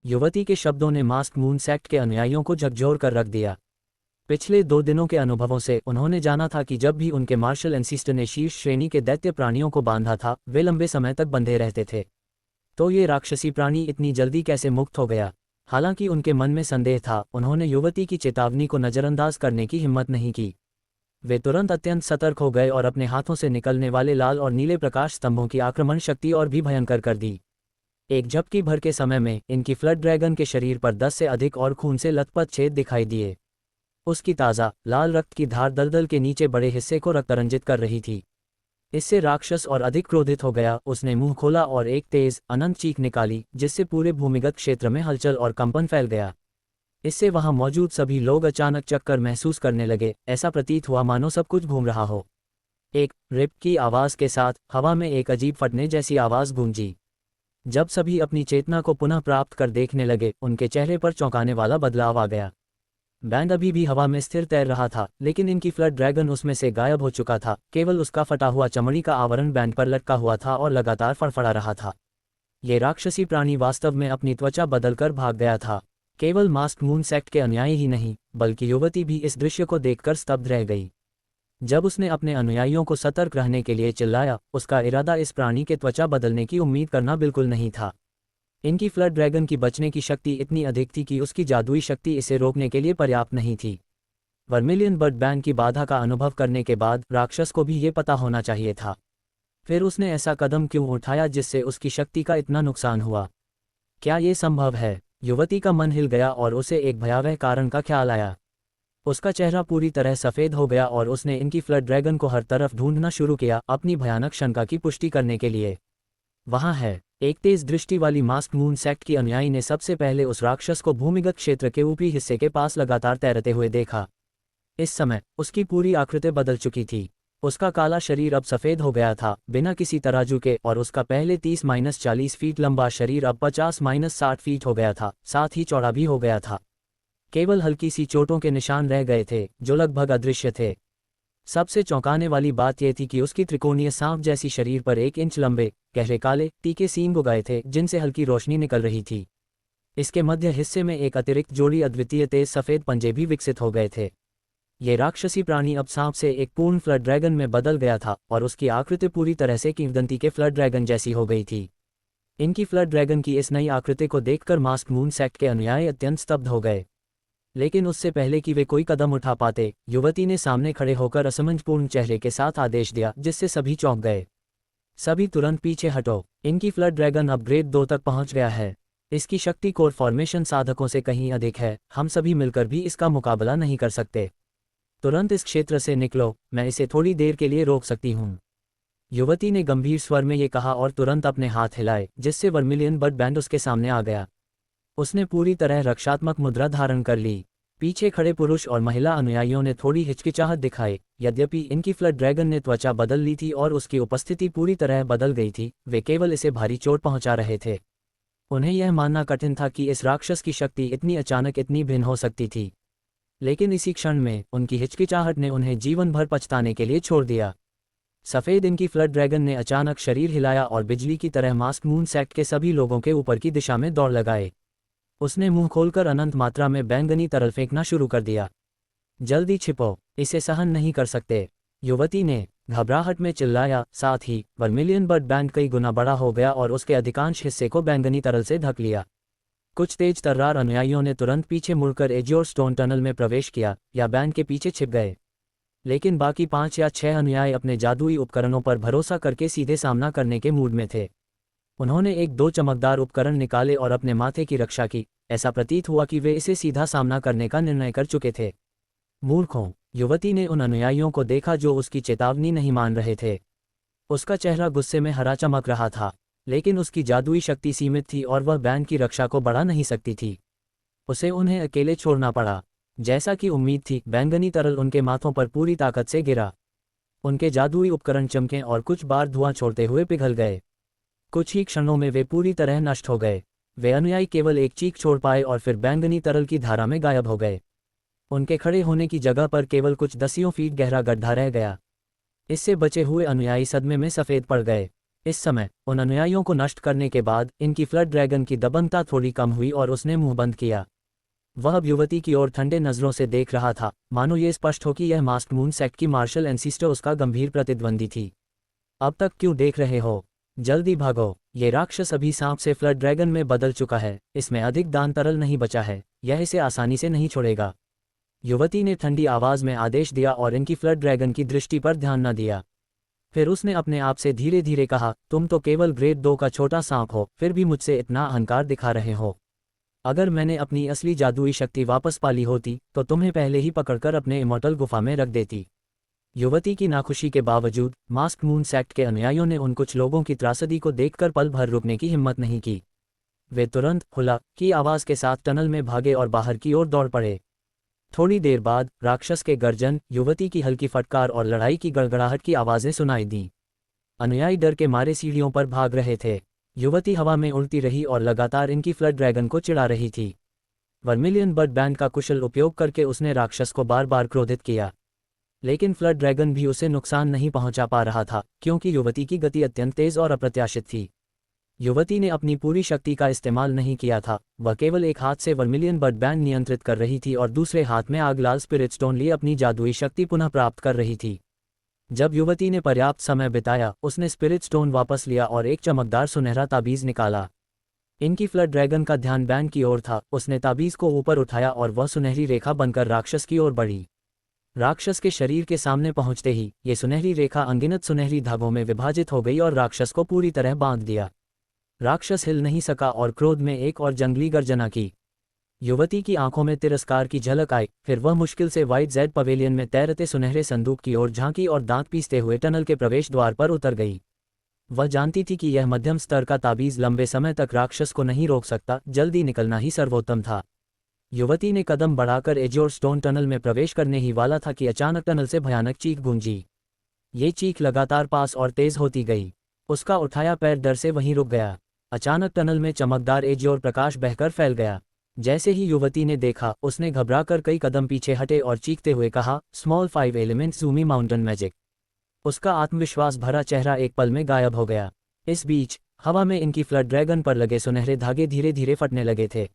युवती के शब्दों ने मास्क मून सेक्ट के अनुयायियों को झकझोर कर रख दिया। पिछले 2 दिनों के अनुभवों से उन्होंने जाना था कि जब भी उनके मार्शल एंसीस्टर ने शीर्ष श्रेणी के दैत्य प्राणियों को बांधा था, वे लंबे समय तक बंधे रहते थे। तो ये राक्षसी प्राणी इतनी जल्दी कैसे मुक्त हो गया? हालांकि उनके मन में संदेह था, उन्होंने युवती की चेतावनी को नज़रअंदाज करने की हिम्मत नहीं की। वे तुरंत अत्यंत सतर्क हो गए और अपने हाथों से निकलने वाले लाल और नीले प्रकाश स्तंभों की आक्रमण शक्ति और भी भयंकर कर दी। एक झपकी भर के समय में इनकी फ्लड ड्रैगन के शरीर पर 10 से अधिक और खून से लथपथ छेद दिखाई दिए। उसकी ताज़ा लाल रक्त की धार दलदल के नीचे बड़े हिस्से को रक्तरंजित कर रही थी। इससे राक्षस और अधिक क्रोधित हो गया। उसने मुंह खोला और एक तेज अनंत चीख निकाली, जिससे पूरे भूमिगत क्षेत्र में हलचल और कंपन फैल गया। इससे वहां मौजूद सभी लोग अचानक चक्कर महसूस करने लगे। ऐसा प्रतीत हुआ मानो सब कुछ घूम रहा हो। एक रिप की आवाज के साथ हवा में एक अजीब फटने जैसी आवाज गूंजी। जब सभी अपनी चेतना को पुनः प्राप्त कर देखने लगे, उनके चेहरे पर चौंकाने वाला बदलाव आ गया। बैंड अभी भी हवा में स्थिर तैर रहा था, लेकिन इनकी फ्लड ड्रैगन उसमें से गायब हो चुका था। केवल उसका फटा हुआ चमड़ी का आवरण बैंड पर लटका हुआ था और लगातार फड़फड़ा रहा था। ये राक्षसी प्राणी वास्तव में अपनी त्वचा बदलकर भाग गया था। केवल मास्क मून सेक्ट के अनुयायी ही नहीं, बल्कि युवती भी इस दृश्य को देखकर स्तब्ध रह गई। जब उसने अपने अनुयायियों को सतर्क रहने के लिए चिल्लाया, उसका इरादा इस प्राणी के त्वचा बदलने की उम्मीद करना बिल्कुल नहीं था। इनकी फ्लड ड्रैगन की बचने की शक्ति इतनी अधिक थी कि उसकी जादुई शक्ति इसे रोकने के लिए पर्याप्त नहीं थी। वर्मिलियन बर्ड बैंड की बाधा का अनुभव करने के बाद राक्षस को भी ये पता होना चाहिए था। फिर उसने ऐसा कदम क्यों उठाया जिससे उसकी शक्ति का इतना नुकसान हुआ? क्या ये संभव है? युवती का मन हिल गया और उसे एक भयावह कारण का ख्याल आया। उसका चेहरा पूरी तरह सफ़ेद हो गया और उसने इनकी फ्लड ड्रैगन को हर तरफ ढूंढना शुरू किया, अपनी भयानक शंका की पुष्टि करने के लिए। वहाँ है। एक तेज दृष्टि वाली मास्क मून सेक्ट की अनुयायी ने सबसे पहले उस राक्षस को भूमिगत क्षेत्र के ऊपरी हिस्से के पास लगातार तैरते हुए देखा। इस समय उसकी पूरी आकृति बदल चुकी थी। उसका काला शरीर अब सफ़ेद हो गया था, बिना किसी तराजू के, और उसका पहले 30-40 फीट लंबा शरीर अब 50-60 फीट हो गया था, साथ ही चौड़ा भी हो गया था। केवल हल्की सी चोटों के निशान रह गए थे, जो लगभग अदृश्य थे। सबसे चौंकाने वाली बात यह थी कि उसकी त्रिकोणीय सांप जैसी शरीर पर 1 इंच लंबे, गहरे काले, तीखे सींग उगाए थे, जिनसे हल्की रोशनी निकल रही थी। इसके मध्य हिस्से में एक अतिरिक्त जोड़ी अद्वितीय तेज सफ़ेद पंजे भी विकसित हो गए थे। ये राक्षसी प्राणी अब सांप से एक पूर्ण फ्लड ड्रैगन में बदल गया था और उसकी आकृति पूरी तरह से किंवदंती के फ्लड ड्रैगन जैसी हो गई थी। इनकी फ्लड ड्रैगन की इस नई आकृति को देखकर मास्क मून सेक्ट के अनुयायी अत्यंत स्तब्ध हो गए। लेकिन उससे पहले कि वे कोई कदम उठा पाते, युवती ने सामने खड़े होकर असमंजपूर्ण चेहरे के साथ आदेश दिया, जिससे सभी चौंक गए। सभी तुरंत पीछे हटो। इनकी फ्लड ड्रैगन अब ग्रेड 2 तक पहुंच गया है। इसकी शक्ति कोर फॉर्मेशन साधकों से कहीं अधिक है। हम सभी मिलकर भी इसका मुकाबला नहीं कर सकते। तुरंत इस क्षेत्र से निकलो, मैं इसे थोड़ी देर के लिए रोक सकती हूँ। युवती ने गंभीर स्वर में ये कहा और तुरंत अपने हाथ हिलाए, जिससे वर्मिलियन बर्ड बैंड उसके सामने आ गया। उसने पूरी तरह रक्षात्मक मुद्रा धारण कर ली। पीछे खड़े पुरुष और महिला अनुयायियों ने थोड़ी हिचकिचाहट दिखाई। यद्यपि इनकी फ्लड ड्रैगन ने त्वचा बदल ली थी और उसकी उपस्थिति पूरी तरह बदल गई थी, वे केवल इसे भारी चोट पहुंचा रहे थे। उन्हें यह मानना कठिन था कि इस राक्षस की शक्ति इतनी अचानक इतनी भिन्न हो सकती थी। लेकिन इसी क्षण में उनकी हिचकिचाहट ने उन्हें जीवन भर पछताने के लिए छोड़ दिया। सफ़ेद इनकी फ्लड ड्रैगन ने अचानक शरीर हिलाया और बिजली की तरह मास्क मून सेक्ट के सभी लोगों के ऊपर की दिशा में दौड़ लगाए। उसने मुंह खोलकर अनंत मात्रा में बैंगनी तरल फेंकना शुरू कर दिया। जल्दी छिपो, इसे सहन नहीं कर सकते, युवती ने घबराहट में चिल्लाया। साथ ही वर्मिलियन बर्ड बैंड कई गुना बड़ा हो गया और उसके अधिकांश हिस्से को बैंगनी तरल से ढक लिया। कुछ तेज तर्रार अनुयायियों ने तुरंत पीछे मुड़कर एजियोर स्टोन टनल में प्रवेश किया या बैंड के पीछे छिप गए। लेकिन बाकी 5 या 6 अनुयायी अपने जादुई उपकरणों पर भरोसा करके सीधे सामना करने के मूड में थे। उन्होंने 1-2 चमकदार उपकरण निकाले और अपने माथे की रक्षा की। ऐसा प्रतीत हुआ कि वे इसे सीधा सामना करने का निर्णय कर चुके थे। मूर्खों, युवती ने उन अनुयायियों को देखा जो उसकी चेतावनी नहीं मान रहे थे। उसका चेहरा गुस्से में हरा चमक रहा था, लेकिन उसकी जादुई शक्ति सीमित थी और वह बैंड की रक्षा को बढ़ा नहीं सकती थी। उसे उन्हें अकेले छोड़ना पड़ा। जैसा कि उम्मीद थी, बैंगनी तरल उनके माथों पर पूरी ताकत से गिरा। उनके जादुई उपकरण चमके और कुछ बार धुआं छोड़ते हुए पिघल गए। कुछ ही क्षणों में वे पूरी तरह नष्ट हो गए। वे अनुयायी केवल एक चीख छोड़ पाए और फिर बैंगनी तरल की धारा में गायब हो गए। उनके खड़े होने की जगह पर केवल कुछ दसियों फीट गहरा गड्ढा रह गया। इससे बचे हुए अनुयायी सदमे में सफ़ेद पड़ गए। इस समय उन अनुयायियों को नष्ट करने के बाद इनकी फ्लड ड्रैगन की दबंगता थोड़ी कम हुई और उसने मुंह बंद किया। वह अब युवती की ओर ठंडे नजरों से देख रहा था, मानो ये स्पष्ट हो कि यह मास्क मून सेक्ट की मार्शल एंसीस्टर उसका गंभीर प्रतिद्वंदी थी। अब तक क्यों देख रहे हो? जल्दी भागो, ये राक्षस अभी सांप से फ्लड ड्रैगन में बदल चुका है, इसमें अधिक दान तरल नहीं बचा है, यह इसे आसानी से नहीं छोड़ेगा। युवती ने ठंडी आवाज में आदेश दिया और इनकी फ्लड ड्रैगन की दृष्टि पर ध्यान न दिया। फिर उसने अपने आप से धीरे धीरे कहा, तुम तो केवल ग्रेड 2 का छोटा सांप हो, फिर भी मुझसे इतना अहंकार दिखा रहे हो। अगर मैंने अपनी असली जादुई शक्ति वापस पाली होती तो तुम्हें पहले ही पकड़कर अपने इमॉर्टल गुफा में रख देती। युवती की नाखुशी के बावजूद मास्क मून सेक्ट के अनुयायियों ने उन कुछ लोगों की त्रासदी को देखकर पल भर रुकने की हिम्मत नहीं की। वे तुरंत हुला की आवाज के साथ टनल में भागे और बाहर की ओर दौड़ पड़े। थोड़ी देर बाद राक्षस के गर्जन, युवती की हल्की फटकार और लड़ाई की गड़गड़ाहट की आवाजें सुनाई दीं। अनुयायी डर के मारे सीढ़ियों पर भाग रहे थे। युवती हवा में उड़ती रही और लगातार इनकी फ्लड ड्रैगन को चिढ़ा रही थी। वर्मिलियन बर्ड बैंड का कुशल उपयोग करके उसने राक्षस को बार बार क्रोधित किया, लेकिन फ्लड ड्रैगन भी उसे नुकसान नहीं पहुंचा पा रहा था, क्योंकि युवती की गति अत्यंत तेज और अप्रत्याशित थी। युवती ने अपनी पूरी शक्ति का इस्तेमाल नहीं किया था, वह केवल एक हाथ से वर्मिलियन बर्ड बैंड नियंत्रित कर रही थी और दूसरे हाथ में आगलाल स्पिरिट स्टोन लिए अपनी जादुई शक्ति पुनः प्राप्त कर रही थी। जब युवती ने पर्याप्त समय बिताया, उसने स्पिरिट स्टोन वापस लिया और एक चमकदार सुनहरा ताबीज निकाला। इनकी फ्लड ड्रैगन का ध्यान बैंड की ओर था। उसने ताबीज को ऊपर उठाया और वह सुनहरी रेखा बनकर राक्षस की ओर बढ़ी। राक्षस के शरीर के सामने पहुंचते ही ये सुनहरी रेखा अनगिनत सुनहरी धागों में विभाजित हो गई और राक्षस को पूरी तरह बांध दिया। राक्षस हिल नहीं सका और क्रोध में एक और जंगली गर्जना की। युवती की आंखों में तिरस्कार की झलक आई, फिर वह मुश्किल से वाइट जेड पवेलियन में तैरते सुनहरे संदूक की ओर झांकी और दांत पीसते हुए टनल के प्रवेश द्वार पर उतर गई। वह जानती थी कि यह मध्यम स्तर का ताबीज लंबे समय तक राक्षस को नहीं रोक सकता, जल्दी निकलना ही सर्वोत्तम था। युवती ने कदम बढ़ाकर एज्योर स्टोन टनल में प्रवेश करने ही वाला था कि अचानक टनल से भयानक चीख गूंजी। ये चीख लगातार पास और तेज होती गई। उसका उठाया पैर डर से वहीं रुक गया। अचानक टनल में चमकदार एज्योर प्रकाश बहकर फैल गया। जैसे ही युवती ने देखा, उसने घबराकर कई कदम पीछे हटे और चीखते हुए कहा, स्मॉल 5 एलिमेंट्स ज़ूमी माउंटेन मैजिक। उसका आत्मविश्वास भरा चेहरा एक पल में गायब हो गया। इस बीच हवा में इनकी फ्लड ड्रैगन पर लगे सुनहरे धागे धीरे धीरे फटने लगे थे।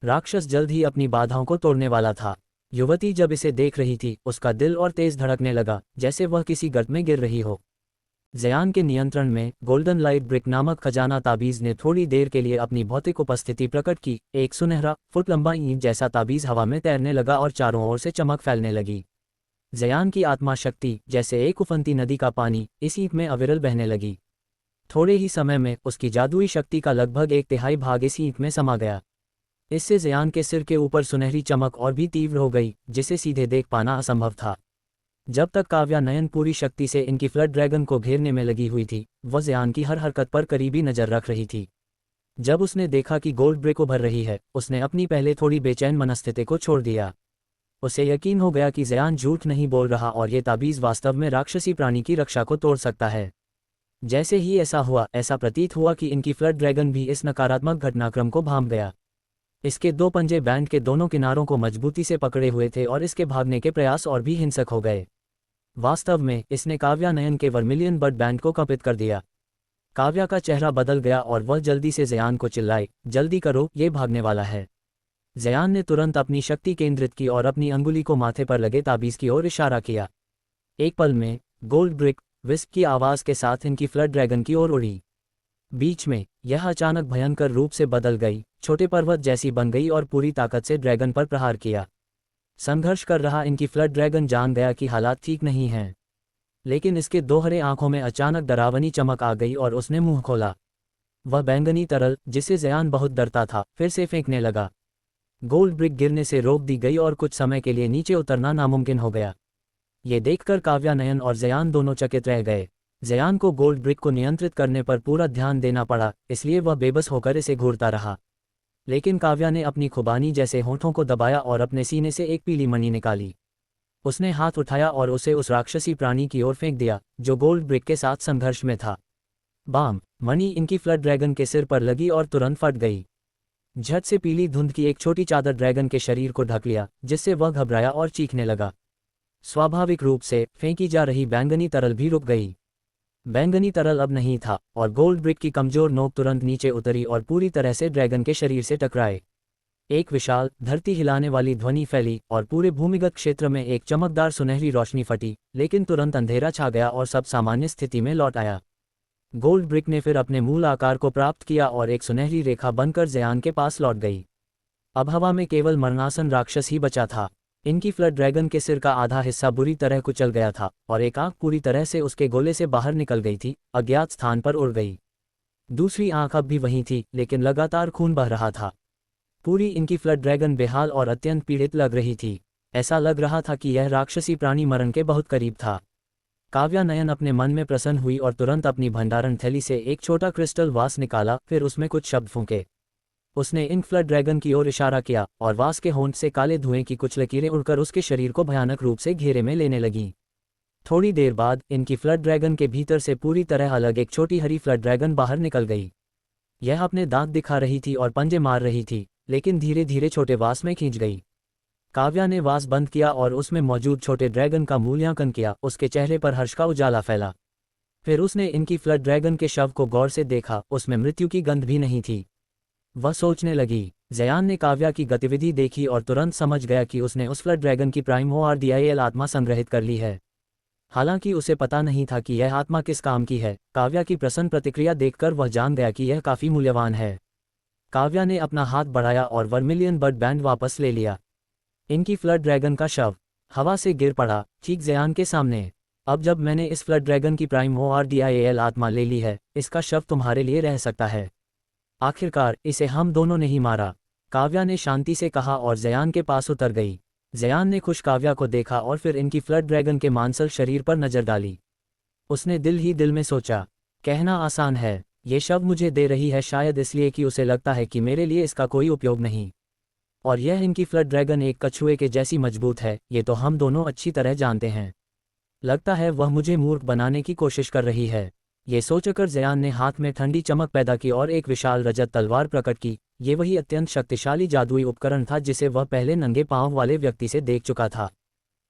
राक्षस जल्द ही अपनी बाधाओं को तोड़ने वाला था। युवती जब इसे देख रही थी, उसका दिल और तेज धड़कने लगा, जैसे वह किसी गर्त में गिर रही हो। ज़यान के नियंत्रण में गोल्डन लाइट ब्रिक नामक खजाना ताबीज ने थोड़ी देर के लिए अपनी भौतिक उपस्थिति प्रकट की। एक सुनहरा, फुट लंबा ईंट जैसा ताबीज हवा में तैरने लगा और चारों ओर से चमक फैलने लगी। ज़यान की आत्मा शक्ति, जैसे एक उफनती नदी का पानी, इस ईंट में अविरल बहने लगी। थोड़े ही समय में उसकी जादुई शक्ति का लगभग 1/3 भाग इस ईंट में समा गया। इससे ज़यान के सिर के ऊपर सुनहरी चमक और भी तीव्र हो गई, जिसे सीधे देख पाना असंभव था। जब तक काव्या नयन पूरी शक्ति से इनकी फ्लड ड्रैगन को घेरने में लगी हुई थी, वह ज़यान की हर हरकत पर करीबी नज़र रख रही थी। जब उसने देखा कि गोल्ड ब्रिक उभर रही है, उसने अपनी पहले थोड़ी बेचैन मनस्थिति को छोड़ दिया। उसे यकीन हो गया कि ज़यान झूठ नहीं बोल रहा और ये ताबीज़ वास्तव में राक्षसी प्राणी की रक्षा को तोड़ सकता है। जैसे ही ऐसा हुआ, ऐसा प्रतीत हुआ कि इनकी फ्लड ड्रैगन भी इस नकारात्मक घटनाक्रम को भांप गया। इसके 2 पंजे बैंड के दोनों किनारों को मजबूती से पकड़े हुए थे और इसके भागने के प्रयास और भी हिंसक हो गए। वास्तव में इसने काव्या नयन के वर्मिलियन बर्ड बैंड को कंपित कर दिया। काव्या का चेहरा बदल गया और वह जल्दी से ज़यान को चिल्लाई, जल्दी करो, ये भागने वाला है। ज़यान ने तुरंत अपनी शक्ति केंद्रित की और अपनी अंगुली को माथे पर लगे ताबीज़ की ओर इशारा किया। एक पल में गोल्ड ब्रिक विस्प की आवाज़ के साथ इनकी फ्लड ड्रैगन की ओर उड़ी। बीच में यह अचानक भयंकर रूप से बदल गई, छोटे पर्वत जैसी बन गई और पूरी ताकत से ड्रैगन पर प्रहार किया। संघर्ष कर रहा इनकी फ्लड ड्रैगन जान गया कि हालात ठीक नहीं हैं, लेकिन इसके 2 हरे आंखों में अचानक डरावनी चमक आ गई और उसने मुंह खोला। वह बैंगनी तरल, जिसे ज़यान बहुत डरता था, फिर से फेंकने लगा। गोल्ड ब्रिक गिरने से रोक दी गई और कुछ समय के लिए नीचे उतरना नामुमकिन हो गया। ये देखकर काव्या नयन और ज़यान दोनों चकित रह गए। ज़यान को गोल्ड ब्रिक को नियंत्रित करने पर पूरा ध्यान देना पड़ा, इसलिए वह बेबस होकर इसे घूरता रहा। लेकिन काव्या ने अपनी खुबानी जैसे होठों को दबाया और अपने सीने से एक पीली मणि निकाली। उसने हाथ उठाया और उसे उस राक्षसी प्राणी की ओर फेंक दिया, जो गोल्ड ब्रिक के साथ संघर्ष में था। बाम! मणि इनकी फ्लड ड्रैगन के सिर पर लगी और तुरंत फट गई। झट से पीली धुंध की एक छोटी चादर ड्रैगन के शरीर को ढक लिया, जिससे वह घबराया और चीखने लगा। स्वाभाविक रूप से फेंकी जा रही बैंगनी तरल भी रुक गई। बैंगनी तरल अब नहीं था और गोल्ड ब्रिक की कमजोर नोक तुरंत नीचे उतरी और पूरी तरह से ड्रैगन के शरीर से टकराए। एक विशाल, धरती हिलाने वाली ध्वनि फैली और पूरे भूमिगत क्षेत्र में एक चमकदार सुनहरी रोशनी फटी, लेकिन तुरंत अंधेरा छा गया और सब सामान्य स्थिति में लौट आया। गोल्ड ब्रिक ने फिर अपने मूल आकार को प्राप्त किया और एक सुनहरी रेखा बनकर ज़यान के पास लौट गई। अब हवा में केवल मरणासन राक्षस ही बचा था। इनकी फ्लड ड्रैगन के सिर का आधा हिस्सा बुरी तरह कुचल गया था और एक आंख पूरी तरह से उसके गोले से बाहर निकल गई थी, अज्ञात स्थान पर उड़ गई। दूसरी आंख अब भी वहीं थी, लेकिन लगातार खून बह रहा था। पूरी इनकी फ्लड ड्रैगन बेहाल और अत्यंत पीड़ित लग रही थी। ऐसा लग रहा था कि यह राक्षसी प्राणी मरण के बहुत करीब था। काव्या नयन अपने मन में प्रसन्न हुई और तुरंत अपनी भंडारण थैली से एक छोटा क्रिस्टल वास निकाला, फिर उसमें कुछ शब्द फूंके। उसने इंक फ्लड ड्रैगन की ओर इशारा किया और वास के होंठ से काले धुएं की कुछ लकीरें उड़कर उसके शरीर को भयानक रूप से घेरे में लेने लगीं। थोड़ी देर बाद इनकी फ्लड ड्रैगन के भीतर से पूरी तरह अलग एक छोटी हरी फ्लड ड्रैगन बाहर निकल गई। यह अपने दांत दिखा रही थी और पंजे मार रही थी, लेकिन धीरे धीरे छोटे वास में खींच गई। काव्या ने वास बंद किया और उसमें मौजूद छोटे ड्रैगन का मूल्यांकन किया। उसके चेहरे पर हर्ष का उजाला फैला। फिर उसने इनकी फ्लड ड्रैगन के शव को गौर से देखा, उसमें मृत्यु की गंध भी नहीं थी। वह सोचने लगी। ज़यान ने काव्या की गतिविधि देखी और तुरंत समझ गया कि उसने उस फ्लड ड्रैगन की प्राइमोआरडीआईएल आत्मा संग्रहित कर ली है। हालांकि उसे पता नहीं था कि यह आत्मा किस काम की है। काव्या की प्रसन्न प्रतिक्रिया देखकर वह जान गया कि यह काफी मूल्यवान है। काव्या ने अपना हाथ बढ़ाया और वर्मिलियन बर्ड बैंड वापस ले लिया। इनकी फ्लड ड्रैगन का शव हवा से गिर पड़ा, ठीक ज़यान के सामने। अब जब मैंने इस फ्लड ड्रैगन की प्राइमोआरडीआईएल आत्मा ले ली है, इसका शव तुम्हारे लिए रह सकता है। आखिरकार इसे हम दोनों ने ही मारा, काव्या ने शांति से कहा और ज़यान के पास उतर गई। ज़यान ने खुश काव्या को देखा और फिर इनकी फ्लड ड्रैगन के मांसल शरीर पर नजर डाली। उसने दिल ही दिल में सोचा, कहना आसान है, ये शव मुझे दे रही है शायद इसलिए कि उसे लगता है कि मेरे लिए इसका कोई उपयोग नहीं। और यह इनकी फ्लड ड्रैगन एक कछुए के जैसी मजबूत है, ये तो हम दोनों अच्छी तरह जानते हैं। लगता है वह मुझे मूर्ख बनाने की कोशिश कर रही है। ये सोचकर ज़यान ने हाथ में ठंडी चमक पैदा की और एक विशाल रजत तलवार प्रकट की। ये वही अत्यंत शक्तिशाली जादुई उपकरण था जिसे वह पहले नंगे पांव वाले व्यक्ति से देख चुका था।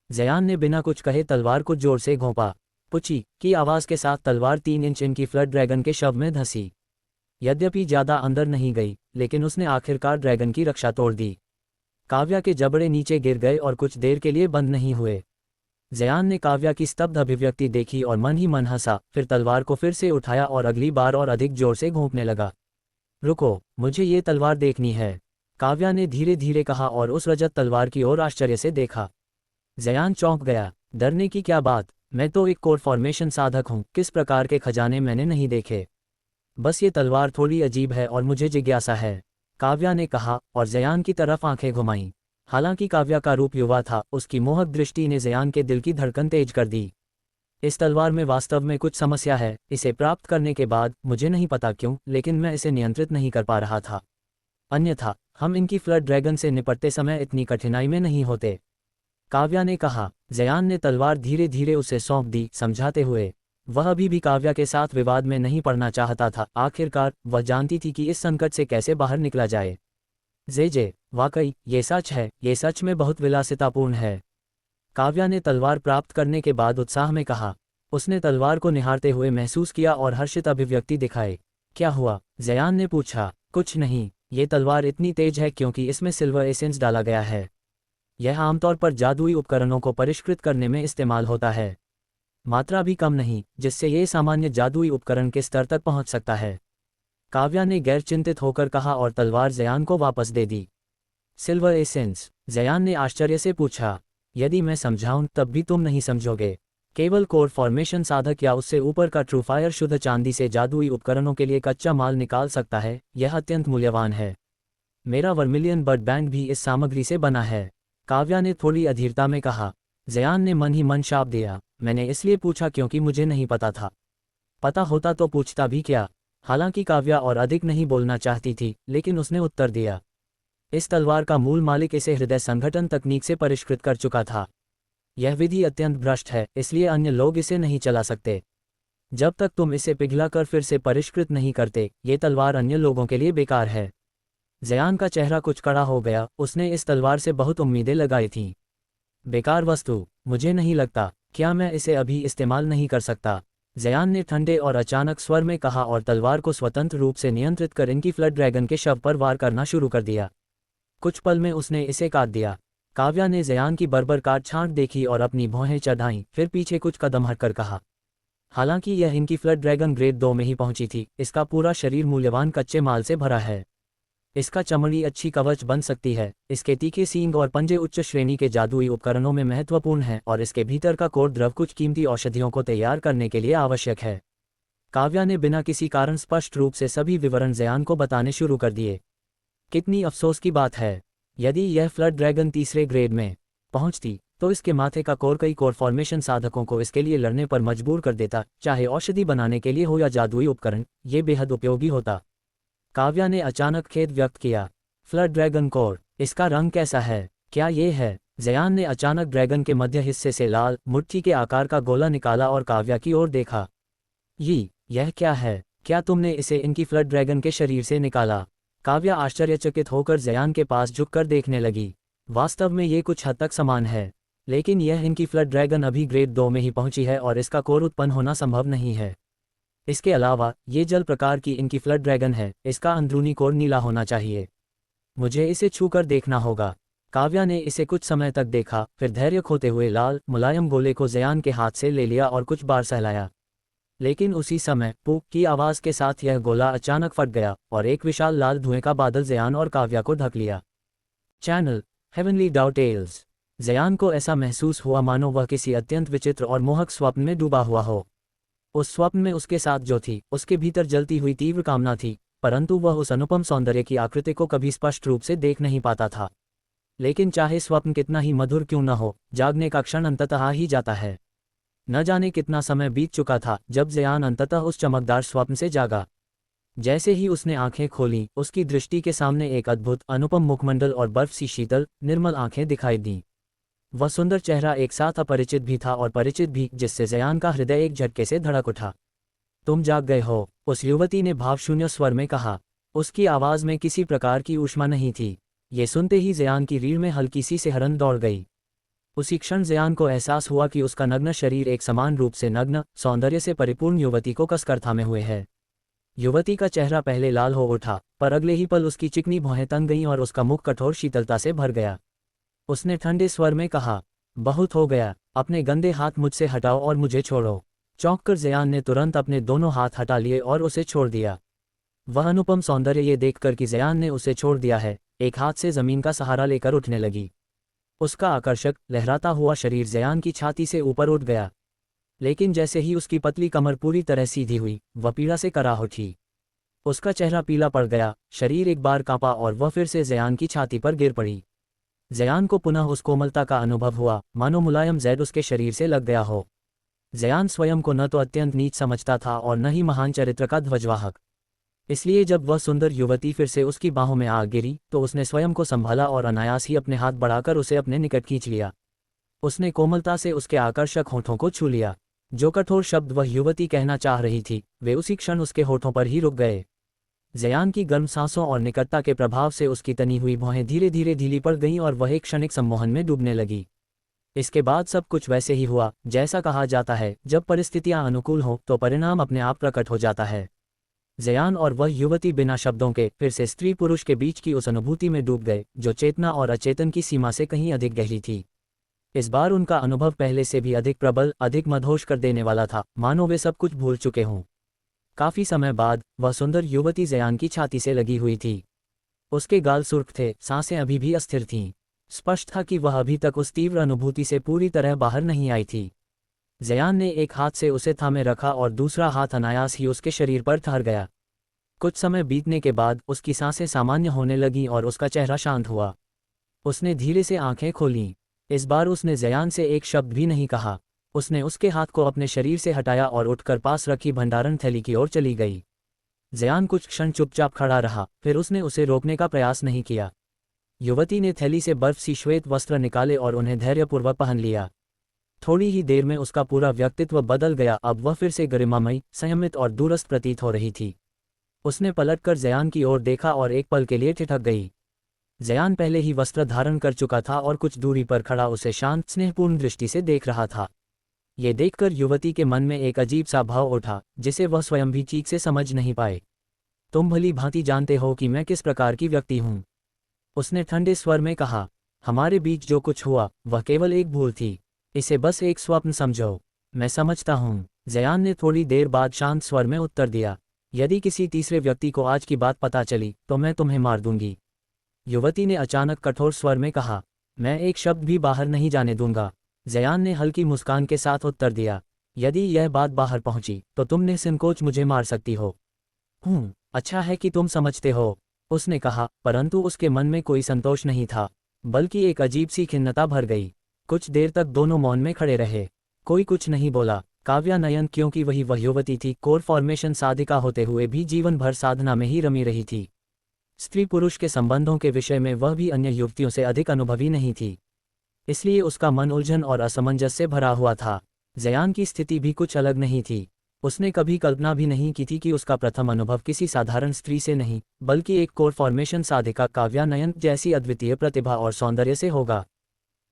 ज़यान ने बिना कुछ कहे तलवार को जोर से घोंपा। पुची की आवाज़ के साथ तलवार 3 इंच इनकी फ्लड ड्रैगन के शव में धंसी। यद्यपि ज़्यादा अंदर नहीं गई, लेकिन उसने आखिरकार ड्रैगन की रक्षा तोड़ दी। काव्या के जबड़े नीचे गिर गए और कुछ देर के लिए बंद नहीं हुए। ज़यान ने काव्या की स्तब्ध अभिव्यक्ति देखी और मन ही मन हंसा, फिर तलवार को फिर से उठाया और अगली बार और अधिक जोर से घोंपने लगा। रुको, मुझे ये तलवार देखनी है, काव्या ने धीरे धीरे कहा और उस रजत तलवार की ओर आश्चर्य से देखा। ज़यान चौंक गया। डरने की क्या बात, मैं तो एक कोर फॉर्मेशन साधक हूँ, किस प्रकार के खजाने मैंने नहीं देखे। बस ये तलवार थोड़ी अजीब है और मुझे जिज्ञासा है, काव्या ने कहा और ज़यान की तरफ आंखें घुमाईं। हालांकि काव्या का रूप युवा था, उसकी मोहक दृष्टि ने ज़यान के दिल की धड़कन तेज कर दी। इस तलवार में वास्तव में कुछ समस्या है। इसे प्राप्त करने के बाद मुझे नहीं पता क्यों, लेकिन मैं इसे नियंत्रित नहीं कर पा रहा था। अन्यथा हम इनकी फ्लड ड्रैगन से निपटते समय इतनी कठिनाई में नहीं होते, काव्या ने कहा। ज़यान ने तलवार धीरे धीरे उसे सौंप दी, समझाते हुए। वह अभी भी काव्या के साथ विवाद में नहीं पड़ना चाहता था। आखिरकार वह जानती थी कि इस संकट से कैसे बाहर निकला जाए। जे वाकई ये सच है, ये सच में बहुत विलासितापूर्ण है, काव्या ने तलवार प्राप्त करने के बाद उत्साह में कहा। उसने तलवार को निहारते हुए महसूस किया और हर्षित अभिव्यक्ति दिखाए। क्या हुआ, ज़यान ने पूछा। कुछ नहीं, ये तलवार इतनी तेज है क्योंकि इसमें सिल्वर एसेंस डाला गया है। यह आमतौर पर जादुई उपकरणों को परिष्कृत करने में इस्तेमाल होता है। मात्रा भी कम नहीं, जिससे ये सामान्य जादुई उपकरण के स्तर तक पहुंच सकता है, काव्या ने गैर चिंतित होकर कहा और तलवार ज़यान को वापस दे दी। सिल्वर एसेंस, ज़यान ने आश्चर्य से पूछा। यदि मैं समझाऊं तब भी तुम नहीं समझोगे। केवल कोर फॉर्मेशन साधक या उससे ऊपर का ट्रूफायर शुद्ध चांदी से जादुई उपकरणों के लिए कच्चा माल निकाल सकता है। यह अत्यंत मूल्यवान है। मेरा वर्मिलियन बर्ड बैंड भी इस सामग्री से बना है, काव्या ने थोड़ी अधीरता में कहा। ज़यान ने मन ही मन शाप दिया। मैंने इसलिए पूछा क्योंकि मुझे नहीं पता था। पता होता तो पूछता भी क्या। हालांकि काव्या और अधिक नहीं बोलना चाहती थी, लेकिन उसने उत्तर दिया। इस तलवार का मूल मालिक इसे हृदय संघटन तकनीक से परिष्कृत कर चुका था। यह विधि अत्यंत भ्रष्ट है, इसलिए अन्य लोग इसे नहीं चला सकते। जब तक तुम इसे पिघलाकर फिर से परिष्कृत नहीं करते, ये तलवार अन्य लोगों के लिए बेकार है। ज़यान का चेहरा कुछ कड़ा हो गया। उसने इस तलवार से बहुत उम्मीदें लगाई थीं। बेकार वस्तु, मुझे नहीं लगता। क्या मैं इसे अभी इस्तेमाल नहीं कर सकता, जयान ने ठंडे और अचानक स्वर में कहा और तलवार को स्वतंत्र रूप से नियंत्रित कर इनकी फ्लड ड्रैगन के शव पर वार करना शुरू कर दिया। कुछ पल में उसने इसे काट दिया। काव्या ने जयान की बर्बर काट छांट देखी और अपनी भौहें चढ़ाईं, फिर पीछे कुछ कदम हटकर कहा। हालांकि यह इनकी फ्लड ड्रैगन ग्रेड 2 में ही पहुंची थी, इसका पूरा शरीर मूल्यवान कच्चे माल से भरा है। इसका चमड़ी अच्छी कवच बन सकती है, इसके तीखे सींग और पंजे उच्च श्रेणी के जादुई उपकरणों में महत्वपूर्ण हैं और इसके भीतर का कोर द्रव कुछ कीमती औषधियों को तैयार करने के लिए आवश्यक है। काव्या ने बिना किसी कारण स्पष्ट रूप से सभी विवरण जयान को बताने शुरू कर दिए। कितनी अफसोस की बात है, यदि यह फ्लड ड्रैगन तीसरे ग्रेड में पहुंचती तो इसके माथे का कोर कई कोर फॉर्मेशन साधकों को इसके लिए लड़ने पर मजबूर कर देता, चाहे औषधि बनाने के लिए हो या जादुई उपकरण, ये बेहद उपयोगी होता। काव्या ने अचानक खेद व्यक्त किया। फ्लड ड्रैगन कोर, इसका रंग कैसा है, क्या ये है? जयान ने अचानक ड्रैगन के मध्य हिस्से से लाल मुट्ठी के आकार का गोला निकाला और काव्या की ओर देखा। यह क्या है? क्या तुमने इसे इनकी फ्लड ड्रैगन के शरीर से निकाला? काव्या आश्चर्यचकित होकर जयान के पास झुककर देखने लगी। वास्तव में ये कुछ हद तक समान है, लेकिन यह इनकी फ्लड ड्रैगन अभी ग्रेड 2 में ही पहुंची है और इसका कोर उत्पन्न होना संभव नहीं है। इसके अलावा ये जल प्रकार की इनकी फ्लड ड्रैगन है, इसका अंदरूनी कोर नीला होना चाहिए। मुझे इसे छूकर देखना होगा। काव्या ने इसे कुछ समय तक देखा, फिर धैर्य खोते हुए लाल मुलायम गोले को जयान के हाथ से ले लिया और कुछ बार सहलाया। लेकिन उसी समय पूक की आवाज के साथ यह गोला अचानक फट गया और एक विशाल लाल धुएं का बादल जयान और काव्या को ढक लिया। Channel heavenly डाउटेल्स। जयान को ऐसा महसूस हुआ मानो वह किसी अत्यंत विचित्र और मोहक स्वप्न में डूबा हुआ हो। उस स्वप्न में उसके साथ जो थी, उसके भीतर जलती हुई तीव्र कामना थी, परंतु वह उस अनुपम सौंदर्य की आकृति को कभी स्पष्ट रूप से देख नहीं पाता था। लेकिन चाहे स्वप्न कितना ही मधुर क्यों न हो, जागने का क्षण अंततः आ ही जाता है। न जाने कितना समय बीत चुका था जब जयान अंततः उस चमकदार स्वप्न से जागा। जैसे ही उसने आंखें खोलीं, उसकी दृष्टि के सामने एक अद्भुत अनुपम मुखमंडल और बर्फ सी शीतल निर्मल आंखें दिखाई दीं। वह सुंदर चेहरा एक साथ अपरिचित भी था और परिचित भी, जिससे जयान का हृदय एक झटके से धड़क उठा। तुम जाग गए हो, उस युवती ने भावशून्य स्वर में कहा। उसकी आवाज में किसी प्रकार की ऊष्मा नहीं थी। ये सुनते ही जयान की रीढ़ में हल्की सी सिहरन दौड़ गई। उसी क्षण जयान को एहसास हुआ कि उसका नग्न शरीर एक समान रूप से नग्न, सौंदर्य से परिपूर्ण युवती को कसकर थामे हुए है। युवती का चेहरा पहले लाल हो उठा, पर अगले ही पल उसकी चिकनी भौहें तन गईं और उसका मुख कठोर शीतलता से भर गया। उसने ठंडे स्वर में कहा, बहुत हो गया, अपने गंदे हाथ मुझसे हटाओ और मुझे छोड़ो। चौंककर जयान ने तुरंत अपने दोनों हाथ हटा लिए और उसे छोड़ दिया। वह अनुपम सौंदर्य ये देखकर कि जयान ने उसे छोड़ दिया है, एक हाथ से जमीन का सहारा लेकर उठने लगी। उसका आकर्षक लहराता हुआ शरीर जयान की छाती से ऊपर उठ गया, लेकिन जैसे ही उसकी पतली कमर पूरी तरह सीधी हुई, वह पीड़ा से कराह उठी। उसका चेहरा पीला पड़ गया, शरीर एक बार कांपा और वह फिर से जयान की छाती पर गिर पड़ी। जयान को पुनः उस कोमलता का अनुभव हुआ, मानो मुलायम जैद उसके शरीर से लग गया हो। जयान स्वयं को न तो अत्यंत नीच समझता था और न ही महान चरित्र का ध्वजवाहक। इसलिए जब वह सुंदर युवती फिर से उसकी बाहों में आ गिरी तो उसने स्वयं को संभाला और अनायास ही अपने हाथ बढ़ाकर उसे अपने निकट खींच लिया। उसने कोमलता से उसके आकर्षक होठों को छू लिया। जो कठोर शब्द वह युवती कहना चाह रही थी, वे उसी क्षण उसके होठों पर ही रुक गए। जयान की गर्म सांसों और निकटता के प्रभाव से उसकी तनी हुई भौहें धीरे धीरे ढीली पड़ गईं और वह एक क्षणिक सम्मोहन में डूबने लगी। इसके बाद सब कुछ वैसे ही हुआ जैसा कहा जाता है, जब परिस्थितियां अनुकूल हों तो परिणाम अपने आप प्रकट हो जाता है। जयान और वह युवती बिना शब्दों के फिर से स्त्री पुरुष के बीच की उस अनुभूति में डूब गए जो चेतना और अचेतन की सीमा से कहीं अधिक गहरी थी। इस बार उनका अनुभव पहले से भी अधिक प्रबल, अधिक मदहोश कर देने वाला था, मानो वे सब कुछ भूल चुके हों। काफी समय बाद वह सुंदर युवती जयान की छाती से लगी हुई थी। उसके गाल सुर्ख थे, सांसें अभी भी अस्थिर थीं। स्पष्ट था कि वह अभी तक उस तीव्र अनुभूति से पूरी तरह बाहर नहीं आई थी। जयान ने एक हाथ से उसे थामे रखा और दूसरा हाथ अनायास ही उसके शरीर पर ठहर गया। कुछ समय बीतने के बाद उसकी सांसें सामान्य होने लगीं और उसका चेहरा शांत हुआ। उसने धीरे से आंखें खोलीं। इस बार उसने जयान से एक शब्द भी नहीं कहा। उसने उसके हाथ को अपने शरीर से हटाया और उठकर पास रखी भंडारण थैली की ओर चली गई। जयान कुछ क्षण चुपचाप खड़ा रहा, फिर उसने उसे रोकने का प्रयास नहीं किया। युवती ने थैली से बर्फ सी श्वेत वस्त्र निकाले और उन्हें धैर्यपूर्वक पहन लिया। थोड़ी ही देर में उसका पूरा व्यक्तित्व बदल गया। अब वह फिर से गरिमामयी, संयमित और दूरस्थ प्रतीत हो रही थी। उसने पलटकर जयान की ओर देखा और एक पल के लिए ठिठक गई। जयान पहले ही वस्त्र धारण कर चुका था और कुछ दूरी पर खड़ा उसे शांत, स्नेहपूर्ण दृष्टि से देख रहा था। ये देखकर युवती के मन में एक अजीब सा भाव उठा, जिसे वह स्वयं भी ठीक से समझ नहीं पाए। तुम भली भांति जानते हो कि मैं किस प्रकार की व्यक्ति हूँ, उसने ठंडे स्वर में कहा। हमारे बीच जो कुछ हुआ वह केवल एक भूल थी, इसे बस एक स्वप्न समझो। मैं समझता हूँ, जयान ने थोड़ी देर बाद शांत स्वर में उत्तर दिया। यदि किसी तीसरे व्यक्ति को आज की बात पता चली तो मैं तुम्हें मार दूंगी। युवती ने अचानक कठोर स्वर में कहा। मैं एक शब्द भी बाहर नहीं जाने दूंगा, जयान ने हल्की मुस्कान के साथ उत्तर दिया। यदि यह बात बाहर पहुंची तो तुम निसंकोच मुझे मार सकती हो। अच्छा है कि तुम समझते हो, उसने कहा, परंतु उसके मन में कोई संतोष नहीं था, बल्कि एक अजीब सी खिन्नता भर गई। कुछ देर तक दोनों मौन में खड़े रहे। कोई कुछ नहीं बोला। काव्या नयन, क्योंकि वह युवती थी, कोर फॉर्मेशन साधिका होते हुए भी जीवन भर साधना में ही रमी रही थी। स्त्री पुरुष के संबंधों के विषय में वह भी अन्य युवतियों से अधिक अनुभवी नहीं थी, इसलिए उसका मन उलझन और असमंजस से भरा हुआ था। जयान की स्थिति भी कुछ अलग नहीं थी। उसने कभी कल्पना भी नहीं की थी कि उसका प्रथम अनुभव किसी साधारण स्त्री से नहीं, बल्कि एक कोर फॉर्मेशन साधिका काव्या नयन जैसी अद्वितीय प्रतिभा और सौंदर्य से होगा।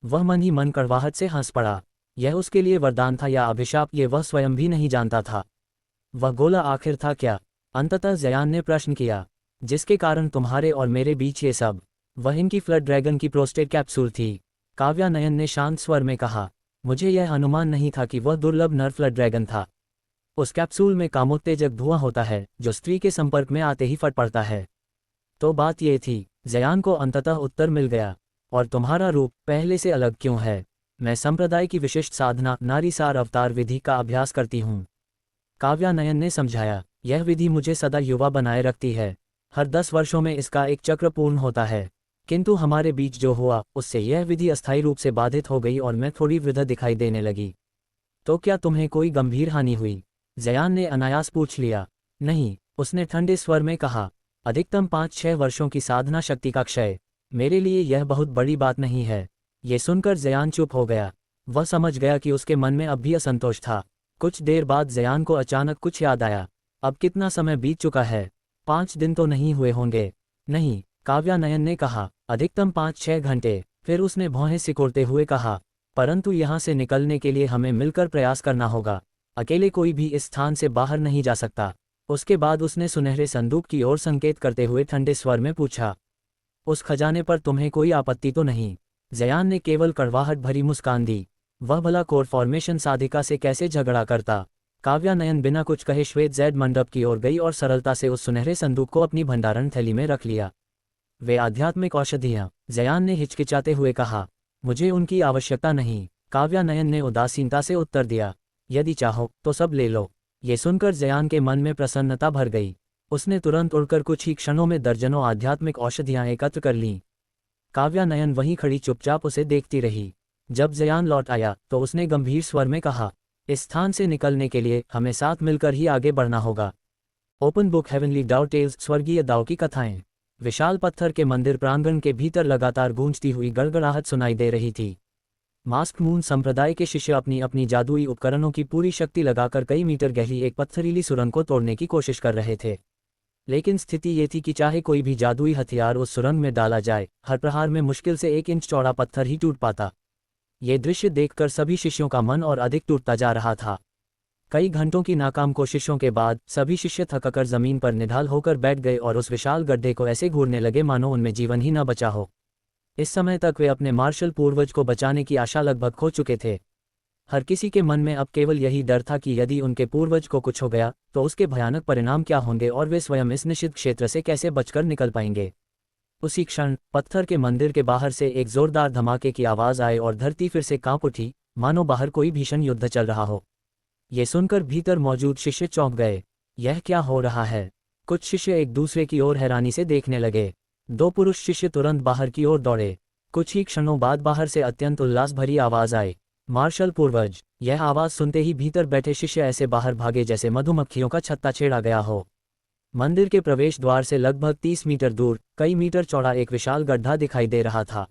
वह मन ही मन कड़वाहट से हंस पड़ा। यह उसके लिए वरदान था या अभिशाप, ये वह स्वयं भी नहीं जानता था। वह गोला आखिर था क्या? अंततः जयान ने प्रश्न किया। जिसके कारण तुम्हारे और मेरे बीच ये सब। वह इनकी फ्लड ड्रैगन की प्रोस्टेट कैप्सूल थी, काव्या नयन ने शांत स्वर में कहा। मुझे यह अनुमान नहीं था कि वह दुर्लभ नर फ्लड ड्रैगन था। उस कैप्सूल में कामोत्तेजक धुआं होता है जो स्त्री के संपर्क में आते ही फट पड़ता है। तो बात यह थी, जयान को अंततः उत्तर मिल गया। और तुम्हारा रूप पहले से अलग क्यों है? मैं संप्रदाय की विशिष्ट साधना नारी सार अवतार विधि का अभ्यास करती हूँ, काव्या नयन ने समझाया। यह विधि मुझे सदा युवा बनाए रखती है। हर 10 वर्षों में इसका एक चक्र पूर्ण होता है, किंतु हमारे बीच जो हुआ उससे यह विधि अस्थायी रूप से बाधित हो गई और मैं थोड़ी वृद्ध दिखाई देने लगी। तो क्या तुम्हें कोई गंभीर हानि हुई? जयान ने अनायास पूछ लिया। नहीं, उसने ठंडे स्वर में कहा। अधिकतम 5-6 वर्षों की साधना शक्ति का क्षय, मेरे लिए यह बहुत बड़ी बात नहीं है। ये सुनकर जयान चुप हो गया। वह समझ गया कि उसके मन में अब भी असंतोष था। कुछ देर बाद जयान को अचानक कुछ याद आया। अब कितना समय बीत चुका है? 5 दिन तो नहीं हुए होंगे? नहीं, काव्या नयन ने कहा, अधिकतम 5-6 घंटे। फिर उसने भौहें सिकोड़ते हुए कहा, परंतु यहाँ से निकलने के लिए हमें मिलकर प्रयास करना होगा। अकेले कोई भी इस स्थान से बाहर नहीं जा सकता। उसके बाद उसने सुनहरे संदूक की ओर संकेत करते हुए ठंडे स्वर में पूछा, उस खजाने पर तुम्हें कोई आपत्ति तो नहीं? जयान ने केवल कड़वाहट भरी मुस्कान दी। वह भला कोर फॉर्मेशन साधिका से कैसे झगड़ा करता? काव्या नयन बिना कुछ कहे श्वेत जैड मंडप की ओर गई और सरलता से उस सुनहरे संदूक को अपनी भंडारण थैली में रख लिया। वे आध्यात्मिक औषधियाँ, जयान ने हिचकिचाते हुए कहा। मुझे उनकी आवश्यकता नहीं, काव्या नयन ने उदासीनता से उत्तर दिया। यदि चाहो तो सब ले लो। ये सुनकर जयान के मन में प्रसन्नता भर गई। उसने तुरंत उड़कर कुछ ही क्षणों में दर्जनों आध्यात्मिक औषधियाँ एकत्र कर लीं। काव्या नयन वहीं खड़ी चुपचाप उसे देखती रही। जब जयान लौट आया तो उसने गंभीर स्वर में कहा, इस स्थान से निकलने के लिए हमें साथ मिलकर ही आगे बढ़ना होगा। ओपन बुक हेवनली डाउ टेल्स, स्वर्गीय दाव की कथाएं। विशाल पत्थर के मंदिर प्रांगण के भीतर लगातार गूंजती हुई गड़गड़ाहट सुनाई दे रही थी। मास्क मून संप्रदाय के शिष्य अपनी अपनी जादुई उपकरणों की पूरी शक्ति लगाकर कई मीटर गहरी एक पत्थरीली सुरंग को तोड़ने की कोशिश कर रहे थे। लेकिन स्थिति ये थी कि चाहे कोई भी जादुई हथियार उस सुरंग में डाला जाए, हर प्रहार में मुश्किल से 1 इंच चौड़ा पत्थर ही टूट पाता। ये दृश्य देखकर सभी शिष्यों का मन और अधिक टूटता जा रहा था। कई घंटों की नाकाम कोशिशों के बाद सभी शिष्य थककर जमीन पर निढाल होकर बैठ गए और उस विशाल गड्ढे को ऐसे घूरने लगे मानो उनमें जीवन ही न बचा हो। इस समय तक वे अपने मार्शल पूर्वज को बचाने की आशा लगभग खो चुके थे। हर किसी के मन में अब केवल यही डर था कि यदि उनके पूर्वज को कुछ हो गया तो उसके भयानक परिणाम क्या होंगे और वे स्वयं इस निषिद्ध क्षेत्र से कैसे बचकर निकल पाएंगे। उसी क्षण पत्थर के मंदिर के बाहर से एक जोरदार धमाके की आवाज आई और धरती फिर से कांप उठी, मानो बाहर कोई भीषण युद्ध चल रहा हो। ये सुनकर भीतर मौजूद शिष्य चौंक गए। यह क्या हो रहा है? कुछ शिष्य एक दूसरे की ओर हैरानी से देखने लगे। 2 पुरुष शिष्य तुरंत बाहर की ओर दौड़े। कुछ ही क्षणों बाद बाहर से अत्यंत उल्लास भरी आवाज आई, मार्शल पूर्वज। यह आवाज सुनते ही भीतर बैठे शिष्य ऐसे बाहर भागे जैसे मधुमक्खियों का छत्ता छेड़ा गया हो। मंदिर के प्रवेश द्वार से लगभग 30 मीटर दूर कई मीटर चौड़ा एक विशाल गड्ढा दिखाई दे रहा था।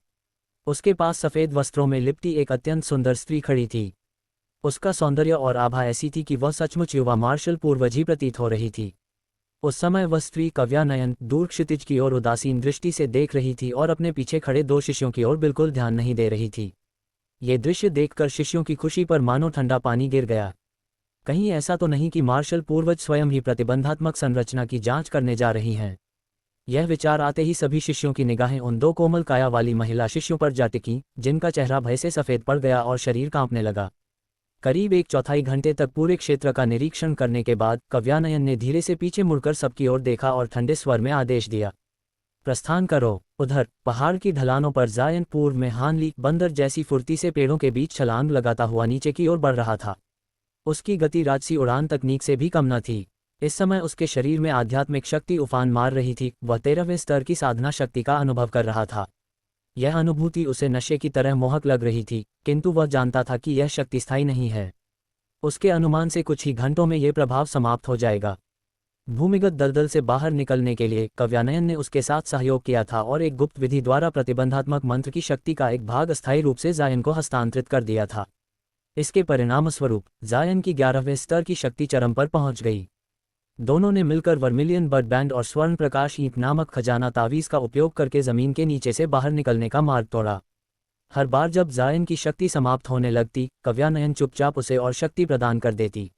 उसके पास सफेद वस्त्रों में लिपटी एक अत्यंत सुंदर स्त्री खड़ी थी। उसका सौंदर्य और आभा ऐसी थी कि वह सचमुच युवा मार्शल पूर्वज ही प्रतीत हो रही थी। उस समय वह स्त्री काव्या नयन दूर क्षितिज की ओर उदासीन दृष्टि से देख रही थी और अपने पीछे खड़े 2 शिष्यों की ओर बिल्कुल ध्यान नहीं दे रही थी। ये दृश्य देखकर शिष्यों की खुशी पर मानो ठंडा पानी गिर गया। कहीं ऐसा तो नहीं कि मार्शल पूर्वज स्वयं ही प्रतिबंधात्मक संरचना की जांच करने जा रही हैं। यह विचार आते ही सभी शिष्यों की निगाहें उन दो कोमल काया वाली महिला शिष्यों पर जा टिकीं, जिनका चेहरा भय से सफ़ेद पड़ गया और शरीर कांपने लगा। करीब 1/4 घंटे तक पूरे क्षेत्र का निरीक्षण करने के बाद कव्यानयन ने धीरे से पीछे मुड़कर सबकी ओर देखा और ठंडे स्वर में आदेश दिया, प्रस्थान करो। उधर पहाड़ की ढलानों पर जायन पूर्व में हानली बंदर जैसी फुर्ती से पेड़ों के बीच छलांग लगाता हुआ नीचे की ओर बढ़ रहा था। उसकी गति राजसी उड़ान तकनीक से भी कम न थी। इस समय उसके शरीर में आध्यात्मिक शक्ति उफान मार रही थी। वह 13वें स्तर की साधना शक्ति का अनुभव कर रहा था। यह अनुभूति उसे नशे की तरह मोहक लग रही थी, किंतु वह जानता था कि यह शक्ति स्थायी नहीं है। उसके अनुमान से कुछ ही घंटों में यह प्रभाव समाप्त हो जाएगा। भूमिगत दलदल से बाहर निकलने के लिए कव्यानयन ने उसके साथ सहयोग किया था और एक गुप्त विधि द्वारा प्रतिबंधात्मक मंत्र की शक्ति का एक भाग अस्थायी रूप से जायन को हस्तांतरित कर दिया था। इसके परिणामस्वरूप जायन की 11वें स्तर की शक्ति चरम पर पहुंच गई। दोनों ने मिलकर वर्मिलियन बड बैंड और स्वर्ण प्रकाश ईंट नामक खजाना तावीज़ का उपयोग करके जमीन के नीचे से बाहर निकलने का मार्ग तोड़ा। हर बार जब जायन की शक्ति समाप्त होने लगती, कव्यानयन चुपचाप उसे और शक्ति प्रदान कर देती।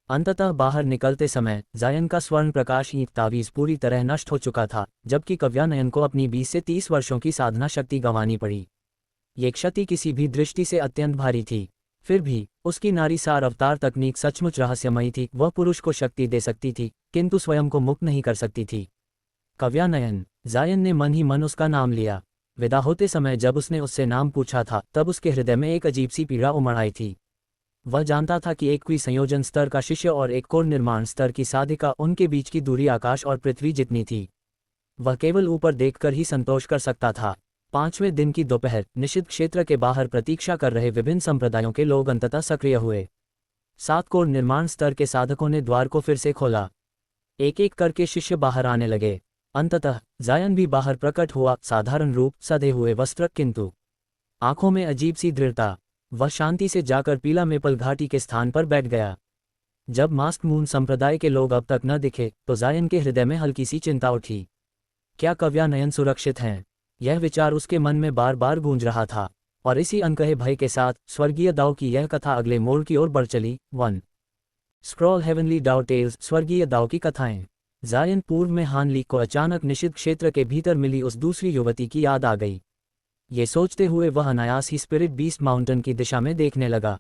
अंततः बाहर निकलते समय जायन का स्वर्ण प्रकाश ईंट तावीज़ पूरी तरह नष्ट हो चुका था, जबकि कव्यानयन को अपनी 20 से 30 वर्षों की साधना शक्ति गंवानी पड़ी। ये क्षति किसी भी दृष्टि से अत्यंत भारी थी। फिर भी उसकी नारी सार अवतार तकनीक सचमुच रहस्यमयी थी। वह पुरुष को शक्ति दे सकती थी, किंतु स्वयं को मुक्त नहीं कर सकती थी। कव्यानयन, जायन ने मन ही मन उसका नाम लिया। विदा होते समय जब उसने उससे नाम पूछा था, तब उसके हृदय में एक अजीब सी पीड़ा उमड़ आई थी। वह जानता था कि एक क्वी संयोजन स्तर का शिष्य और एक कोर निर्माण स्तर की साधिका, उनके बीच की दूरी आकाश और पृथ्वी जितनी थी। वह केवल ऊपर देखकर ही संतोष कर सकता था। 5वें दिन की दोपहर, निषिद्ध क्षेत्र के बाहर प्रतीक्षा कर रहे विभिन्न संप्रदायों के लोग अंततः सक्रिय हुए। 7 कोर निर्माण स्तर के साधकों ने द्वार को फिर से खोला। एक एक करके शिष्य बाहर आने लगे। अंततः जायन भी बाहर प्रकट हुआ, साधारण रूप, सधे हुए वस्त्र, किंतु आंखों में अजीब सी दृढ़ता। वह शांति से जाकर पीला मेपल घाटी के स्थान पर बैठ गया। जब मास्क मून संप्रदाय के लोग अब तक न दिखे, तो जायन के हृदय में हल्की सी चिंता उठी। क्या कव्यानयन सुरक्षित हैं? यह विचार उसके मन में बार बार गूंज रहा था, और इसी अनकहे भय के साथ स्वर्गीय दाव की यह कथा अगले मोड़ की ओर बढ़ चली। 1 स्क्रॉल हेवनली दाव टेल्स, स्वर्गीय दाव की कथाएं। जायन पूर्व में हानली को अचानक निषिद्ध क्षेत्र के भीतर मिली उस दूसरी युवती की याद आ गई। ये सोचते हुए वह अनायास ही स्पिरिट बीस्ट माउंटेन की दिशा में देखने लगा।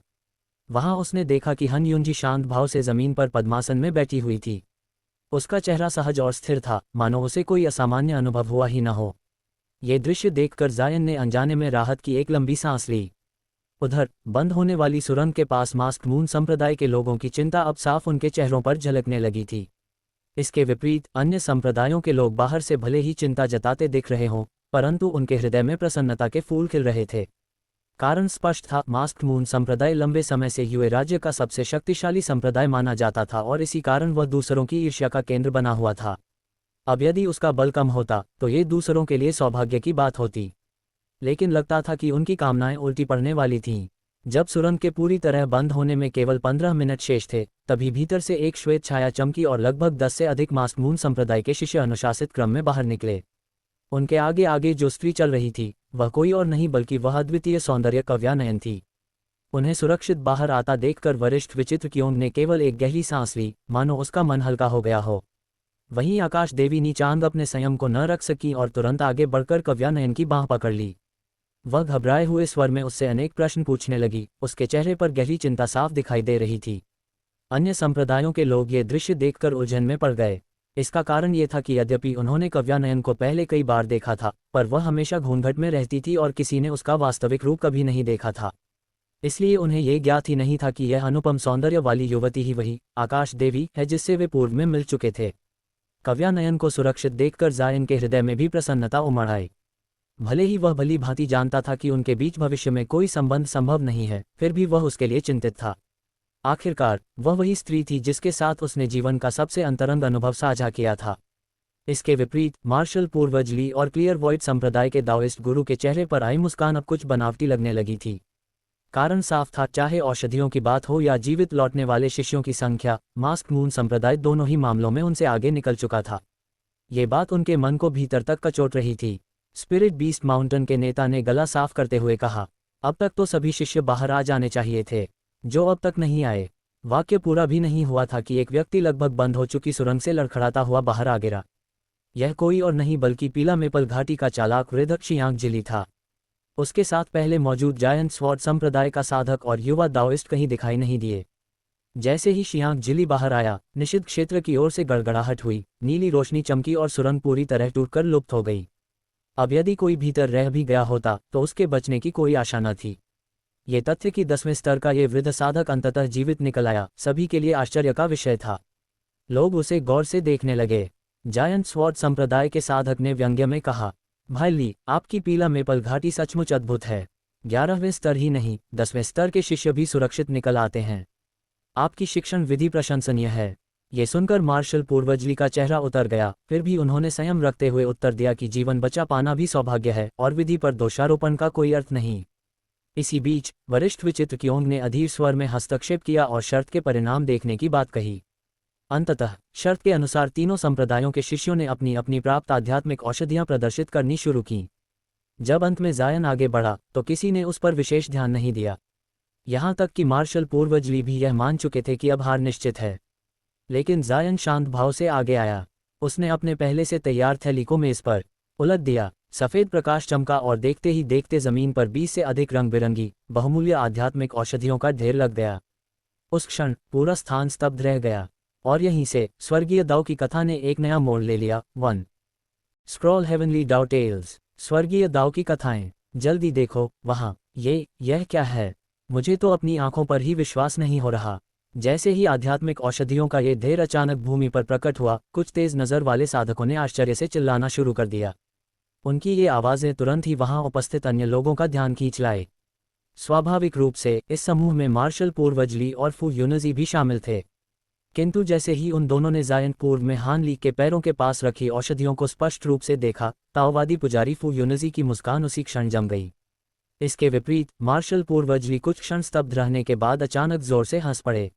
वहां उसने देखा कि हन युंजी शांत भाव से जमीन पर पद्मासन में बैठी हुई थी। उसका चेहरा सहज और स्थिर था, मानो उसे कोई असामान्य अनुभव हुआ ही न हो। ये दृश्य देखकर जायन ने अनजाने में राहत की एक लंबी सांस ली। उधर बंद होने वाली सुरंग के पास मास्क मून संप्रदाय के लोगों की चिंता अब साफ उनके चेहरों पर झलकने लगी थी। इसके विपरीत अन्य संप्रदायों के लोग बाहर से भले ही चिंता जताते दिख रहे हों, परंतु उनके हृदय में प्रसन्नता के फूल खिल रहे थे। कारण स्पष्ट था, मास्क मून संप्रदाय लंबे समय से यूए राज्य का सबसे शक्तिशाली संप्रदाय माना जाता था और इसी कारण वह दूसरों की ईर्ष्या का केंद्र बना हुआ था। अब यदि उसका बल कम होता तो ये दूसरों के लिए सौभाग्य की बात होती, लेकिन लगता था कि उनकी कामनाएं उल्टी पड़ने वाली थीं। जब सुरंग के पूरी तरह बंद होने में केवल 15 मिनट शेष थे, तभी भीतर से एक श्वेत छाया चमकी और लगभग 10 से अधिक मास्क मून संप्रदाय के शिष्य अनुशासित क्रम में बाहर निकले। उनके आगे आगे जो स्त्री चल रही थी, वह कोई और नहीं बल्कि वह अद्वितीय सौंदर्य कव्यानयन थी। उन्हें सुरक्षित बाहर आता देखकर वरिष्ठ विचित्र क्योंग ने केवल एक गहरी सांस ली, मानो उसका मन हल्का हो गया हो। वहीं आकाश देवी नी चांद अपने संयम को न रख सकी और तुरंत आगे बढ़कर कव्यानयन की बांह पकड़ ली। वह घबराए हुए स्वर में उससे अनेक प्रश्न पूछने लगी। उसके चेहरे पर गहरी चिंता साफ दिखाई दे रही थी। अन्य संप्रदायों के लोग ये दृश्य देखकर उलझन में पड़ गए। इसका कारण ये था कि यद्यपि उन्होंने कव्यानयन को पहले कई बार देखा था, पर वह हमेशा घूंघट में रहती थी और किसी ने उसका वास्तविक रूप कभी नहीं देखा था। इसलिए उन्हें ये ज्ञात ही नहीं था कि यह अनुपम सौंदर्य वाली युवती ही वही आकाश देवी है जिससे वे पूर्व में मिल चुके थे। कव्यानयन को सुरक्षित देखकर जायन के हृदय में भी प्रसन्नता उमड़ आई। भले ही वह भली भांति जानता था कि उनके बीच भविष्य में कोई संबंध संभव नहीं है, फिर भी वह उसके लिए चिंतित था। आखिरकार वह वही स्त्री थी जिसके साथ उसने जीवन का सबसे अंतरंग अनुभव साझा किया था। इसके विपरीत मार्शल पूर्वज ली और क्लियर वॉइड संप्रदाय के दाओइस्ट गुरु के चेहरे पर आई मुस्कान अब कुछ बनावटी लगने लगी थी। कारण साफ था, चाहे औषधियों की बात हो या जीवित लौटने वाले शिष्यों की संख्या, मास्क मून संप्रदाय दोनों ही मामलों में उनसे आगे निकल चुका था। ये बात उनके मन को भीतर तक कचोट रही थी। स्पिरिट बीस्ट माउंटेन के नेता ने गला साफ करते हुए कहा, अब तक तो सभी शिष्य बाहर आ जाने चाहिए थे, जो अब तक नहीं आए। वाक्य पूरा भी नहीं हुआ था कि एक व्यक्ति लगभग बंद हो चुकी सुरंग से लड़खड़ाता हुआ बाहर आ गिरा। यह कोई और नहीं बल्कि पीला मेपल घाटी का चालाक वृद्धक शियांग जिली था। उसके साथ पहले मौजूद जायंट स्वॉर्ड संप्रदाय का साधक और युवा दाओइस्ट कहीं दिखाई नहीं दिए। जैसे ही शियांग जिली बाहर आया, निषिद्ध क्षेत्र की ओर से गड़गड़ाहट हुई, नीली रोशनी चमकी और सुरंग पूरी तरह टूटकर लुप्त हो गई। अब यदि कोई भीतर रह भी गया होता तो उसके बचने की कोई आशा न थी। ये तथ्य कि 10वें स्तर का ये वृद्ध साधक अंततः जीवित निकल आया सभी के लिए आश्चर्य का विषय था। लोग उसे गौर से देखने लगे। जायंट स्वॉर्ड संप्रदाय के साधक ने व्यंग्य में कहा, भाई ली, आपकी पीला मेपल घाटी सचमुच अद्भुत है। 11वें स्तर ही नहीं, 10वें स्तर के शिष्य भी सुरक्षित निकल आते हैं। आपकी शिक्षण विधि प्रशंसनीय है। ये सुनकर मार्शल पूर्वजली का चेहरा उतर गया, फिर भी उन्होंने संयम रखते हुए उत्तर दिया कि जीवन बचा पाना भी सौभाग्य है और विधि पर दोषारोपण का कोई अर्थ नहीं। इसी बीच वरिष्ठ विचित्र क्योंग ने अधीर स्वर में हस्तक्षेप किया और शर्त के परिणाम देखने की बात कही। अंततः शर्त के अनुसार तीनों संप्रदायों के शिष्यों ने अपनी अपनी प्राप्त आध्यात्मिक औषधियां प्रदर्शित करनी शुरू की। जब अंत में जायन आगे बढ़ा तो किसी ने उस पर विशेष ध्यान नहीं दिया। यहाँ तक कि मार्शल पूर्वजली भी यह मान चुके थे कि अब हार निश्चित है। लेकिन जायन शांत भाव से आगे आया। उसने अपने पहले से तैयार थैली को मेज पर उलट दिया। सफ़ेद प्रकाश चमका और देखते ही देखते जमीन पर 20 से अधिक रंग बिरंगी बहुमूल्य आध्यात्मिक औषधियों का ढेर लग गया। उस क्षण पूरा स्थान स्तब्ध रह गया और यहीं से स्वर्गीय दाओ की कथा ने एक नया मोड़ ले लिया। 1 स्क्रॉल हेवनली दाओ टेल्स, स्वर्गीय दाओ की कथाएं। जल्दी देखो वहाँ, यह क्या है? मुझे तो अपनी आंखों पर ही विश्वास नहीं हो रहा। जैसे ही आध्यात्मिक औषधियों का ये ढेर अचानक भूमि पर प्रकट हुआ, कुछ तेज नज़र वाले साधकों ने आश्चर्य से चिल्लाना शुरू कर दिया। उनकी ये आवाज़ें तुरंत ही वहां उपस्थित अन्य लोगों का ध्यान खींच लाए। स्वाभाविक रूप से इस समूह में मार्शल पूर्वजली और फू यूनजी भी शामिल थे। किंतु जैसे ही उन दोनों ने जायंट पूर्व में हान ली के पैरों के पास रखी औषधियों को स्पष्ट रूप से देखा, ताओवादी पुजारी फू यूनजी की मुस्कान उसी क्षण जम गई। इसके विपरीत मार्शल पूर्वजली कुछ क्षण स्तब्ध रहने के बाद अचानक जोर से हंस पड़े,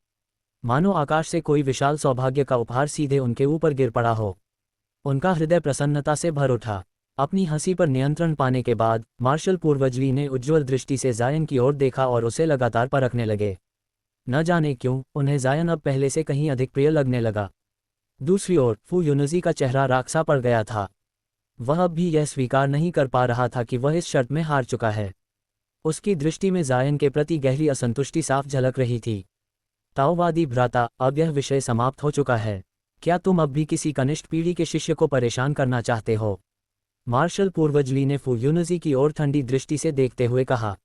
मानो आकाश से कोई विशाल सौभाग्य का उपहार सीधे उनके ऊपर गिर पड़ा हो। उनका हृदय प्रसन्नता से भर उठा। अपनी हंसी पर नियंत्रण पाने के बाद मार्शल पूर्वजली ने उज्ज्वल दृष्टि से जायन की ओर देखा और उसे लगातार परखने लगे। न जाने क्यों उन्हें जायन अब पहले से कहीं अधिक प्रिय लगने लगा। दूसरी ओर फू यूनजी का चेहरा राख-सा पड़ गया था। वह अब भी यह स्वीकार नहीं कर पा रहा था कि वह इस शर्त में हार चुका है। उसकी दृष्टि में जायन के प्रति गहरी असंतुष्टि साफ झलक रही थी। ताओवादी भ्राता, अब यह विषय समाप्त हो चुका है। क्या तुम अब भी किसी कनिष्ठ पीढ़ी के शिष्य को परेशान करना चाहते हो? मार्शल पूर्वजली ने फू यूनजी की ओर ठंडी दृष्टि से देखते हुए कहा।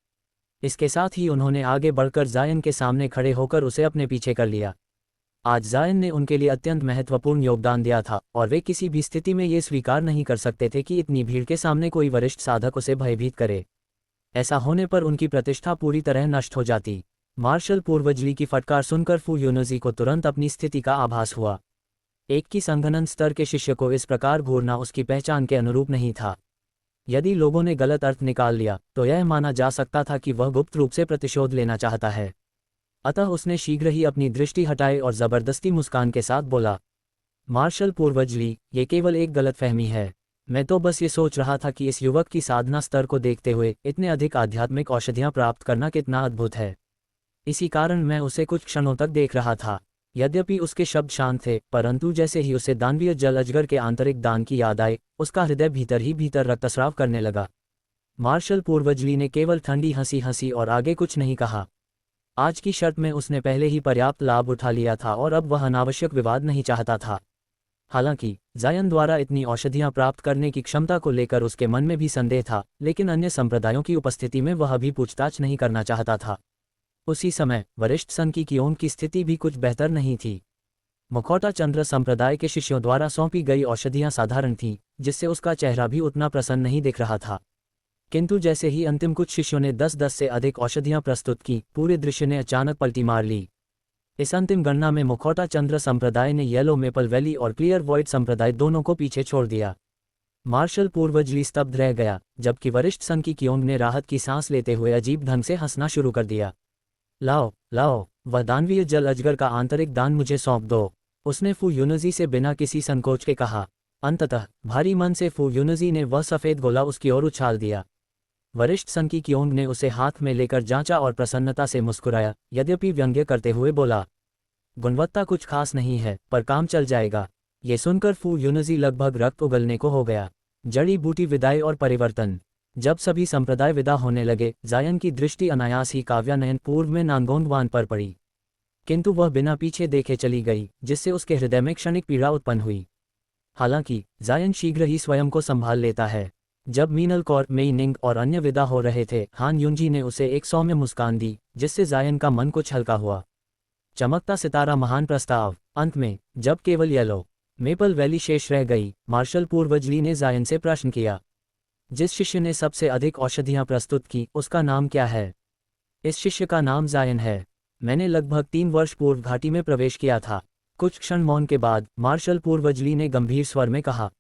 इसके साथ ही उन्होंने आगे बढ़कर जायन के सामने खड़े होकर उसे अपने पीछे कर लिया। आज जायन ने उनके लिए अत्यंत महत्वपूर्ण योगदान दिया था और वे किसी भी स्थिति में ये स्वीकार नहीं कर सकते थे कि इतनी भीड़ के सामने कोई वरिष्ठ साधक उसे भयभीत करे। ऐसा होने पर उनकी प्रतिष्ठा पूरी तरह नष्ट हो जाती। मार्शल पूर्वजली की फटकार सुनकर फू यूनजी को तुरंत अपनी स्थिति का आभास हुआ। एक की संघनन स्तर के शिष्य को इस प्रकार घूरना उसकी पहचान के अनुरूप नहीं था। यदि लोगों ने गलत अर्थ निकाल लिया तो यह माना जा सकता था कि वह गुप्त रूप से प्रतिशोध लेना चाहता है। अतः उसने शीघ्र ही अपनी दृष्टि हटाई और जबरदस्ती मुस्कान के साथ बोला, मार्शल पूर्वजली, ये केवल एक गलतफहमी है। मैं तो बस ये सोच रहा था कि इस युवक की साधना स्तर को देखते हुए इतने अधिक आध्यात्मिक औषधियां प्राप्त करना कितना अद्भुत है। इसी कारण मैं उसे कुछ क्षणों तक देख रहा था। यद्यपि उसके शब्द शांत थे, परंतु जैसे ही उसे दानवीय जल अजगर के आंतरिक दान की याद आई, उसका हृदय भीतर ही भीतर रक्तस्राव करने लगा। मार्शल पूर्वजली ने केवल ठंडी हंसी हंसी और आगे कुछ नहीं कहा। आज की शर्त में उसने पहले ही पर्याप्त लाभ उठा लिया था और अब वह अनावश्यक विवाद नहीं चाहता था। हालांकि जायन द्वारा इतनी औषधियां प्राप्त करने की क्षमता को लेकर उसके मन में भी संदेह था, लेकिन अन्य संप्रदायों की उपस्थिति में वह भी पूछताछ नहीं करना चाहता था। उसी समय वरिष्ठ सन की क्यों की स्थिति भी कुछ बेहतर नहीं थी। मुखौटा चंद्र संप्रदाय के शिष्यों द्वारा सौंपी गई औषधियां साधारण थीं, जिससे उसका चेहरा भी उतना प्रसन्न नहीं दिख रहा था। किंतु जैसे ही अंतिम कुछ शिष्यों ने 10-10 से अधिक औषधियां प्रस्तुत की, पूरे दृश्य ने अचानक पलटी मार ली। इस अंतिम गणना में मुखौटा चंद्र संप्रदाय ने येलो मेपल वैली और क्लियर वॉइड संप्रदाय दोनों को पीछे छोड़ दिया। मार्शल पूर्वजली स्तब्ध रह गया, जबकि वरिष्ठ सन की क्योंग ने राहत की सांस लेते हुए अजीब ढंग से हंसना शुरू कर दिया। लाओ लाओ, वह दानवीय जल अजगर का आंतरिक दान मुझे सौंप दो, उसने फू यूनजी से बिना किसी संकोच के कहा। अंततः भारी मन से फू यूनजी ने वह सफ़ेद गोला उसकी ओर उछाल दिया। वरिष्ठ सन की क्योंग ने उसे हाथ में लेकर जांचा और प्रसन्नता से मुस्कुराया, यद्यपि व्यंग्य करते हुए बोला, गुणवत्ता कुछ खास नहीं है, पर काम चल जाएगा। ये सुनकर फू यूनजी लगभग रक्त उगलने को हो गया। जड़ी बूटी विदाई और परिवर्तन। जब सभी संप्रदाय विदा होने लगे, जायन की दृष्टि अनायास ही काव्यानयन पूर्व में नांगोंगवान पर पड़ी, किंतु वह बिना पीछे देखे चली गई, जिससे उसके हृदय में क्षणिक पीड़ा उत्पन्न हुई। हालांकि जायन शीघ्र ही स्वयं को संभाल लेता है। जब मीनल कौर, मेई निंग और अन्य विदा हो रहे थे, हान युंजी ने उसे एक सौम्य मुस्कान दी, जिससे जायन का मन कुछ हल्का हुआ। चमकता सितारा महान प्रस्ताव। अंत में जब केवल येलो मेपल वैली शेष रह गई, मार्शल पूर्वजली ने जायन से प्रश्न किया, जिस शिष्य ने सबसे अधिक औषधियां प्रस्तुत की, उसका नाम क्या है? इस शिष्य का नाम जायन है। मैंने लगभग 3 वर्ष पूर्व घाटी में प्रवेश किया था। कुछ क्षण मौन के बाद मार्शल पूर्वजली ने गंभीर स्वर में कहा,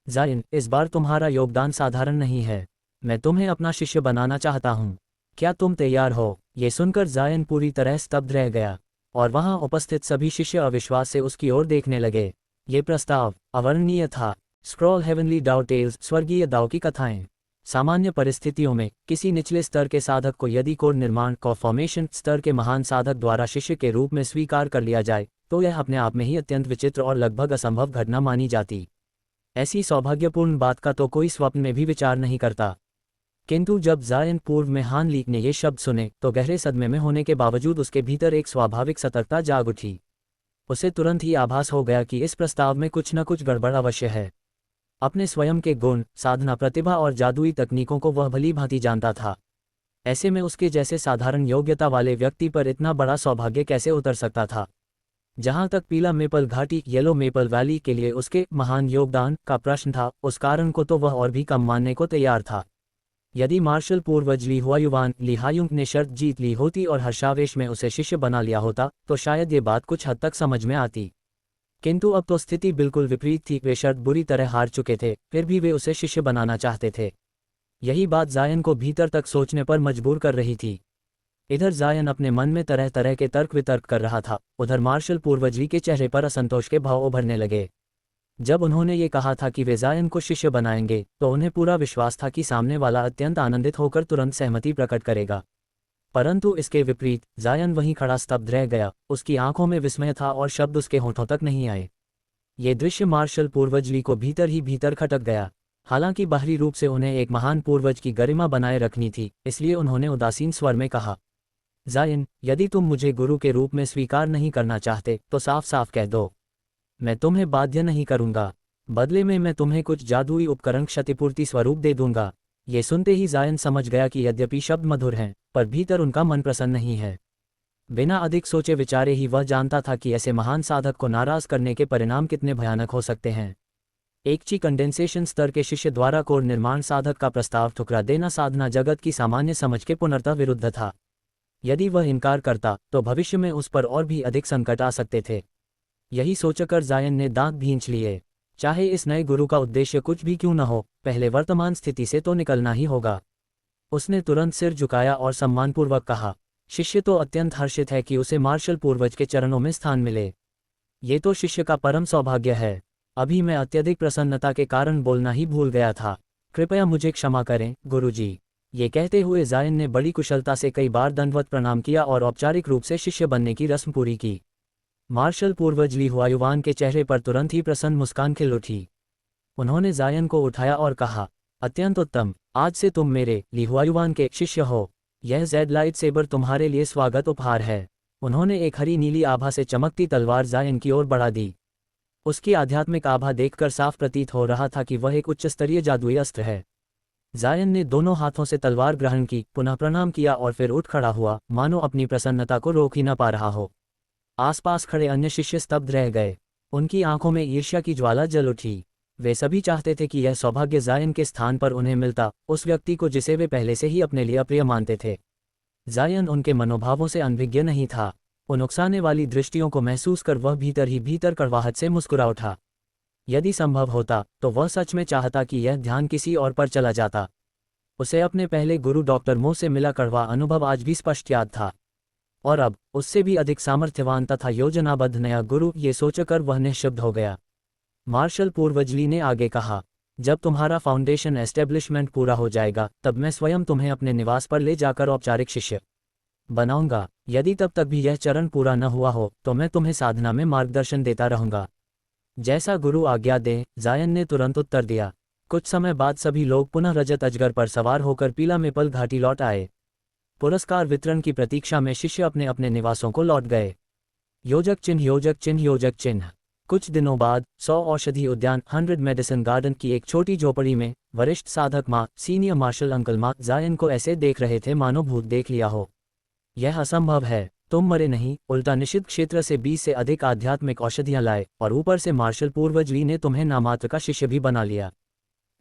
जायन, इस बार तुम्हारा योगदान साधारण नहीं है। मैं तुम्हें अपना शिष्य बनाना चाहता हूँ। क्या तुम तैयार हो? ये सुनकर जायन पूरी तरह स्तब्ध रह गया, और वहां उपस्थित सभी शिष्य अविश्वास से उसकी ओर देखने लगे। ये प्रस्ताव अवर्णनीय था। स्क्रॉल हेवनली डाउ टेल्स, स्वर्गीय दाव की कथाएं। सामान्य परिस्थितियों में किसी निचले स्तर के साधक को यदि कोर निर्माण को फॉर्मेशन स्तर के महान साधक द्वारा शिष्य के रूप में स्वीकार कर लिया जाए, तो यह अपने आप में ही अत्यंत विचित्र और लगभग असंभव घटना मानी जाती। ऐसी सौभाग्यपूर्ण बात का तो कोई स्वप्न में भी विचार नहीं करता। किंतु जब जायन पूर्व में हान लीक ने ये शब्द सुने, तो गहरे सदमे में होने के बावजूद उसके भीतर एक स्वाभाविक सतर्कता जाग उठी। उसे तुरंत ही आभास हो गया कि इस प्रस्ताव में कुछ न कुछ गड़बड़ अवश्य है। अपने स्वयं के गुण, साधना, प्रतिभा और जादुई तकनीकों को वह भली भांति जानता था। ऐसे में उसके जैसे साधारण योग्यता वाले व्यक्ति पर इतना बड़ा सौभाग्य कैसे उतर सकता था? जहां तक पीला मेपल घाटी, येलो मेपल वैली के लिए उसके महान योगदान का प्रश्न था, उस कारण को तो वह और भी कम मानने को तैयार था। यदि मार्शल पूर्वज ली हुआयुवान लिहायुंग ने शर्त जीत ली होती और हर्षावेश में उसे शिष्य बना लिया होता, तो शायद ये बात कुछ हद तक समझ में आती। किंतु अब तो स्थिति बिल्कुल विपरीत थी। वे शर्त बुरी तरह हार चुके थे, फिर भी वे उसे शिष्य बनाना चाहते थे। यही बात जायन को भीतर तक सोचने पर मजबूर कर रही थी। इधर जायन अपने मन में तरह तरह के तर्क वितर्क कर रहा था, उधर मार्शल पूर्वजी के चेहरे पर असंतोष के भाव उभरने लगे। जब उन्होंने ये कहा था कि वे जायन को शिष्य बनाएंगे, तो उन्हें पूरा विश्वास था कि सामने वाला अत्यंत आनंदित होकर तुरंत सहमति प्रकट करेगा। परंतु इसके विपरीत जायन वहीं खड़ा स्तब्ध रह गया। उसकी आंखों में विस्मय था और शब्द उसके होठों तक नहीं आए। ये दृश्य मार्शल पूर्वजली को भीतर ही भीतर खटक गया। हालांकि बाहरी रूप से उन्हें एक महान पूर्वज की गरिमा बनाए रखनी थी, इसलिए उन्होंने उदासीन स्वर में कहा, जायन, यदि तुम मुझे गुरु के रूप में स्वीकार नहीं करना चाहते, तो साफ साफ कह दो। मैं तुम्हें बाध्य नहीं करूंगा। बदले में मैं तुम्हें कुछ जादुई उपकरण क्षतिपूर्ति स्वरूप दे दूंगा। ये सुनते ही जायन समझ गया कि यद्यपि शब्द मधुर हैं, पर भीतर उनका मन प्रसन्न नहीं है। बिना अधिक सोचे विचारे ही वह जानता था कि ऐसे महान साधक को नाराज करने के परिणाम कितने भयानक हो सकते हैं। एकची कंडेंसेशन स्तर के शिष्य द्वारा कोर निर्माण साधक का प्रस्ताव ठुकरा देना साधना जगत की सामान्य समझ के पूर्णतः विरुद्ध था। यदि वह इनकार करता, तो भविष्य में उस पर और भी अधिक संकट आ सकते थे। यही सोचकर जायन ने दांत भींच लिए। चाहे इस नए गुरु का उद्देश्य कुछ भी क्यों न हो, पहले वर्तमान स्थिति से तो निकलना ही होगा। उसने तुरंत सिर झुकाया और सम्मानपूर्वक कहा, शिष्य तो अत्यंत हर्षित है कि उसे मार्शल पूर्वज के चरणों में स्थान मिले। ये तो शिष्य का परम सौभाग्य है। अभी मैं अत्यधिक प्रसन्नता के कारण बोलना ही भूल गया था। कृपया मुझे क्षमा करें, गुरुजी। ये कहते हुए जायन ने बड़ी कुशलता से कई बार दंडवत प्रणाम किया और औपचारिक रूप से शिष्य बनने की रस्म पूरी की। मार्शल पूर्वज ली हुआयुवान के चेहरे पर तुरंत ही प्रसन्न मुस्कान खिल उठी। उन्होंने जायन को उठाया और कहा, अत्यंत उत्तम, आज से तुम मेरे ली हुआयुवान के शिष्य हो। यह जेड लाइट सेबर तुम्हारे लिए स्वागत उपहार है। उन्होंने एक हरी नीली आभा से चमकती तलवार जायन की ओर बढ़ा दी। उसकी आध्यात्मिक आभा देखकर साफ प्रतीत हो रहा था कि वह एक उच्च स्तरीय जादुई अस्त्र है। जायन ने दोनों हाथों से तलवार ग्रहण की, पुनः प्रणाम किया और फिर उठ खड़ा हुआ, मानो अपनी प्रसन्नता को रोक ही न पा रहा हो। आसपास खड़े अन्य शिष्य स्तब्ध रह गए। उनकी आंखों में ईर्ष्या की ज्वाला जल उठी। वे सभी चाहते थे कि यह सौभाग्य जायन के स्थान पर उन्हें मिलता, उस व्यक्ति को जिसे वे पहले से ही अपने लिए अप्रिय मानते थे। जायन उनके मनोभावों से अनभिज्ञ नहीं था। उन उकसाने वाली दृष्टियों को महसूस कर वह भीतर ही भीतर कड़वाहट से मुस्कुरा उठा। यदि संभव होता, तो वह सच में चाहता कि यह ध्यान किसी और पर चला जाता। उसे अपने पहले गुरु डॉक्टर मो से मिला कड़वा अनुभव आज भी स्पष्ट याद था। और अब उससे भी अधिक सामर्थ्यवान तथा योजनाबद्ध नया गुरु, ये सोचकर वह निःशब्द हो गया। मार्शल पूर्वजली ने आगे कहा, जब तुम्हारा फाउंडेशन एस्टेब्लिशमेंट पूरा हो जाएगा तब मैं स्वयं तुम्हें अपने निवास पर ले जाकर औपचारिक शिष्य बनाऊंगा। यदि तब तक भी यह चरण पूरा न हुआ हो तो मैं तुम्हें साधना में मार्गदर्शन देता रहूंगा। जैसा गुरु आज्ञा दें, जायन ने तुरंत उत्तर दिया। कुछ समय बाद सभी लोग पुनः रजत अजगर पर सवार होकर पीला मेपल घाटी लौट आए। पुरस्कार वितरण की प्रतीक्षा में शिष्य अपने अपने निवासों को लौट गए। योजक चिन्ह योजक चिन्ह योजक चिन्ह। कुछ दिनों बाद 100 औषधि उद्यान 100 मेडिसिन गार्डन की एक छोटी झोपड़ी में वरिष्ठ साधक माँ सीनियर मार्शल अंकल माँ जायन को ऐसे देख रहे थे मानो भूत देख लिया हो। यह असंभव है, तुम मरे नहीं, उल्टा निषिद्ध क्षेत्र से 20 से अधिक आध्यात्मिक औषधियां लाए और ऊपर से मार्शल पूर्वज ली ने तुम्हें नामात्र का शिष्य भी बना लिया।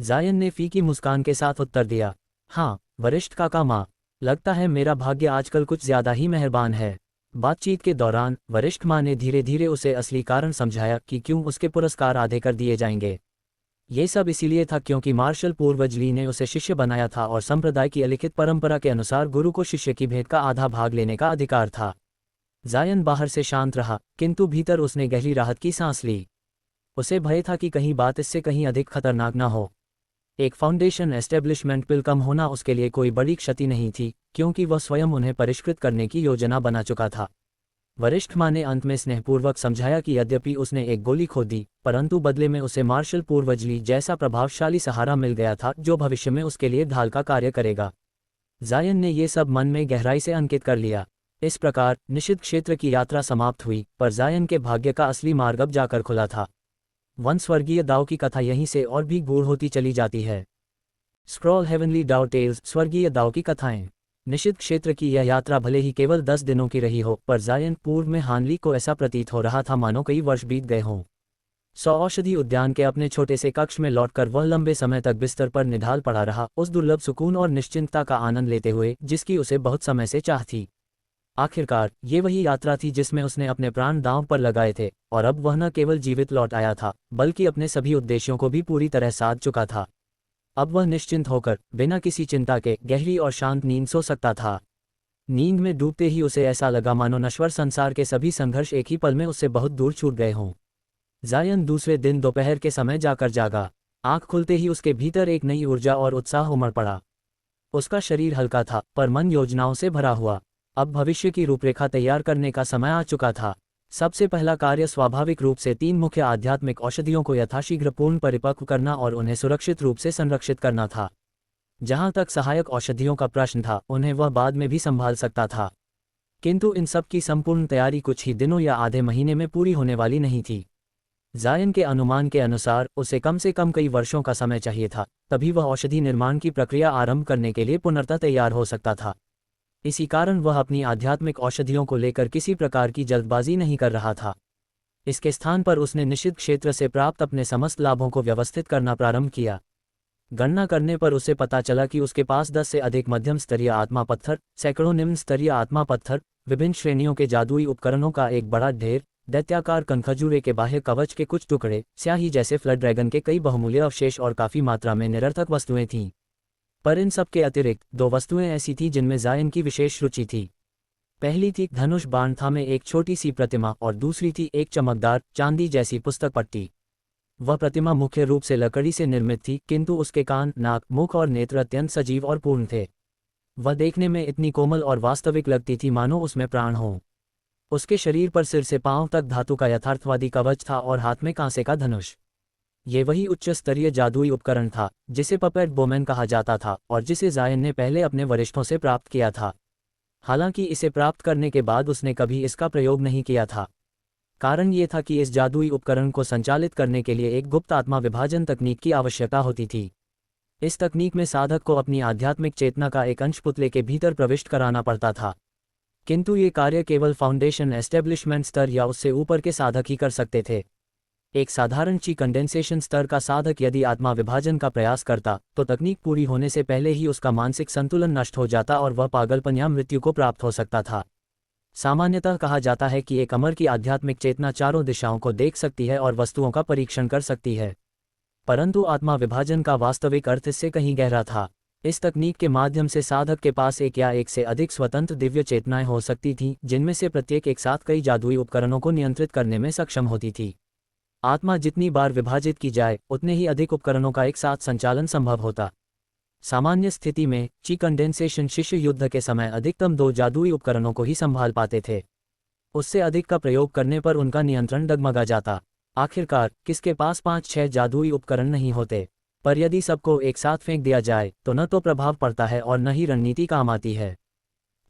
जायन ने फीकी मुस्कान के साथ उत्तर दिया। हाँ वरिष्ठ काका माँ, लगता है मेरा भाग्य आजकल कुछ ज्यादा ही मेहरबान है। बातचीत के दौरान वरिष्ठ माँ ने धीरे धीरे उसे असली कारण समझाया कि क्यों उसके पुरस्कार आधे कर दिए जाएंगे। ये सब इसीलिए था क्योंकि मार्शल पूर्वज ली ने उसे शिष्य बनाया था और संप्रदाय की अलिखित परंपरा के अनुसार गुरु को शिष्य की भेंट का आधा भाग लेने का अधिकार था। जायन बाहर से शांत रहा, किंतु भीतर उसने गहरी राहत की सांस ली। उसे भय था कि कहीं बात इससे कहीं अधिक खतरनाक न हो। एक फाउंडेशन एस्टेब्लिशमेंट बिल कम होना उसके लिए कोई बड़ी क्षति नहीं थी, क्योंकि वह स्वयं उन्हें परिष्कृत करने की योजना बना चुका था। वरिष्ठ माँ ने अंत में स्नेहपूर्वक समझाया कि यद्यपि उसने एक गोली खो दी, परंतु बदले में उसे मार्शल पूर्वज ली जैसा प्रभावशाली सहारा मिल गया था जो भविष्य में उसके लिए ढाल का कार्य करेगा। जायन ने ये सब मन में गहराई से अंकित कर लिया। इस प्रकार निषिद्ध क्षेत्र की यात्रा समाप्त हुई, पर जायन के भाग्य का असली मार्ग अब जाकर खुला था। वन स्वर्गीय दाव की कथा यहीं से और भी गूढ़ होती चली जाती है। स्क्रॉल हेवनली दाव टेल्स, स्वर्गीय दाव की कथाएं। निषिद्ध क्षेत्र की यह यात्रा भले ही केवल 10 दिनों की रही हो, पर जायन पूर्व में हानली को ऐसा प्रतीत हो रहा था मानो कई वर्ष बीत गए हों। 100 औषधि उद्यान के अपने छोटे से कक्ष में लौटकर वह लंबे समय तक बिस्तर पर निढाल पड़ा रहा, उस दुर्लभ सुकून और निश्चिंतता का आनंद लेते हुए जिसकी उसे बहुत समय से चाह थी। आखिरकार ये वही यात्रा थी जिसमें उसने अपने प्राण दांव पर लगाए थे, और अब वह न केवल जीवित लौट आया था बल्कि अपने सभी उद्देश्यों को भी पूरी तरह साध चुका था। अब वह निश्चिंत होकर बिना किसी चिंता के गहरी और शांत नींद सो सकता था। नींद में डूबते ही उसे ऐसा लगा मानो नश्वर संसार के सभी संघर्ष एक ही पल में उससे बहुत दूर छूट गए हों। जायन दूसरे दिन दोपहर के समय जाकर जागा। आंख खुलते ही उसके भीतर एक नई ऊर्जा और उत्साह उमड़ पड़ा। उसका शरीर हल्का था पर मन योजनाओं से भरा हुआ। अब भविष्य की रूपरेखा तैयार करने का समय आ चुका था। सबसे पहला कार्य स्वाभाविक रूप से 3 मुख्य आध्यात्मिक औषधियों को यथाशीघ्र पूर्ण परिपक्व करना और उन्हें सुरक्षित रूप से संरक्षित करना था। जहां तक सहायक औषधियों का प्रश्न था, उन्हें वह बाद में भी संभाल सकता था, किंतु इन सब की संपूर्ण तैयारी कुछ ही दिनों या आधे महीने में पूरी होने वाली नहीं थी। जायन के अनुमान के अनुसार उसे कम से कम कई वर्षों का समय चाहिए था, तभी वह औषधि निर्माण की प्रक्रिया आरंभ करने के लिए पुनर्तः तैयार हो सकता था। इसी कारण वह अपनी आध्यात्मिक औषधियों को लेकर किसी प्रकार की जल्दबाजी नहीं कर रहा था। इसके स्थान पर उसने निषिद्ध क्षेत्र से प्राप्त अपने समस्त लाभों को व्यवस्थित करना प्रारंभ किया। गणना करने पर उसे पता चला कि उसके पास 10 से अधिक मध्यम स्तरीय आत्मा पत्थर, सैकड़ों निम्न स्तरीय आत्मा पत्थर, विभिन्न श्रेणियों के जादुई उपकरणों का एक बड़ा ढेर, दैत्याकार कनखजूरे के बाह्य कवच के कुछ टुकड़े, स्याही जैसे फ्लड ड्रैगन के कई बहुमूल्य अवशेष और काफी मात्रा में निरर्थक वस्तुएं थीं। पर इन सब के अतिरिक्त 2 वस्तुएं ऐसी थीं जिनमें जायन की विशेष रुचि थी। पहली थी धनुष बाण था में एक छोटी सी प्रतिमा और दूसरी थी एक चमकदार चांदी जैसी पुस्तक पट्टी। वह प्रतिमा मुख्य रूप से लकड़ी से निर्मित थी, किंतु उसके कान, नाक, मुख और नेत्र अत्यंत सजीव और पूर्ण थे। वह देखने में इतनी कोमल और वास्तविक लगती थी मानो उसमें प्राण हो। उसके शरीर पर सिर से पांव तक धातु का यथार्थवादी कवच था और हाथ में कांसे का धनुष। ये वही उच्च स्तरीय जादुई उपकरण था जिसे पपेट बोमैन कहा जाता था और जिसे जायन ने पहले अपने वरिष्ठों से प्राप्त किया था। हालांकि इसे प्राप्त करने के बाद उसने कभी इसका प्रयोग नहीं किया था। कारण ये था कि इस जादुई उपकरण को संचालित करने के लिए एक गुप्त आत्मा विभाजन तकनीक की आवश्यकता होती थी। इस तकनीक में साधक को अपनी आध्यात्मिक चेतना का एक अंश पुतले के भीतर प्रविष्ट कराना पड़ता था, किंतु ये कार्य केवल फाउंडेशन एस्टेब्लिशमेंट स्तर या उससे ऊपर के साधक ही कर सकते थे। एक साधारण ची कंडेंसेशन स्तर का साधक यदि आत्मा विभाजन का प्रयास करता तो तकनीक पूरी होने से पहले ही उसका मानसिक संतुलन नष्ट हो जाता और वह पागलपन या मृत्यु को प्राप्त हो सकता था। सामान्यतः कहा जाता है कि एक अमर की आध्यात्मिक चेतना चारों दिशाओं को देख सकती है और वस्तुओं का परीक्षण कर सकती है, परंतु आत्मा विभाजन का वास्तविक अर्थ इससे कहीं गहरा था। इस तकनीक के माध्यम से साधक के पास एक या एक से अधिक स्वतंत्र दिव्य चेतनाएं हो सकती थीं, जिनमें से प्रत्येक एक साथ कई जादुई उपकरणों को नियंत्रित करने में सक्षम होती थी। आत्मा जितनी बार विभाजित की जाए उतने ही अधिक उपकरणों का एक साथ संचालन संभव होता। सामान्य स्थिति में ची कंडेंसेशन शिष्य युद्ध के समय अधिकतम 2 जादुई उपकरणों को ही संभाल पाते थे। उससे अधिक का प्रयोग करने पर उनका नियंत्रण डगमगा जाता। आखिरकार किसके पास 5-6 जादुई उपकरण नहीं होते, पर यदि सबको एक साथ फेंक दिया जाए तो न तो प्रभाव पड़ता है और न ही रणनीति काम आती है।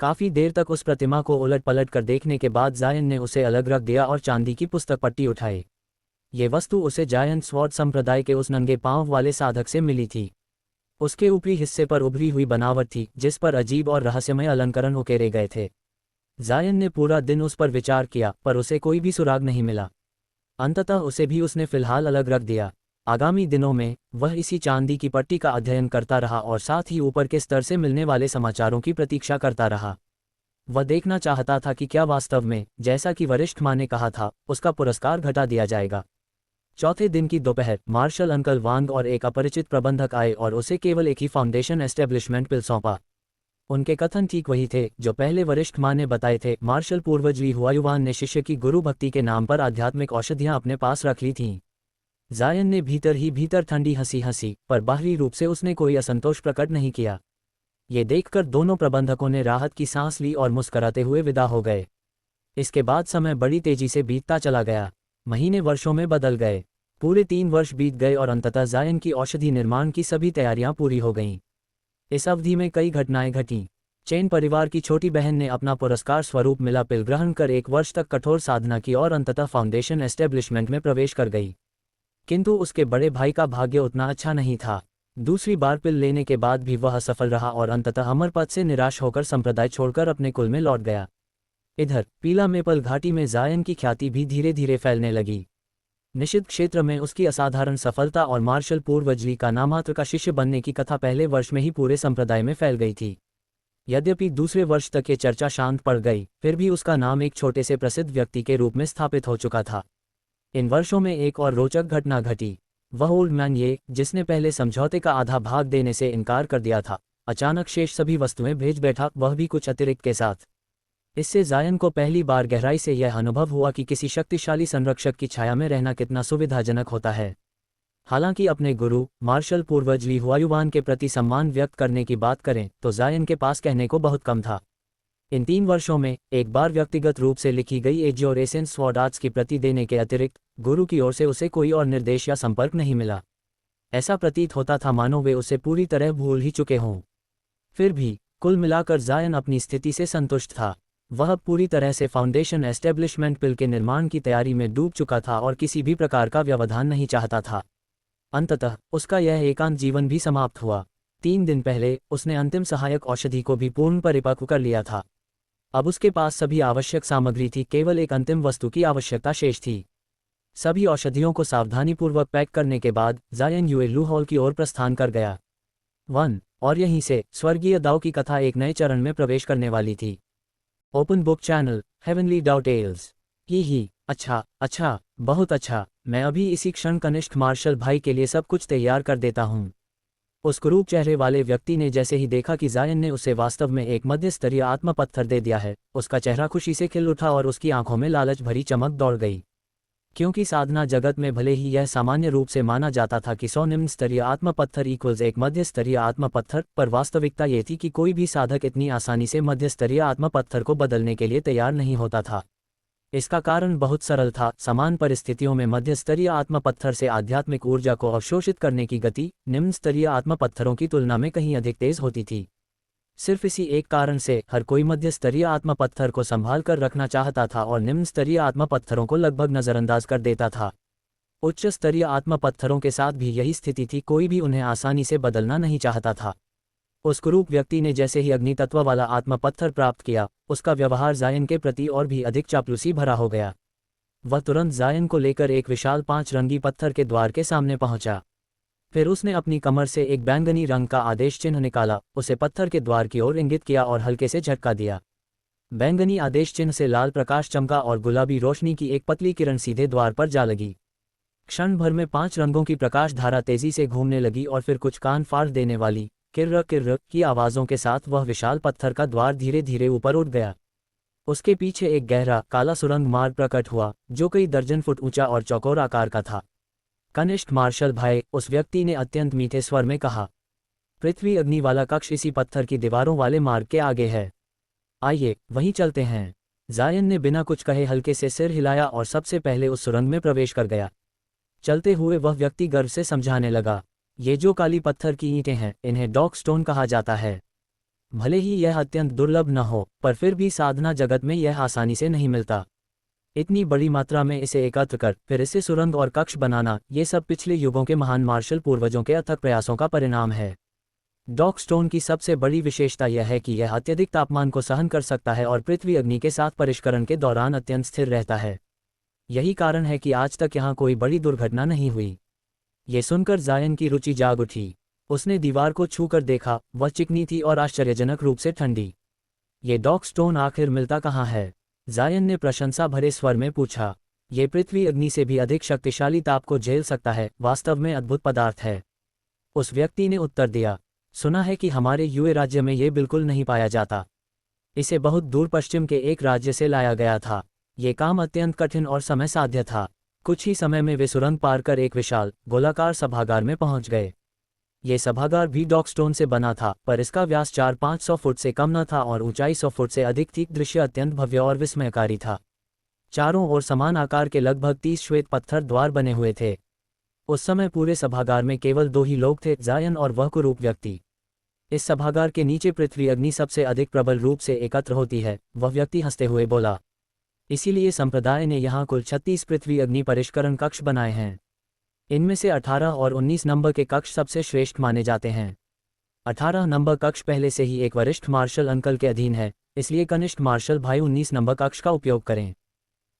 काफी देर तक उस प्रतिमा को उलट पलट कर देखने के बाद जायन ने उसे अलग रख दिया और चांदी की पुस्तक पट्टी उठाई। ये वस्तु उसे जायंट स्वॉर्ड संप्रदाय के उस नंगे पांव वाले साधक से मिली थी। उसके ऊपरी हिस्से पर उभरी हुई बनावट थी जिस पर अजीब और रहस्यमय अलंकरण उकेरे गए थे। जायन ने पूरा दिन उस पर विचार किया पर उसे कोई भी सुराग नहीं मिला। अंततः उसे भी उसने फिलहाल अलग रख दिया। आगामी दिनों में वह इसी चांदी की पट्टी का अध्ययन करता रहा और साथ ही ऊपर के स्तर से मिलने वाले समाचारों की प्रतीक्षा करता रहा। वह देखना चाहता था कि क्या वास्तव में, जैसा कि वरिष्ठ माँ ने कहा था, उसका पुरस्कार घटा दिया जाएगा। चौथे दिन की दोपहर मार्शल अंकल वांग और एक अपरिचित प्रबंधक आए और उसे केवल एक ही फाउंडेशन एस्टेब्लिशमेंट पिल सौंपा। उनके कथन ठीक वही थे जो पहले वरिष्ठ माँ ने बताए थे। मार्शल पूर्वज ली हुआयुवान ने शिष्य की गुरु भक्ति के नाम पर आध्यात्मिक औषधियां अपने पास रख ली थीं। जायन ने भीतर ही भीतर ठंडी हंसी हंसी, पर बाहरी रूप से उसने कोई असंतोष प्रकट नहीं किया। ये देखकर दोनों प्रबंधकों ने राहत की सांस ली और मुस्कुराते हुए विदा हो गए। इसके बाद समय बड़ी तेजी से बीतता चला गया। महीने वर्षों में बदल गए। पूरे 3 वर्ष बीत गए और अंततः जायन की औषधि निर्माण की सभी तैयारियां पूरी हो गईं। इस अवधि में कई घटनाएं घटीं। चेन परिवार की छोटी बहन ने अपना पुरस्कार स्वरूप मिला पिल ग्रहण कर 1 वर्ष तक कठोर साधना की और अंततः फाउंडेशन एस्टेब्लिशमेंट में प्रवेश कर गई। किंतु उसके बड़े भाई का भाग्य उतना अच्छा नहीं था। दूसरी बार पिल लेने के बाद भी वह असफल रहा और अंततः अमर पद से निराश होकर संप्रदाय छोड़कर अपने कुल में लौट गया। इधर पीला मेपल घाटी में जायन की ख्याति भी धीरे धीरे फैलने लगी। निषिद्ध क्षेत्र में उसकी असाधारण सफलता और मार्शल पूर्वजली का नामात्र का शिष्य बनने की कथा पहले वर्ष में ही पूरे संप्रदाय में फैल गई थी। यद्यपि दूसरे वर्ष तक ये चर्चा शांत पड़ गई, फिर भी उसका नाम एक छोटे से प्रसिद्ध व्यक्ति के रूप में स्थापित हो चुका था। इन वर्षों में एक और रोचक घटना घटी। वह ओल्ड मैन ये, जिसने पहले समझौते का आधा भाग देने से इनकार कर दिया था, अचानक शेष सभी वस्तुएं भेज बैठा, वह भी कुछ अतिरिक्त के साथ। इससे जायन को पहली बार गहराई से यह अनुभव हुआ कि किसी शक्तिशाली संरक्षक की छाया में रहना कितना सुविधाजनक होता है। हालांकि अपने गुरु मार्शल पूर्वज ली हुआयुवान के प्रति सम्मान व्यक्त करने की बात करें तो जायन के पास कहने को बहुत कम था। इन 3 वर्षों में एक बार व्यक्तिगत रूप से लिखी गई एजियो रेसेंस स्वॉर्ड आर्ट्स की प्रति देने के अतिरिक्त गुरु की ओर से उसे कोई और निर्देश या संपर्क नहीं मिला। ऐसा प्रतीत होता था मानो वे उसे पूरी तरह भूल ही चुके हों। फिर भी कुल मिलाकर जायन अपनी स्थिति से संतुष्ट था। वह पूरी तरह से फाउंडेशन एस्टेब्लिशमेंट पिल के निर्माण की तैयारी में डूब चुका था और किसी भी प्रकार का व्यवधान नहीं चाहता था। अंततः उसका यह एकांत जीवन भी समाप्त हुआ। 3 दिन पहले उसने अंतिम सहायक औषधि को भी पूर्ण परिपक्व कर लिया था। अब उसके पास सभी आवश्यक सामग्री थी, केवल एक अंतिम वस्तु की आवश्यकता शेष थी। सभी औषधियों को सावधानीपूर्वक पैक करने के बाद जायन युए लू हॉल की ओर प्रस्थान कर गया। 1 और यहीं से स्वर्गीय दाओ की कथा एक नए चरण में प्रवेश करने वाली थी। ओपन बुक चैनल हेवनली दाओ टेल्स। ही अच्छा, बहुत अच्छा। मैं अभी इसी क्षण कनिष्ठ मार्शल भाई के लिए सब कुछ तैयार कर देता हूँ। उस कुरूप चेहरे वाले व्यक्ति ने जैसे ही देखा कि जायन ने उसे वास्तव में एक मध्य स्तरीय आत्म पत्थर दे दिया है, उसका चेहरा खुशी से खिल उठा और उसकी आंखों में लालच भरी चमक दौड़ गई। क्योंकि साधना जगत में भले ही यह सामान्य रूप से माना जाता था कि 100 निम्न स्तरीय आत्म पत्थर इक्वल्स एक मध्य स्तरीय आत्म पत्थर, पर वास्तविकता ये थी कि कोई भी साधक इतनी आसानी से मध्य स्तरीय आत्म पत्थर को बदलने के लिए तैयार नहीं होता था। इसका कारण बहुत सरल था। समान परिस्थितियों में मध्य स्तरीय आत्म पत्थर से आध्यात्मिक ऊर्जा को अवशोषित करने की गति निम्न स्तरीय आत्म पत्थरों की तुलना में कहीं अधिक तेज होती थी। सिर्फ इसी एक कारण से हर कोई मध्य स्तरीय आत्म पत्थर को संभाल कर रखना चाहता था और निम्न स्तरीय आत्म पत्थरों को लगभग नजरअंदाज कर देता था। उच्च स्तरीय आत्म पत्थरों के साथ भी यही स्थिति थी, कोई भी उन्हें आसानी से बदलना नहीं चाहता था। उस कुरूप व्यक्ति ने जैसे ही अग्नि तत्व वाला आत्म पत्थर प्राप्त किया, उसका व्यवहार जायन के प्रति और भी अधिक चापलूसी भरा हो गया। वह तुरंत जायन को लेकर एक विशाल 5 रंगी पत्थर के द्वार के सामने पहुंचा। फिर उसने अपनी कमर से एक बैंगनी रंग का आदेश चिन्ह निकाला, उसे पत्थर के द्वार की ओर इंगित किया और हल्के से झटका दिया। बैंगनी आदेश चिन्ह से लाल प्रकाश चमका और गुलाबी रोशनी की एक पतली किरण सीधे द्वार पर जा लगी। क्षण भर में 5 रंगों की प्रकाश धारा तेजी से घूमने लगी और फिर कुछ कान फाड़ देने वाली किर्र किर्र की आवाज़ों के साथ वह विशाल पत्थर का द्वार धीरे धीरे ऊपर उठ गया। उसके पीछे एक गहरा काला सुरंग मार्ग प्रकट हुआ जो कई दर्जन फुट ऊंचा और चौकोर आकार का था। कनिष्ठ मार्शल भाई, उस व्यक्ति ने अत्यंत मीठे स्वर में कहा, पृथ्वी अग्नि वाला कक्ष इसी पत्थर की दीवारों वाले मार्ग के आगे है। आइए वहीं चलते हैं। जायन ने बिना कुछ कहे हल्के से सिर हिलाया और सबसे पहले उस सुरंग में प्रवेश कर गया। चलते हुए वह व्यक्ति गर्व से समझाने लगा, ये जो काली पत्थर की ईंटें हैं इन्हें डॉक स्टोन कहा जाता है। भले ही यह अत्यंत दुर्लभ न हो, पर फिर भी साधना जगत में यह आसानी से नहीं मिलता। इतनी बड़ी मात्रा में इसे एकत्र कर फिर इसे सुरंग और कक्ष बनाना, ये सब पिछले युगों के महान मार्शल पूर्वजों के अथक प्रयासों का परिणाम है। डॉक स्टोन की सबसे बड़ी विशेषता यह है कि यह अत्यधिक तापमान को सहन कर सकता है और पृथ्वी अग्नि के साथ परिष्करण के दौरान अत्यंत स्थिर रहता है। यही कारण है कि आज तक यहाँ कोई बड़ी दुर्घटना नहीं हुई। ये सुनकर जायन की रुचि जाग उठी। उसने दीवार को छूकर देखा, वह चिकनी थी और आश्चर्यजनक रूप से ठंडी। ये डॉक स्टोन आखिर मिलता कहाँ है? जायन ने प्रशंसा भरे स्वर में पूछा। ये पृथ्वी अग्नि से भी अधिक शक्तिशाली ताप को झेल सकता है, वास्तव में अद्भुत पदार्थ है। उस व्यक्ति ने उत्तर दिया, सुना है कि हमारे यूए राज्य में ये बिल्कुल नहीं पाया जाता। इसे बहुत दूर पश्चिम के एक राज्य से लाया गया था। ये काम अत्यंत कठिन और समय साध्य था। कुछ ही समय में वे सुरंग पार कर एक विशाल गोलाकार सभागार में पहुंच गए। ये सभागार भी डॉक स्टोन से बना था, पर इसका व्यास 400-500 फुट से कम न था और ऊंचाई 100 फुट से अधिक थी। दृश्य अत्यंत भव्य और विस्मयकारी था। चारों ओर समान आकार के लगभग 30 श्वेत पत्थर द्वार बने हुए थे। उस समय पूरे सभागार में केवल 2 ही लोग थे, जायन और वह कुरूप व्यक्ति। इस सभागार के नीचे पृथ्वी अग्नि सबसे अधिक प्रबल रूप से एकत्र होती है, वह व्यक्ति हंसते हुए बोला। इसीलिए संप्रदाय ने यहाँ कुल 36 पृथ्वी अग्नि परिष्करण कक्ष बनाए हैं। इनमें से 18 और 19 नंबर के कक्ष सबसे श्रेष्ठ माने जाते हैं। 18 नंबर कक्ष पहले से ही एक वरिष्ठ मार्शल अंकल के अधीन है, इसलिए कनिष्ठ मार्शल भाई 19 नंबर कक्ष का उपयोग करें।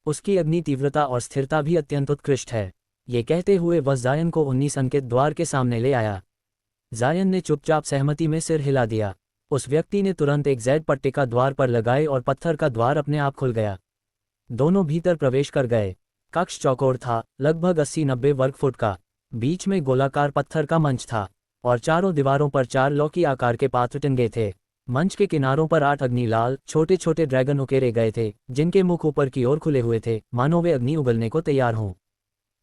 उसकी अग्नि तीव्रता और स्थिरता भी अत्यंत उत्कृष्ट है। ये कहते हुए वह जायन को 19 अंकित द्वार के सामने ले आया। जायन ने चुपचाप सहमति में सिर हिला दिया। उस व्यक्ति ने तुरंत एक जेड पट्टिका द्वार पर लगाई और पत्थर का द्वार अपने आप खुल गया। दोनों भीतर प्रवेश कर गए। कक्ष चौकोर था, लगभग 80-90 वर्ग फुट का। बीच में गोलाकार पत्थर का मंच था और चारों दीवारों पर 4 लौकी आकार के पात्र टंगे थे। मंच के किनारों पर 8 अग्निलाल छोटे छोटे ड्रैगन उकेरे गए थे, जिनके मुख ऊपर की ओर खुले हुए थे, मानो वे अग्नि उगलने को तैयार हों।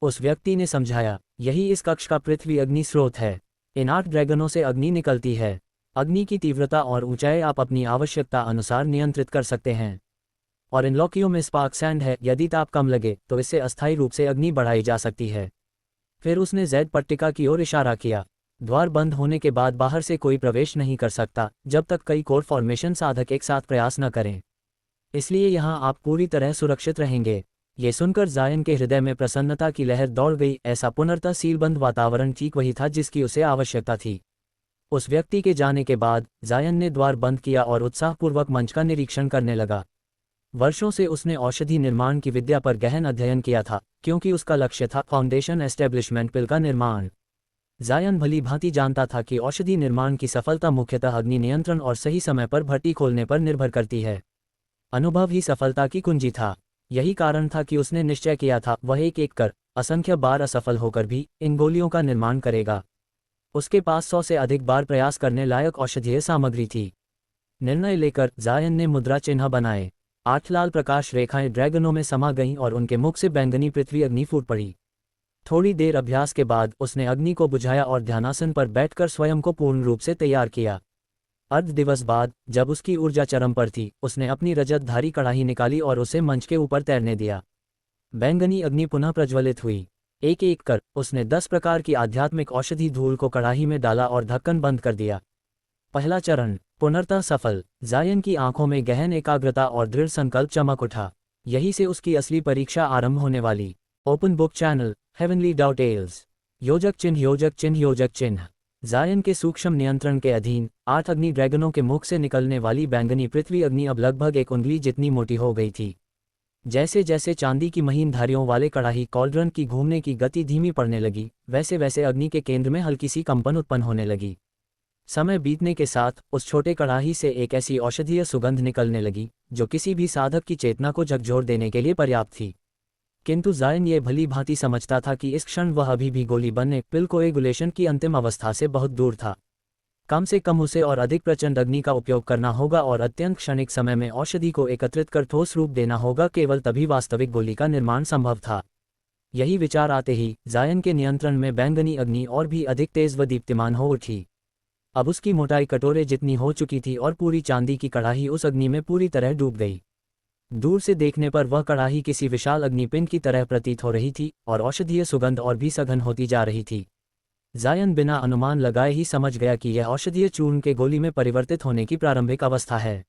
उस व्यक्ति ने समझाया, यही इस कक्ष का पृथ्वी अग्नि स्रोत है। इन 8 ड्रैगनों से अग्नि निकलती है। अग्नि की तीव्रता और ऊंचाई आप अपनी आवश्यकता अनुसार नियंत्रित कर सकते हैं। और इन लौकियों में स्पार्क सैंड है, यदि ताप कम लगे तो इससे अस्थायी रूप से अग्नि बढ़ाई जा सकती है। फिर उसने जेड पट्टिका की ओर इशारा किया। द्वार बंद होने के बाद बाहर से कोई प्रवेश नहीं कर सकता जब तक कई कोर फॉर्मेशन साधक एक साथ प्रयास न करें। इसलिए यहाँ आप पूरी तरह सुरक्षित रहेंगे। ये सुनकर जायन के हृदय में प्रसन्नता की लहर दौड़ गई। ऐसा पुनर्तः सीलबंद वातावरण ठीक वही था जिसकी उसे आवश्यकता थी। उस व्यक्ति के जाने के बाद जायन ने द्वार बंद किया और उत्साहपूर्वक मंच का निरीक्षण करने लगा। वर्षों से उसने औषधि निर्माण की विद्या पर गहन अध्ययन किया था, क्योंकि उसका लक्ष्य था फाउंडेशन एस्टेब्लिशमेंट पिल का निर्माण। जायन भली भांति जानता था कि औषधि निर्माण की सफलता मुख्यतः अग्नि नियंत्रण और सही समय पर भट्टी खोलने पर निर्भर करती है। अनुभव ही सफलता की कुंजी था। यही कारण था कि उसने निश्चय किया था वह एक एक कर असंख्य बार असफल होकर भी इन गोलियों का निर्माण करेगा। उसके पास 100 से अधिक बार प्रयास करने लायक औषधीय सामग्री थी। निर्णय लेकर जायन ने मुद्रा चिन्ह बनाए। 8 लाल प्रकाश रेखाएं ड्रैगनों में समा गईं और उनके मुख से बैंगनी पृथ्वी अग्नि फूट पड़ी। थोड़ी देर अभ्यास के बाद उसने अग्नि को बुझाया और ध्यानासन पर बैठकर स्वयं को पूर्ण रूप से तैयार किया। अर्ध दिवस बाद, जब उसकी ऊर्जा चरम पर थी, उसने अपनी रजतधारी कड़ाही निकाली और उसे मंच के ऊपर तैरने दिया। बैंगनी अग्नि पुनः प्रज्वलित हुई। एक एक कर उसने 10 प्रकार की आध्यात्मिक औषधि धूल को कड़ाही में डाला और ढक्कन बंद कर दिया। पहला चरण पुनर्तः सफल। जायन की आंखों में गहन एकाग्रता और दृढ़ संकल्प चमक उठा। यही से उसकी असली परीक्षा आरंभ होने वाली। Open book channel, heavenly doubtless. योजक चिन्ह योजक चिन्ह योजक चिन्ह। जायन के सूक्ष्म नियंत्रण के अधीन 8 अग्नि ड्रैगनों के मुख से निकलने वाली बैंगनी पृथ्वी अग्नि अब लगभग 1 उंगली जितनी मोटी हो गई थी। जैसे जैसे चांदी की महीन धारियों वाले कड़ाही कॉल्ड्रन की घूमने की गति धीमी पड़ने लगी, वैसे वैसे अग्नि के केंद्र में हल्की सी कंपन उत्पन्न होने लगी। समय बीतने के साथ उस छोटे कड़ाही से एक ऐसी औषधीय सुगंध निकलने लगी जो किसी भी साधक की चेतना को झकझोर देने के लिए पर्याप्त थी। किंतु जायन ये भली भांति समझता था कि इस क्षण वह अभी भी गोली बनने पिल कोएगुलेशन की अंतिम अवस्था से बहुत दूर था। कम से कम उसे और अधिक प्रचंड अग्नि का उपयोग करना होगा और अत्यंत क्षणिक समय में औषधि को एकत्रित कर ठोस रूप देना होगा। केवल तभी वास्तविक गोली का निर्माण संभव था। यही विचार आते ही जायन के नियंत्रण में बैंगनी अग्नि और भी अधिक तेज व दीप्तिमान हो उठी। अब उसकी मोटाई कटोरे जितनी हो चुकी थी और पूरी चांदी की कड़ाही उस अग्नि में पूरी तरह डूब गई। दूर से देखने पर वह कड़ाही किसी विशाल अग्निपिंड की तरह प्रतीत हो रही थी और औषधीय सुगंध और भी सघन होती जा रही थी। जायन बिना अनुमान लगाए ही समझ गया कि यह औषधीय चूर्ण के गोली में परिवर्तित होने की प्रारंभिक अवस्था है,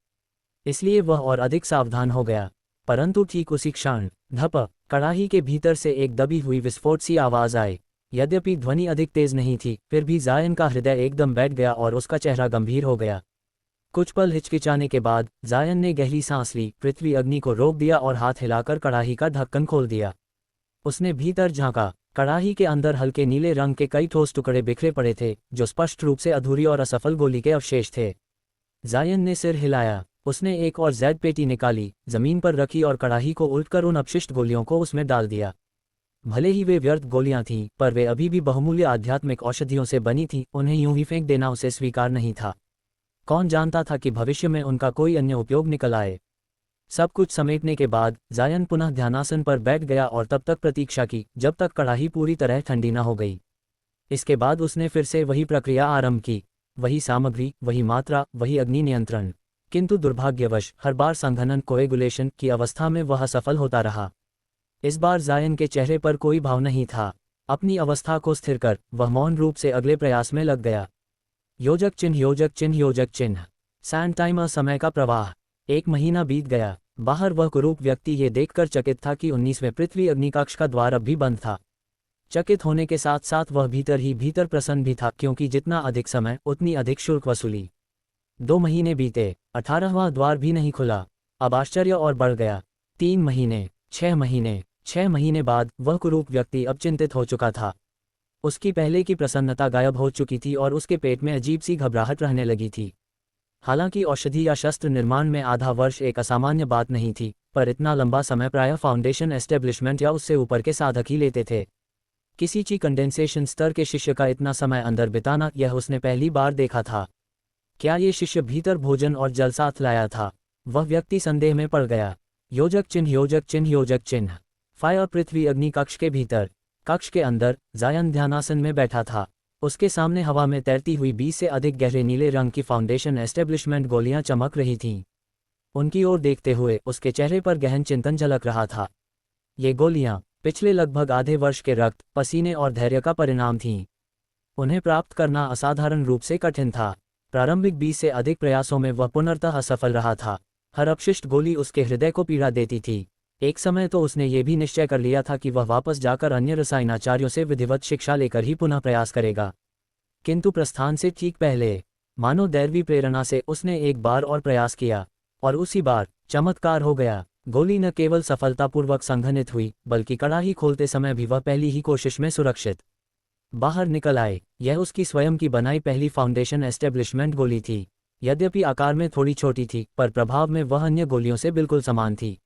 इसलिए वह और अधिक सावधान हो गया। परंतु ठीक उसी क्षण धप, कड़ाही के भीतर से एक दबी हुई विस्फोट सी आवाज आई। यद्यपि ध्वनि अधिक तेज नहीं थी, फिर भी जायन का हृदय एकदम बैठ गया और उसका चेहरा गंभीर हो गया। कुछ पल हिचकिचाने के बाद जायन ने गहरी सांस ली, पृथ्वी अग्नि को रोक दिया और हाथ हिलाकर कड़ाही का ढक्कन खोल दिया। उसने भीतर झांका। कड़ाही के अंदर हल्के नीले रंग के कई ठोस टुकड़े बिखरे पड़े थे, जो स्पष्ट रूप से अधूरी और असफल गोली के अवशेष थे। जायन ने सिर हिलाया। उसने एक और जेड पेटी निकाली, जमीन पर रखी और कड़ाही को उल्टकर उन अपशिष्ट गोलियों को उसमें डाल दिया। भले ही वे व्यर्थ गोलियां थीं, पर वे अभी भी बहुमूल्य आध्यात्मिक औषधियों से बनी थीं। उन्हें यूं ही फेंक देना उसे स्वीकार नहीं था। कौन जानता था कि भविष्य में उनका कोई अन्य उपयोग निकल आए। सब कुछ समेटने के बाद जायन पुनः ध्यानासन पर बैठ गया और तब तक प्रतीक्षा की जब तक कड़ाही पूरी तरह ठंडी न हो गई। इसके बाद उसने फिर से वही प्रक्रिया आरंभ की, वही सामग्री, वही मात्रा, वही अग्नि नियंत्रण। किंतु दुर्भाग्यवश हर बार संघनन कोएगुलेशन की अवस्था में वह असफल होता रहा। इस बार जायन के चेहरे पर कोई भाव नहीं था। अपनी अवस्था को स्थिर कर वह मौन रूप से अगले प्रयास में लग गया। योजक चिन्ह, योजक चिन्ह, योजक चिन्ह। सैंड टाइमर, समय का प्रवाह। 1 महीना बीत गया। बाहर वह कुरूप व्यक्ति ये देखकर चकित था कि 19वें पृथ्वी अग्निकक्ष का द्वार अब भी बंद था। चकित होने के साथ साथ वह भीतर ही भीतर प्रसन्न भी था, क्योंकि जितना अधिक समय उतनी अधिक शुल्क वसूली। 2 महीने बीते, 18वां द्वार भी नहीं खुला। अब आश्चर्य और बढ़ गया। 3 महीने, 6 महीने। 6 महीने बाद वह कुरूप व्यक्ति अब चिंतित हो चुका था। उसकी पहले की प्रसन्नता गायब हो चुकी थी और उसके पेट में अजीब सी घबराहट रहने लगी थी। हालांकि औषधि या शस्त्र निर्माण में आधा वर्ष एक असामान्य बात नहीं थी, पर इतना लंबा समय प्रायः फाउंडेशन एस्टेब्लिशमेंट या उससे ऊपर के साधक ही लेते थे। किसी ची कंडेंसेशन स्तर के शिष्य का इतना समय अंदर बिताना, यह उसने पहली बार देखा था। क्या ये शिष्य भीतर भोजन और जल साथ लाया था? वह व्यक्ति संदेह में पड़ गया। योजक चिन्ह, योजक चिन्ह, योजक चिन्ह। फायर पृथ्वी अग्नि कक्ष के भीतर। कक्ष के अंदर जायन ध्यानासन में बैठा था। उसके सामने हवा में तैरती हुई 20 से अधिक गहरे नीले रंग की फाउंडेशन एस्टेब्लिशमेंट गोलियां चमक रही थीं। उनकी ओर देखते हुए उसके चेहरे पर गहन चिंतन झलक रहा था। ये गोलियां पिछले लगभग आधे वर्ष के रक्त, पसीने और धैर्य का परिणाम थीं। उन्हें प्राप्त करना असाधारण रूप से कठिन था। प्रारंभिक 20 से अधिक प्रयासों में वह पुनर्तः असफल रहा था। हर अपशिष्ट गोली उसके हृदय को पीड़ा देती थी। एक समय तो उसने ये भी निश्चय कर लिया था कि वह वापस जाकर अन्य रसायनाचार्यों से विधिवत शिक्षा लेकर ही पुनः प्रयास करेगा। किंतु प्रस्थान से ठीक पहले, मानो दैवी प्रेरणा से, उसने एक बार और प्रयास किया, और उसी बार चमत्कार हो गया। गोली न केवल सफलतापूर्वक संघनित हुई, बल्कि कड़ाही खोलते समय भी वह पहली ही कोशिश में सुरक्षित बाहर निकल आए। यह उसकी स्वयं की बनाई पहली फाउंडेशन एस्टेब्लिशमेंट गोली थी। यद्यपि आकार में थोड़ी छोटी थी, पर प्रभाव में वह अन्य गोलियों से बिल्कुल समान थी।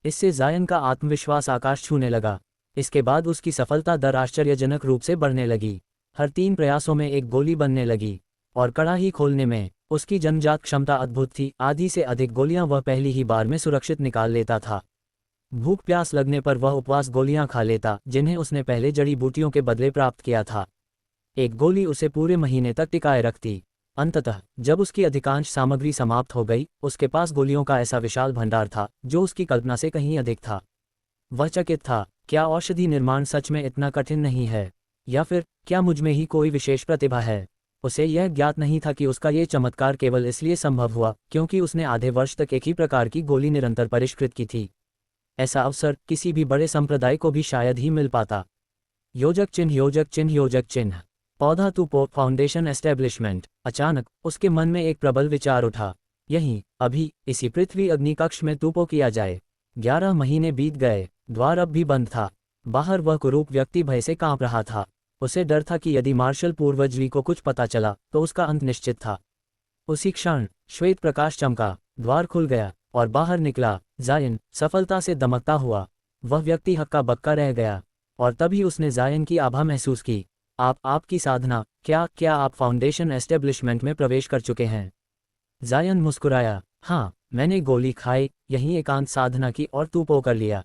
इससे जायन का आत्मविश्वास आकाश छूने लगा। इसके बाद उसकी सफलता दर आश्चर्यजनक रूप से बढ़ने लगी। हर 3 प्रयासों में एक गोली बनने लगी, और कड़ाही खोलने में उसकी जन्मजात क्षमता अद्भुत थी। आधी से अधिक गोलियां वह पहली ही बार में सुरक्षित निकाल लेता था। भूख प्यास लगने पर वह उपवास गोलियां खा लेता, जिन्हें उसने पहले जड़ी बूटियों के बदले प्राप्त किया था। एक गोली उसे पूरे महीने तक टिकाए रखती। अंततः जब उसकी अधिकांश सामग्री समाप्त हो गई, उसके पास गोलियों का ऐसा विशाल भंडार था जो उसकी कल्पना से कहीं अधिक था। वह चकित था। क्या औषधि निर्माण सच में इतना कठिन नहीं है? या फिर क्या मुझ में ही कोई विशेष प्रतिभा है? उसे यह ज्ञात नहीं था कि उसका ये चमत्कार केवल इसलिए संभव हुआ क्योंकि उसने आधे वर्ष तक एक ही प्रकार की गोली निरंतर परिष्कृत की थी। ऐसा अवसर किसी भी बड़े संप्रदाय को भी शायद ही मिल पाता। योजक चिन्ह, योजक चिन्ह, योजक चिन्ह। पौधा तूपो, फाउंडेशन एस्टेब्लिशमेंट। अचानक उसके मन में एक प्रबल विचार उठा। यहीं, अभी, इसी पृथ्वी अग्नि कक्ष में तूपो किया जाए। 11 महीने बीत गए। द्वार अब भी बंद था। बाहर वह कुरूप व्यक्ति भय से कांप रहा था। उसे डर था कि यदि मार्शल पूर्वजली को कुछ पता चला तो उसका अंत निश्चित था। उसी क्षण श्वेत प्रकाश चमका, द्वार खुल गया और बाहर निकला जायन, सफलता से दमकता हुआ। वह व्यक्ति हक्का बक्का रह गया, और तभी उसने जायन की आभा महसूस की। आपकी साधना, क्या आप फाउंडेशन एस्टेब्लिशमेंट में प्रवेश कर चुके हैं? जायन मुस्कुराया। हाँ, मैंने गोली खाई, यही एकांत साधना की और तू पो कर लिया।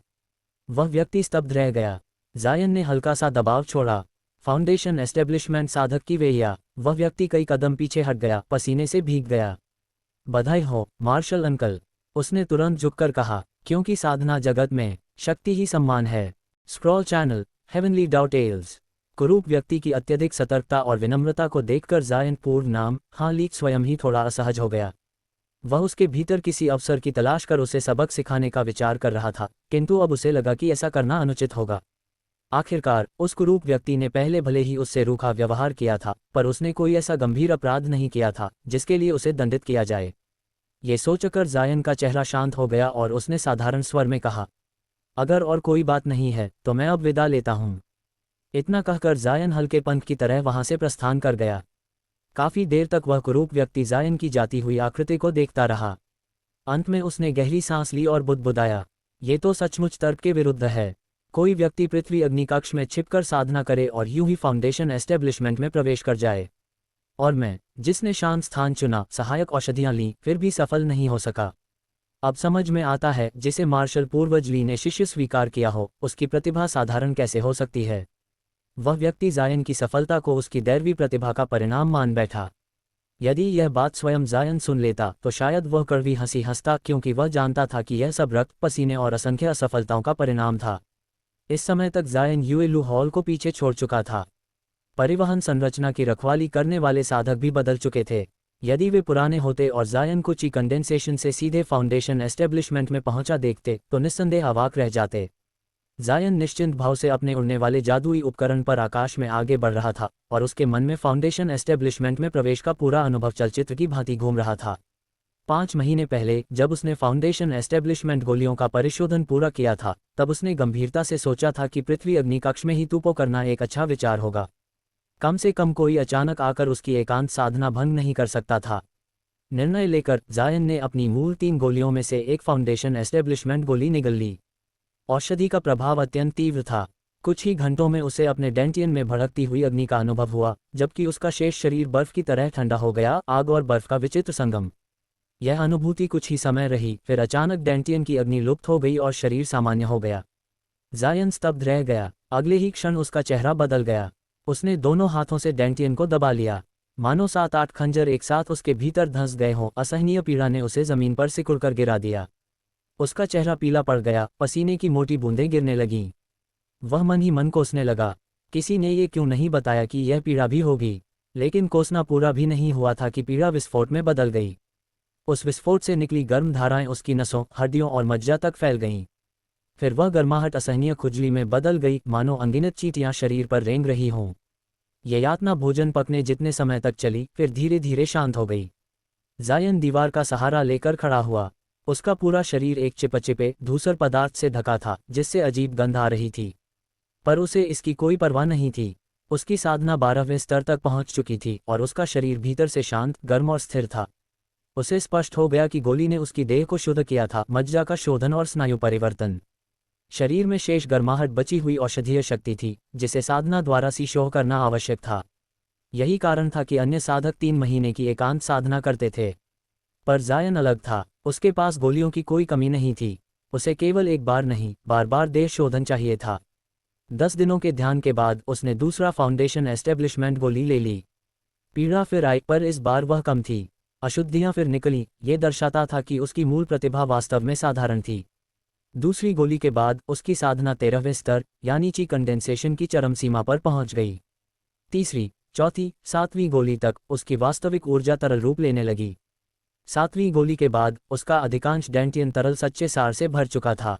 वह व्यक्ति स्तब्ध रह गया। जायन ने हल्का सा दबाव छोड़ा। फाउंडेशन एस्टेब्लिशमेंट साधक की वेया। वह व्यक्ति कई कदम पीछे हट गया, पसीने से भीग गया। बधाई हो मार्शल अंकल, उसने तुरंत झुककर कहा, क्योंकि साधना जगत में शक्ति ही सम्मान है। Scroll channel, heavenly doubtless. कुरूप व्यक्ति की अत्यधिक सतर्कता और विनम्रता को देखकर जायन पूर्व नाम हालीक स्वयं ही थोड़ा असहज हो गया। वह उसके भीतर किसी अवसर की तलाश कर उसे सबक सिखाने का विचार कर रहा था, किंतु अब उसे लगा कि ऐसा करना अनुचित होगा। आखिरकार उस कुरूप व्यक्ति ने पहले भले ही उससे रूखा व्यवहार किया था, पर उसने कोई ऐसा गंभीर अपराध नहीं किया था जिसके लिए उसे दंडित किया जाए। ये सोचकर जायन का चेहरा शांत हो गया और उसने साधारण स्वर में कहा, अगर और कोई बात नहीं है तो मैं अब विदा लेता हूँ। इतना कहकर जायन हल्के पंख की तरह वहां से प्रस्थान कर गया। काफी देर तक वह कुरूप व्यक्ति जायन की जाती हुई आकृति को देखता रहा। अंत में उसने गहरी सांस ली और बुदबुदाया, ये तो सचमुच तर्क के विरुद्ध है। कोई व्यक्ति पृथ्वी अग्निकक्ष में छिपकर साधना करे और यूं ही फाउंडेशन एस्टेब्लिशमेंट में प्रवेश कर जाए। और मैं, जिसने शांत स्थान चुना, सहायक औषधियां लीं, फिर भी सफल नहीं हो सका। अब समझ में आता है, जिसे मार्शल पूर्वज ली ने शिष्य स्वीकार किया हो, उसकी प्रतिभा साधारण कैसे हो सकती है। वह व्यक्ति जायन की सफलता को उसकी दैवी प्रतिभा का परिणाम मान बैठा। यदि यह बात स्वयं जायन सुन लेता तो शायद वह कड़वी हंसी हंसता, क्योंकि वह जानता था कि यह सब रक्त, पसीने और असंख्य असफलताओं का परिणाम था। इस समय तक जायन यूएलू हॉल को पीछे छोड़ चुका था। परिवहन संरचना की रखवाली करने वाले साधक भी बदल चुके थे। यदि वे पुराने होते और जायन को ची कंडेंसेशन से सीधे फाउंडेशन एस्टेब्लिशमेंट में पहुंचा देखते तो निस्संदेह अवाक रह जाते। जायन निश्चिंत भाव से अपने उड़ने वाले जादुई उपकरण पर आकाश में आगे बढ़ रहा था और उसके मन में फाउंडेशन एस्टेब्लिशमेंट में प्रवेश का पूरा अनुभव चलचित्र की भांति घूम रहा था। 5 महीने पहले जब उसने फाउंडेशन एस्टेब्लिशमेंट गोलियों का परिशोधन पूरा किया था, तब उसने गंभीरता से सोचा था कि पृथ्वी अग्निकक्ष में ही तूपो करना एक अच्छा विचार होगा। कम से कम कोई अचानक आकर उसकी एकांत साधना भंग नहीं कर सकता था। निर्णय लेकर जायन ने अपनी मूल 3 गोलियों में से एक फाउंडेशन एस्टेब्लिशमेंट गोली निगल ली। औषधि का प्रभाव अत्यंत तीव्र था। कुछ ही घंटों में उसे अपने डेंटियन में भड़कती हुई अग्नि का अनुभव हुआ, जबकि उसका शेष शरीर बर्फ की तरह ठंडा हो गया, आग और बर्फ का विचित्र संगम। यह अनुभूति कुछ ही समय रही, फिर अचानक डेंटियन की अग्नि लुप्त हो गई और शरीर सामान्य हो गया। जायन स्तब्ध रह गया। अगले ही क्षण उसका चेहरा बदल गया। उसने दोनों हाथों से डेंटियन को दबा लिया, मानो 7-8 खंजर एक साथ उसके भीतर धंस गए हों। असहनीय पीड़ा ने उसे जमीन पर सिकुड़कर गिरा दिया। उसका चेहरा पीला पड़ गया, पसीने की मोटी बूंदें गिरने लगीं। वह मन ही मन कोसने लगा, किसी ने ये क्यों नहीं बताया कि यह पीड़ा भी होगी। लेकिन कोसना पूरा भी नहीं हुआ था कि पीड़ा विस्फोट में बदल गई। उस विस्फोट से निकली गर्म धाराएं उसकी नसों, हड्डियों और मज्जा तक फैल गईं। फिर वह गर्माहट असहनीय खुजली में बदल गई, मानो अनगिनत चींटियां शरीर पर रेंग रही हों। यह यातना भोजन पकने जितने समय तक चली, फिर धीरे धीरे शांत हो गई। जायन दीवार का सहारा लेकर खड़ा हुआ। उसका पूरा शरीर एक चिपचिपे धूसर पदार्थ से ढका था, जिससे अजीब गंध आ रही थी, पर उसे इसकी कोई परवाह नहीं थी। उसकी साधना 12वें स्तर तक पहुंच चुकी थी और उसका शरीर भीतर से शांत, गर्म और स्थिर था। उसे स्पष्ट हो गया कि गोली ने उसकी देह को शुद्ध किया था, मज्जा का शोधन और स्नायु परिवर्तन। शरीर में शेष गर्माहट बची हुई औषधीय शक्ति थी, जिसे साधना द्वारा सीशोह करना आवश्यक था। यही कारण था कि अन्य साधक 3 महीने की एकांत साधना करते थे, पर जायन अलग था। उसके पास गोलियों की कोई कमी नहीं थी। उसे केवल एक बार नहीं, बार बार देह शोधन चाहिए था। 10 दिनों के ध्यान के बाद उसने दूसरा फाउंडेशन एस्टेब्लिशमेंट गोली ले ली। पीड़ा फिर आई, पर इस बार वह कम थी। अशुद्धियां फिर निकली। ये दर्शाता था कि उसकी मूल प्रतिभा वास्तव में साधारण थी। दूसरी गोली के बाद उसकी साधना 13वें स्तर यानी ची कंडेंसेशन की चरम सीमा पर पहुंच गई। तीसरी, चौथी, 7वीं गोली तक उसकी वास्तविक ऊर्जा तरल रूप लेने लगी। 7वीं गोली के बाद उसका अधिकांश डेंटियन तरल सच्चे सार से भर चुका था,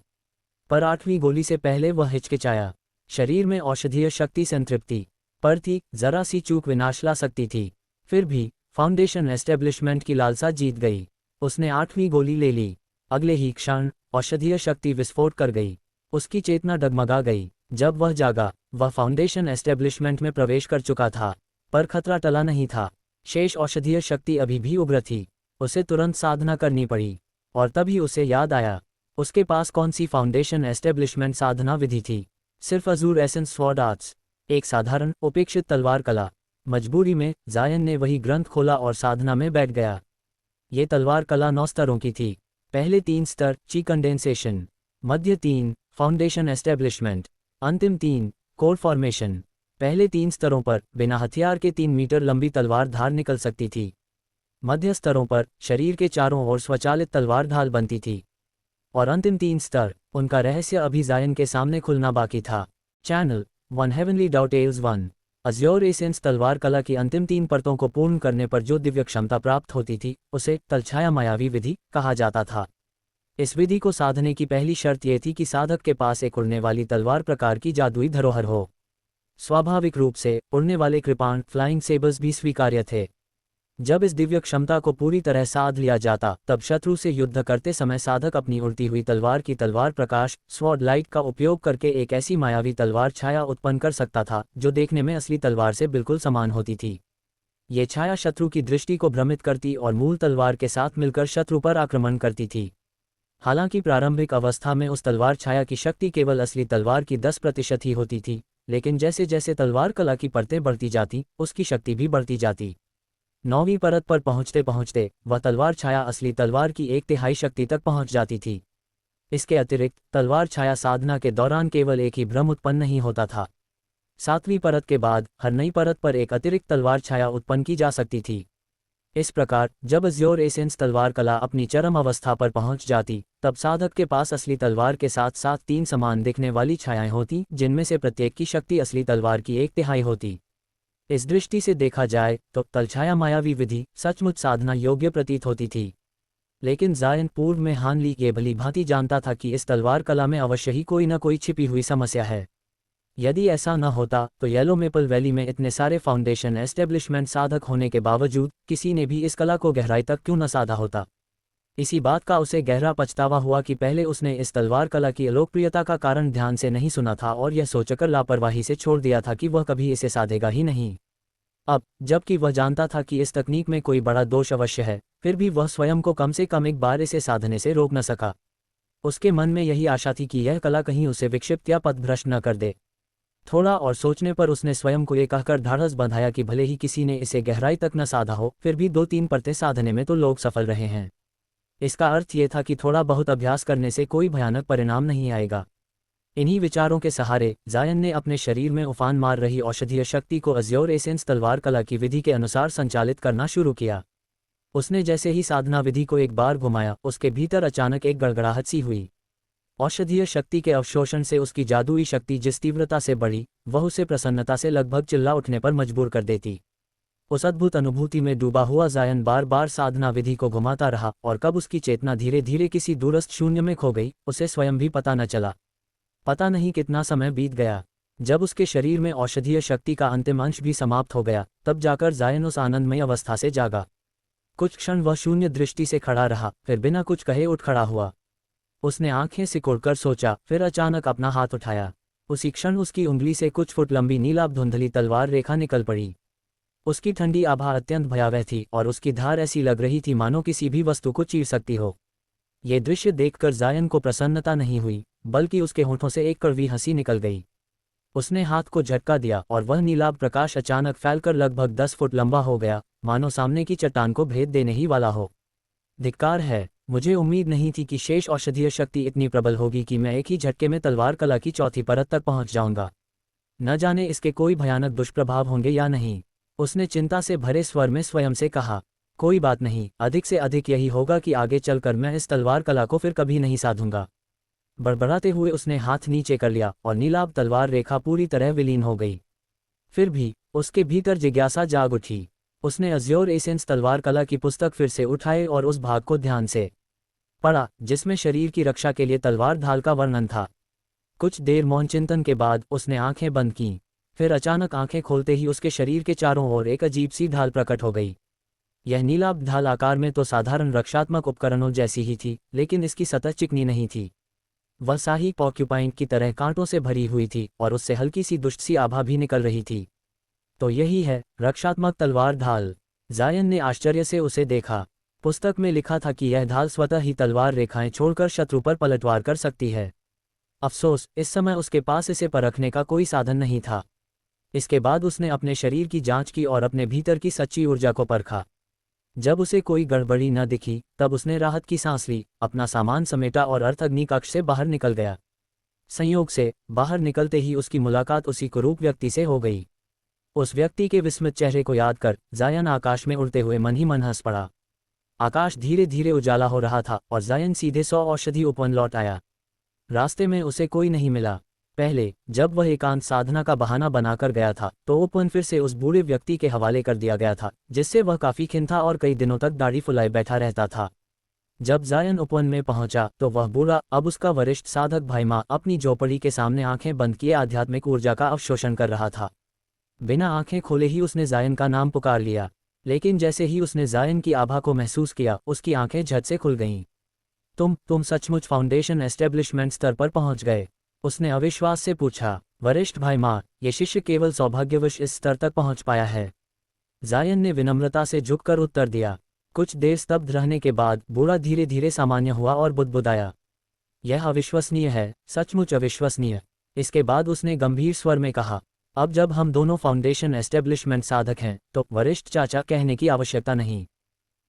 पर 8वीं गोली से पहले वह हिचकिचाया। शरीर में औषधीय शक्ति संतृप्ति पर थी, जरा सी चूक विनाश ला सकती थी। फिर भी फाउंडेशन एस्टेब्लिशमेंट की लालसा जीत गई। उसने 8वीं गोली ले ली। अगले ही क्षण औषधीय शक्ति विस्फोट कर गई। उसकी चेतना डगमगा गई। जब वह जागा, वह फाउंडेशन एस्टेब्लिशमेंट में प्रवेश कर चुका था, पर खतरा टला नहीं था। शेष औषधीय शक्ति अभी भी उग्र थी। उसे तुरंत साधना करनी पड़ी, और तभी उसे याद आया, उसके पास कौन सी फाउंडेशन एस्टेब्लिशमेंट साधना विधि थी। सिर्फ अजूर एसेंस स्वॉर्ड आर्ट्स। एक साधारण उपेक्षित तलवार कला। मजबूरी में जायन ने वही ग्रंथ खोला और साधना में बैठ गया। ये तलवार कला 9 स्तरों की थी। पहले 3 स्तर ची कंडेंसेशन, मध्य 3 फाउंडेशन एस्टेब्लिशमेंट, अंतिम 3 कोर फॉर्मेशन। पहले 3 स्तरों पर बिना हथियार के 3 मीटर लंबी तलवार धार निकल सकती थी। मध्य स्तरों पर शरीर के चारों ओर स्वचालित तलवार ढाल बनती थी। और अंतिम 3 स्तर, उनका रहस्य अभी जायन के सामने खुलना बाकी था। चैनल 1 हेवनली डाउटेल्स 1 अज्योर एसेंस तलवार कला की अंतिम 3 परतों को पूर्ण करने पर जो दिव्य क्षमता प्राप्त होती थी उसे तलछाया मायावी विधि कहा जाता था। इस विधि को साधने की पहली शर्त यह थी कि साधक के पास एक उड़ने वाली तलवार प्रकार की जादुई धरोहर हो। स्वाभाविक रूप से उड़ने वाले कृपाण फ्लाइंग सेबर्स भी स्वीकार्य थे। जब इस दिव्य क्षमता को पूरी तरह साध लिया जाता तब शत्रु से युद्ध करते समय साधक अपनी उड़ती हुई तलवार की तलवार प्रकाश स्वॉर्ड लाइट का उपयोग करके एक ऐसी मायावी तलवार छाया उत्पन्न कर सकता था जो देखने में असली तलवार से बिल्कुल समान होती थी। ये छाया शत्रु की दृष्टि को भ्रमित करती और मूल तलवार के साथ मिलकर शत्रु पर आक्रमण करती थी। हालांकि प्रारंभिक अवस्था में उस तलवार छाया की शक्ति केवल असली तलवार की 10% ही होती थी, लेकिन जैसे जैसे तलवार कला की परतें बढ़ती जाती उसकी शक्ति भी बढ़ती जाती। 9वीं परत पर पहुंचते पहुंचते वह तलवार छाया असली तलवार की 1/3 शक्ति तक पहुंच जाती थी। इसके अतिरिक्त तलवार छाया साधना के दौरान केवल एक ही भ्रम उत्पन्न नहीं होता था। 7वीं परत के बाद हर नई परत पर एक अतिरिक्त तलवार छाया उत्पन्न की जा सकती थी। इस प्रकार जब अज्योर एसेंस तलवार कला अपनी चरम अवस्था पर पहुंच जाती तब साधक के पास असली तलवार के साथ साथ 3 समान दिखने वाली छायाएं होती जिनमें से प्रत्येक की शक्ति असली तलवार की 1/3 होती। इस दृष्टि से देखा जाए तो तलछाया मायावी विधि सचमुच साधना योग्य प्रतीत होती थी। लेकिन जायन पूर्व में हान ली ये भली भांति जानता था कि इस तलवार कला में अवश्य ही कोई न कोई छिपी हुई समस्या है। यदि ऐसा न होता तो येलो मेपल वैली में इतने सारे फाउंडेशन एस्टेब्लिशमेंट साधक होने के बावजूद किसी ने भी इस कला को गहराई तक क्यों न साधा होता। इसी बात का उसे गहरा पछतावा हुआ कि पहले उसने इस तलवार कला की अलोकप्रियता का कारण ध्यान से नहीं सुना था और यह सोचकर लापरवाही से छोड़ दिया था कि वह कभी इसे साधेगा ही नहीं। अब जबकि वह जानता था कि इस तकनीक में कोई बड़ा दोष अवश्य है, फिर भी वह स्वयं को कम से कम एक बार इसे साधने से रोक न सका। उसके मन में यही आशा थी कि यह कला कहीं उसे विक्षिप्त या पथभ्रष्ट न कर दे। थोड़ा और सोचने पर उसने स्वयं को ये कहकर ढाढ़स बंधाया कि भले ही किसी ने इसे गहराई तक न साधा हो, फिर भी 2-3 परतें साधने में तो लोग सफल रहे हैं। इसका अर्थ ये था कि थोड़ा बहुत अभ्यास करने से कोई भयानक परिणाम नहीं आएगा। इन्हीं विचारों के सहारे जायन ने अपने शरीर में उफान मार रही औषधीय शक्ति को अज्योर एसेंस तलवार कला की विधि के अनुसार संचालित करना शुरू किया। उसने जैसे ही साधना विधि को एक बार घुमाया उसके भीतर अचानक एक गड़गड़ाहट सी हुई। औषधीय शक्ति के अवशोषण से उसकी जादुई शक्ति जिस तीव्रता से बढ़ी वह उसे प्रसन्नता से लगभग चिल्ला उठने पर मजबूर कर देती। उस अद्भुत अनुभूति में डूबा हुआ जायन बार बार साधना विधि को घुमाता रहा और कब उसकी चेतना धीरे धीरे किसी दूरस्थ शून्य में खो गई उसे स्वयं भी पता न चला। पता नहीं कितना समय बीत गया। जब उसके शरीर में औषधीय शक्ति का अंतिम अंश भी समाप्त हो गया तब जाकर जायन उस आनंदमय अवस्था से जागा। कुछ क्षण वह शून्य दृष्टि से खड़ा रहा, फिर बिना कुछ कहे उठ खड़ा हुआ। उसने आंखें सिकोड़कर सोचा, फिर अचानक अपना हाथ उठाया। उसी क्षण उसकी उंगली से कुछ फुट लंबी नीलाभ धुंधली तलवार रेखा निकल पड़ी। उसकी ठंडी आभा अत्यंत भयावह थी और उसकी धार ऐसी लग रही थी मानो किसी भी वस्तु को चीर सकती हो। ये दृश्य देखकर जायन को प्रसन्नता नहीं हुई, बल्कि उसके होठों से एक कड़वी हंसी निकल गई। उसने हाथ को झटका दिया और वह नीलाभ प्रकाश अचानक फैलकर लगभग 10 फुट लंबा हो गया, मानो सामने की चट्टान को भेद देने ही वाला हो। धिक्कार है, मुझे उम्मीद नहीं थी कि शेष औषधीय शक्ति इतनी प्रबल होगी कि मैं एक ही झटके में तलवार कला की चौथी परत तक पहुंच जाऊंगा। न जाने इसके कोई भयानक दुष्प्रभाव होंगे या नहीं। उसने चिंता से भरे स्वर में स्वयं से कहा, कोई बात नहीं, अधिक से अधिक यही होगा कि आगे चलकर मैं इस तलवार कला को फिर कभी नहीं साधूंगा। बड़बड़ाते हुए उसने हाथ नीचे कर लिया और नीलाभ तलवार रेखा पूरी तरह विलीन हो गई। फिर भी उसके भीतर जिज्ञासा जाग उठी। उसने अज्योर एसेंस तलवार कला की पुस्तक फिर से उठाए और उस भाग को ध्यान से पढ़ा जिसमें शरीर की रक्षा के लिए तलवार ढाल का वर्णन था। कुछ देर मौन चिंतन के बाद उसने आंखें बंद कीं। फिर अचानक आंखें खोलते ही उसके शरीर के चारों ओर एक अजीब सी ढाल प्रकट हो गई। यह नीलाभ ढाल आकार में तो साधारण रक्षात्मक उपकरणों जैसी ही थी, लेकिन इसकी सतह चिकनी नहीं थी। वह शाही पॉक्यूपाइन की तरह कांटों से भरी हुई थी और उससे हल्की सी दुष्ट सी आभा भी निकल रही थी। तो यही है रक्षात्मक तलवार ढाल। जायन ने आश्चर्य से उसे देखा। पुस्तक में लिखा था कि यह ढाल स्वतः ही तलवार रेखाएं छोड़कर शत्रु पर पलटवार कर सकती है। अफसोस, इस समय उसके पास इसे परखने का कोई साधन नहीं था। इसके बाद उसने अपने शरीर की जांच की और अपने भीतर की सच्ची ऊर्जा को परखा। जब उसे कोई गड़बड़ी न दिखी तब उसने राहत की सांस ली, अपना सामान समेटा और अर्थ अग्नि कक्ष से बाहर निकल गया। संयोग से बाहर निकलते ही उसकी मुलाकात उसी कुरूप व्यक्ति से हो गई। उस व्यक्ति के विस्मित चेहरे को याद कर जायन आकाश में उड़ते हुए मन ही मन हंस पड़ा। आकाश धीरे धीरे उजाला हो रहा था और जायन सीधे 100 औषधि उपवन लौट आया। रास्ते में उसे कोई नहीं मिला। पहले जब वह एकांत साधना का बहाना बनाकर गया था तो उपवन फिर से उस बूढ़े व्यक्ति के हवाले कर दिया गया था, जिससे वह काफी खिन्न था और कई दिनों तक दाढ़ी फुलाए बैठा रहता था। जब जायन उपवन में पहुंचा तो वह बूढ़ा, अब उसका वरिष्ठ साधक भाईमा, अपनी झोपड़ी के सामने आंखें बंद किए आध्यात्मिक ऊर्जा का अवशोषण कर रहा था। बिना आंखें खोले ही उसने जायन का नाम पुकार लिया, लेकिन जैसे ही उसने जायन की आभा को महसूस किया उसकी आंखें झट से खुल गईं। तुम सचमुच फाउंडेशन एस्टेब्लिशमेंट स्तर पर पहुंच गए? उसने अविश्वास से पूछा। वरिष्ठ भाईमा, ये शिष्य केवल सौभाग्यवश इस स्तर तक पहुंच पाया है, जायन ने विनम्रता से झुककर उत्तर दिया। कुछ देर स्तब्ध रहने के बाद बूढ़ा धीरे धीरे सामान्य हुआ और बुदबुदाया, यह अविश्वसनीय है, सचमुच अविश्वसनीय। इसके बाद उसने गंभीर स्वर में कहा, अब जब हम दोनों फाउंडेशन एस्टेब्लिशमेंट साधक हैं तो वरिष्ठ चाचा कहने की आवश्यकता नहीं।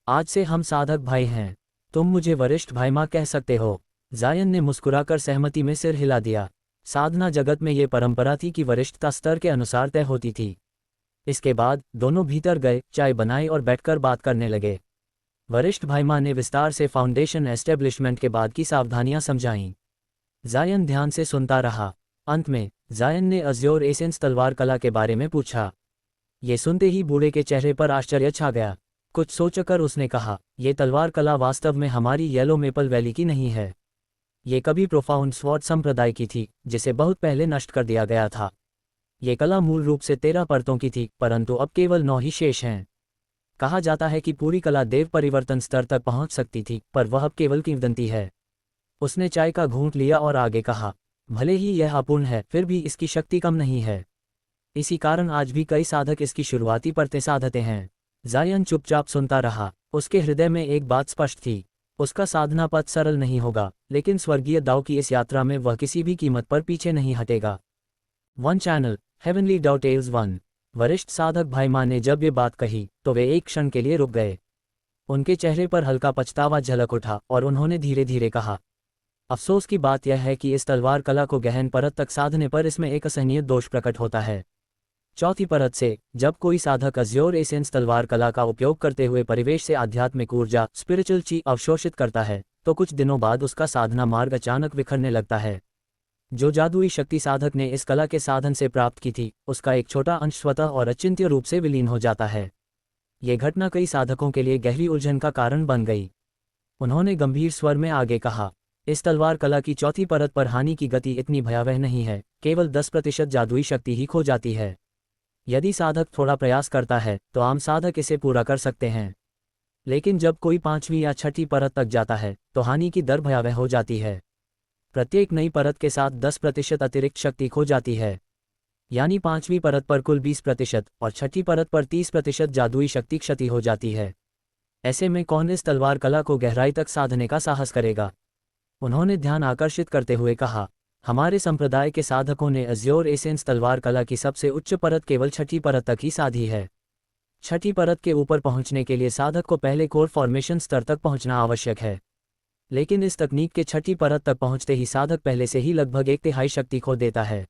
आज से हम साधक भाई हैं। तुम मुझे वरिष्ठ भाईमा कह सकते हो। जायन ने मुस्कुराकर सहमति में सिर हिला दिया। साधना जगत में ये परंपरा थी कि वरिष्ठता स्तर के अनुसार तय होती थी। इसके बाद दोनों भीतर गए, चाय बनाई और बैठकर बात करने लगे। वरिष्ठ भाईमा ने विस्तार से फाउंडेशन एस्टेब्लिशमेंट के बाद की सावधानियां समझाईं। जायन ध्यान से सुनता रहा। अंत में जायन ने अज़्योर एसेंस तलवार कला के बारे में पूछा। ये सुनते ही बूढ़े के चेहरे पर आश्चर्य छा गया। कुछ सोचकर उसने कहा, ये तलवार कला वास्तव में हमारी येलो मेपल वैली की नहीं है। ये कभी प्रोफाउंड स्वॉर्ड संप्रदाय की थी, जिसे बहुत पहले नष्ट कर दिया गया था। ये कला मूल रूप से 13 परतों की थी, परंतु अब केवल 9 ही शेष हैं। कहा जाता है कि पूरी कला देव परिवर्तन स्तर तक पहुंच सकती थी, पर वह अब केवल किंवदंती है। उसने चाय का घूंट लिया और आगे कहा, भले ही यह अपूर्ण है, फिर भी इसकी शक्ति कम नहीं है। इसी कारण आज भी कई साधक इसकी शुरुआती परतें साधते हैं। जायन चुपचाप सुनता रहा। उसके हृदय में एक बात स्पष्ट थी, उसका साधना पथ सरल नहीं होगा, लेकिन स्वर्गीय दाव की इस यात्रा में वह किसी भी कीमत पर पीछे नहीं हटेगा। वन चैनल, हेवनली दाव टेल्स 1। वरिष्ठ साधक भाईमा ने जब ये बात कही तो वे एक क्षण के लिए रुक गए। उनके चेहरे पर हल्का पछतावा झलक उठा और उन्होंने धीरे धीरे कहा, अफसोस की बात यह है कि इस तलवार कला को गहन परत तक साधने पर इसमें एक असहनीय दोष प्रकट होता है। चौथी परत से जब कोई साधक अज़्योर एसेंस तलवार कला का उपयोग करते हुए परिवेश से आध्यात्मिक ऊर्जा स्पिरिचुअल ची अवशोषित करता है तो कुछ दिनों बाद उसका साधना मार्ग अचानक बिखरने लगता है। जो जादुई शक्ति साधक ने इस कला के साधन से प्राप्त की थी, उसका एक छोटा अंश स्वतः और अचिंत्य रूप से विलीन हो जाता है। ये घटना कई साधकों के लिए गहरी उलझन का कारण बन गई। उन्होंने गंभीर स्वर में आगे कहा, इस तलवार कला की चौथी परत पर हानि की गति इतनी भयावह नहीं है, केवल 10% जादुई शक्ति ही खो जाती है। यदि साधक थोड़ा प्रयास करता है तो आम साधक इसे पूरा कर सकते हैं, लेकिन जब कोई 5वीं या 6ठी परत तक जाता है तो हानि की दर भयावह हो जाती है। प्रत्येक नई परत के साथ 10% अतिरिक्त शक्ति खो जाती है, यानी 5वीं परत पर कुल 20% और 6ठी परत पर 30% जादुई शक्ति क्षति हो जाती है। ऐसे में कौन इस तलवार कला को गहराई तक साधने का साहस करेगा? उन्होंने ध्यान आकर्षित करते हुए कहा, हमारे संप्रदाय के साधकों ने अज़्योर एसेंस तलवार कला की सबसे उच्च परत केवल 6ठी परत तक ही साधी है। 6ठी परत के ऊपर पहुंचने के लिए साधक को पहले कोर फॉर्मेशन स्तर तक पहुंचना आवश्यक है, लेकिन इस तकनीक के 6ठी परत तक पहुंचते ही साधक पहले से ही लगभग 1/3 शक्ति खो देता है।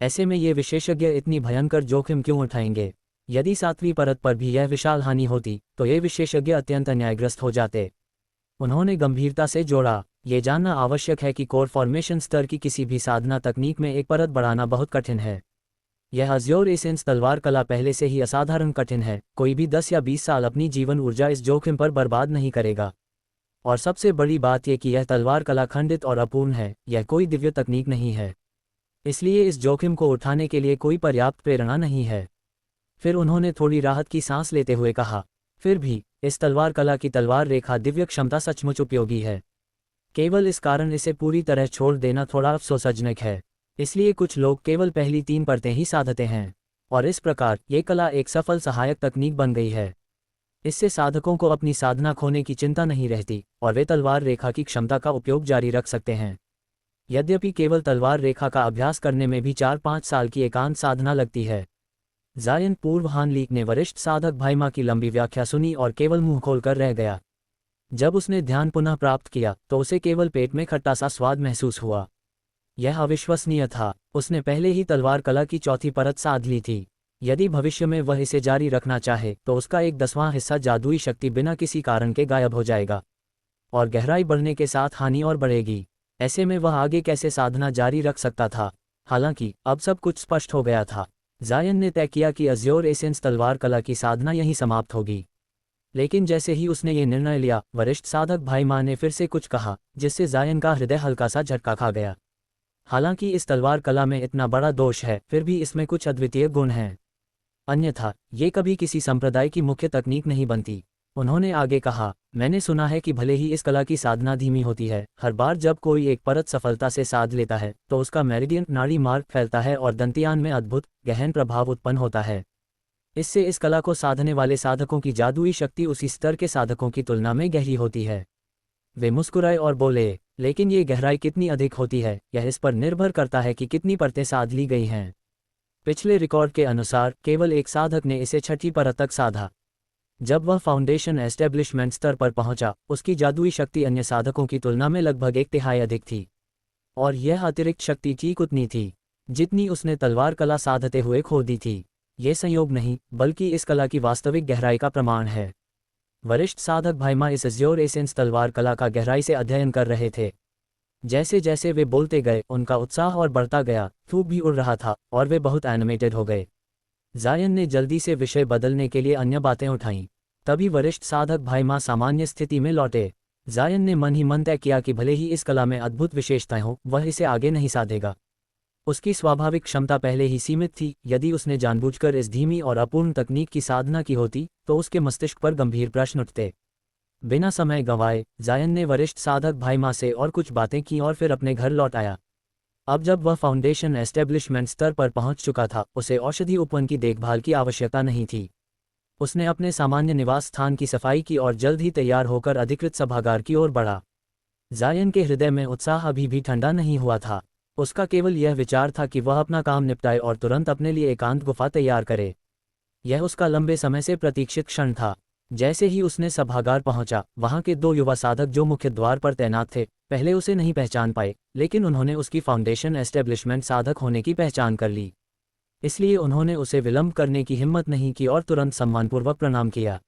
ऐसे में ये विशेषज्ञ इतनी भयंकर जोखिम क्यों उठाएंगे? यदि 7वीं परत पर भी यह विशाल हानि होती तो ये विशेषज्ञ अत्यंत अन्यायग्रस्त हो जाते। उन्होंने गंभीरता से जोड़ा, ये जानना आवश्यक है कि कोर फॉर्मेशन स्तर की किसी भी साधना तकनीक में एक परत बढ़ाना बहुत कठिन है। यह अज़्योर एसेंस तलवार कला पहले से ही असाधारण कठिन है। कोई भी 10 या 20 साल अपनी जीवन ऊर्जा इस जोखिम पर बर्बाद नहीं करेगा। और सबसे बड़ी बात यह कि यह तलवार कला खंडित और अपूर्ण है, यह कोई दिव्य तकनीक नहीं है, इसलिए इस जोखिम को उठाने के लिए कोई पर्याप्त प्रेरणा नहीं है। फिर उन्होंने थोड़ी राहत की सांस लेते हुए कहा, फिर भी इस तलवार कला की तलवार रेखा दिव्य क्षमता सचमुच उपयोगी है। केवल इस कारण इसे पूरी तरह छोड़ देना थोड़ा अफसोसजनक है। इसलिए कुछ लोग केवल पहली 3 परतें ही साधते हैं, और इस प्रकार ये कला एक सफल सहायक तकनीक बन गई है। इससे साधकों को अपनी साधना खोने की चिंता नहीं रहती और वे तलवार रेखा की क्षमता का उपयोग जारी रख सकते हैं। यद्यपि केवल तलवार रेखा का अभ्यास करने में भी 4-5 साल की एकांत साधना लगती है, जायन पूर्व हान लीक ने वरिष्ठ साधक भाई माँ की लंबी व्याख्या सुनी और केवल मुंह खोलकर रह गया। जब उसने ध्यान पुनः प्राप्त किया तो उसे केवल पेट में खट्टा सा स्वाद महसूस हुआ। यह अविश्वसनीय था। उसने पहले ही तलवार कला की चौथी परत साध ली थी। यदि भविष्य में वह इसे जारी रखना चाहे तो उसका 1/10वां हिस्सा जादुई शक्ति बिना किसी कारण के गायब हो जाएगा, और गहराई बढ़ने के साथ हानि और बढ़ेगी। ऐसे में वह आगे कैसे साधना जारी रख सकता था? हालांकि अब सब कुछ स्पष्ट हो गया था। जायन ने तय किया कि अज्योर एसेंस तलवार कला की साधना यहीं समाप्त होगी। लेकिन जैसे ही उसने ये निर्णय लिया, वरिष्ठ साधक भाई माँ ने फिर से कुछ कहा जिससे जायन का हृदय हल्का सा झटका खा गया। हालांकि इस तलवार कला में इतना बड़ा दोष है, फिर भी इसमें कुछ अद्वितीय गुण हैं। अन्यथा ये कभी किसी संप्रदाय की मुख्य तकनीक नहीं बनती। उन्होंने आगे कहा, मैंने सुना है कि भले ही इस कला की साधना धीमी होती है, हर बार जब कोई एक परत सफलता से साध लेता है तो उसका मेरिडियन नाड़ी मार्ग फैलता है और दंतियान में अद्भुत गहन प्रभाव उत्पन्न होता है। इससे इस कला को साधने वाले साधकों की जादुई शक्ति उसी स्तर के साधकों की तुलना में गहरी होती है। वे मुस्कुराए और बोले, लेकिन ये गहराई कितनी अधिक होती है, यह इस पर निर्भर करता है कि कितनी परतें साध ली गई हैं। पिछले रिकॉर्ड के अनुसार केवल एक साधक ने इसे छठी परत तक साधा। जब वह फाउंडेशन एस्टेब्लिशमेंट स्तर पर पहुंचा, उसकी जादुई शक्ति अन्य साधकों की तुलना में लगभग 1/3 अधिक थी, और यह अतिरिक्त शक्ति ठीक उतनी थी जितनी उसने तलवार कला साधते हुए खो दी थी। ये संयोग नहीं, बल्कि इस कला की वास्तविक गहराई का प्रमाण है। वरिष्ठ साधक भाईमा इस अज्योर एसेंस तलवार कला का गहराई से अध्ययन कर रहे थे। जैसे जैसे वे बोलते गए, उनका उत्साह और बढ़ता गया, धूप भी उड़ रहा था और वे बहुत एनिमेटेड हो गए। जायन ने जल्दी से विषय बदलने के लिए अन्य बातें उठाईं। तभी वरिष्ठ साधक भाईमा सामान्य स्थिति में लौटे। जायन ने मन ही मन तय किया कि भले ही इस कला में अद्भुत विशेषताएं हों, वह इसे आगे नहीं साधेगा। उसकी स्वाभाविक क्षमता पहले ही सीमित थी। यदि उसने जानबूझकर इस धीमी और अपूर्ण तकनीक की साधना की होती तो उसके मस्तिष्क पर गंभीर प्रश्न उठते। बिना समय गंवाए जायन ने वरिष्ठ साधक भाईमा से और कुछ बातें की और फिर अपने घर लौट आया। अब जब वह फाउंडेशन एस्टेब्लिशमेंट स्तर पर पहुंच चुका था, उसे औषधि उपवन की देखभाल की आवश्यकता नहीं थी। उसने अपने सामान्य निवास स्थान की सफाई की और जल्द ही तैयार होकर अधिकृत सभागार की ओर बढ़ा। जायन के हृदय में उत्साह अभी भी ठंडा नहीं हुआ था। उसका केवल यह विचार था कि वह अपना काम निपटाए और तुरंत अपने लिए एकांत गुफा तैयार करे। यह उसका लंबे समय से प्रतीक्षित क्षण था। जैसे ही उसने सभागार पहुंचा, वहां के 2 युवा साधक जो मुख्य द्वार पर तैनात थे, पहले उसे नहीं पहचान पाए, लेकिन उन्होंने उसकी फाउंडेशन एस्टेब्लिशमेंट साधक होने की पहचान कर ली। इसलिए उन्होंने उसे विलंब करने की हिम्मत नहीं की और तुरंत सम्मानपूर्वक प्रणाम किया।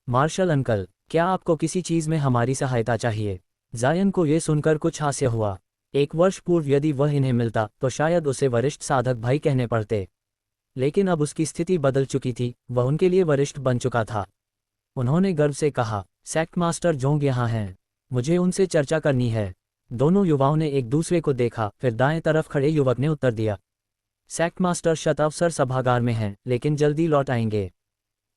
मार्शल अंकल, क्या आपको किसी चीज में हमारी सहायता चाहिए? जायन को यह सुनकर कुछ हास्य हुआ। 1 वर्ष पूर्व यदि वह इन्हें मिलता तो शायद उसे वरिष्ठ साधक भाई कहने पड़ते, लेकिन अब उसकी स्थिति बदल चुकी थी। वह उनके लिए वरिष्ठ बन चुका था। उन्होंने गर्व से कहा, सेक्ट मास्टर जोंग यहाँ हैं, मुझे उनसे चर्चा करनी है। दोनों युवाओं ने एक दूसरे को देखा, फिर दाएं तरफ खड़े युवक ने उत्तर दिया, सेक्ट मास्टर शतावसर सभागार में हैं, लेकिन जल्दी लौट आएंगे।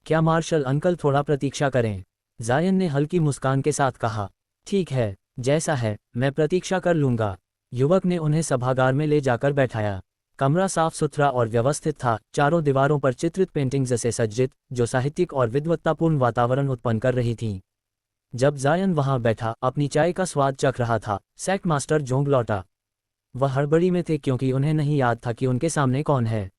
क्या मार्शल अंकल थोड़ा प्रतीक्षा करें? जायन ने हल्की मुस्कान के साथ कहा, ठीक है, जैसा है, मैं प्रतीक्षा कर लूंगा। युवक ने उन्हें सभागार में ले जाकर बैठाया। कमरा साफ सुथरा और व्यवस्थित था, चारों दीवारों पर चित्रित पेंटिंग्स से सज्जित, जो साहित्यिक और विद्वत्तापूर्ण वातावरण उत्पन्न कर रही थीं। जब जायन वहां बैठा अपनी चाय का स्वाद चख रहा था, सेक्ट मास्टर जोंग लौटा। वह हड़बड़ी में थे क्योंकि उन्हें नहीं याद था कि उनके सामने कौन है।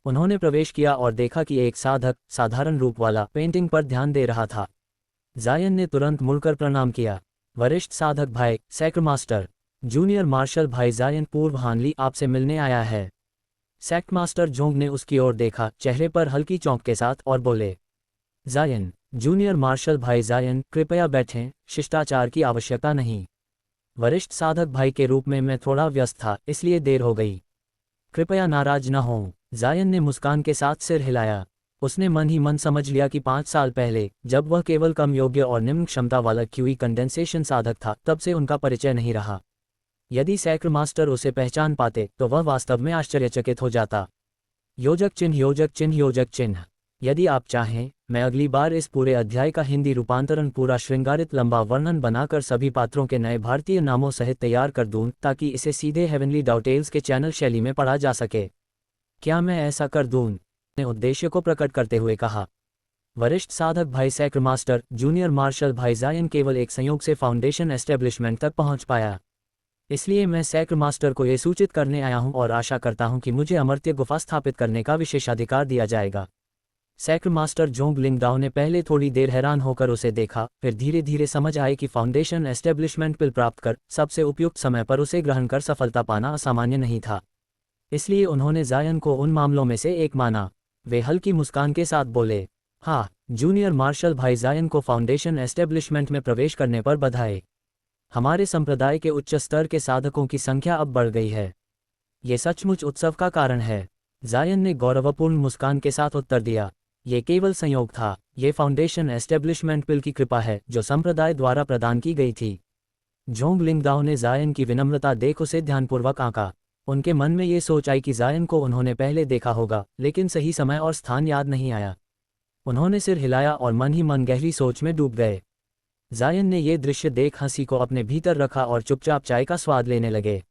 उन्होंने प्रवेश किया और देखा कि एक साधक साधारण रूप वाला पेंटिंग पर ध्यान दे रहा था। जायन ने तुरंत मुड़कर प्रणाम किया। वरिष्ठ साधक भाई सेक्ट मास्टर, जूनियर मार्शल भाई जायन पूर्व हानली आपसे मिलने आया है। सेक्ट मास्टर जोंग ने उसकी ओर देखा, चेहरे पर हल्की चौंक के साथ, और बोले, जायन, जूनियर मार्शल भाई जायन, कृपया बैठें, शिष्टाचार की आवश्यकता नहीं। वरिष्ठ साधक भाई के रूप में मैं थोड़ा व्यस्त था, इसलिए देर हो गई। कृपया नाराज न हों। जायन ने मुस्कान के साथ सिर हिलाया। उसने मन ही मन समझ लिया कि 5 साल पहले, जब वह केवल कम योग्य और निम्न क्षमता वाला क्यूई कंडेंसेशन साधक था, तब से उनका परिचय नहीं रहा। यदि सैक्र मास्टर उसे पहचान पाते तो वह वास्तव में आश्चर्यचकित हो जाता। योजक चिन्ह, योजक चिन्ह, योजक चिन्ह। यदि आप चाहें, मैं अगली बार इस पूरे अध्याय का हिंदी रूपांतरण पूरा श्रृंगारित लंबा वर्णन बनाकर सभी पात्रों के नए भारतीय नामों सहित तैयार कर दूं, ताकि इसे सीधे हेवनली डाउटेल्स के चैनल शैली में पढ़ा जा सके। क्या मैं ऐसा कर दूं? ने उद्देश्य को प्रकट करते हुए कहा। वरिष्ठ साधक भाई सैक्र मास्टर, जूनियर मार्शल भाई जायन केवल एक संयोग से फाउंडेशन एस्टेब्लिशमेंट तक पहुंच पाया। इसलिए मैं सैक्र मास्टर को ये सूचित करने आया हूँ और आशा करता हूँ कि मुझे अमर्त्य गुफा स्थापित करने का विशेषाधिकार दिया जाएगा। सैक्र मास्टर जोंग लिंगदाओ ने पहले थोड़ी देर हैरान होकर उसे देखा, फिर धीरे धीरे समझ आए कि फाउंडेशन एस्टेब्लिशमेंट पिल प्राप्त कर सबसे उपयुक्त समय पर उसे ग्रहण कर सफलता पाना असामान्य नहीं था। इसलिए उन्होंने जायन को उन मामलों में से एक माना। वे हल्की मुस्कान के साथ बोले, हाँ, जूनियर मार्शल भाई जायन को फाउंडेशन एस्टेब्लिशमेंट में प्रवेश करने पर बधाई। हमारे संप्रदाय के उच्च स्तर के साधकों की संख्या अब बढ़ गई है। ये सचमुच उत्सव का कारण है। जायन ने गौरवपूर्ण मुस्कान के साथ उत्तर दिया, ये केवल संयोग था, ये फाउंडेशन एस्टेब्लिशमेंट पिल की कृपा है जो संप्रदाय द्वारा प्रदान की गई थी। जोंग लिंगदाओ ने जायन की विनम्रता देख उसे ध्यानपूर्वक आंका। उनके मन में ये सोच आई कि जायन को उन्होंने पहले देखा होगा, लेकिन सही समय और स्थान याद नहीं आया। उन्होंने सिर हिलाया और मन ही मन गहरी सोच में डूब गए। जायन ने ये दृश्य देख हंसी को अपने भीतर रखा और चुपचाप चाय का स्वाद लेने लगे।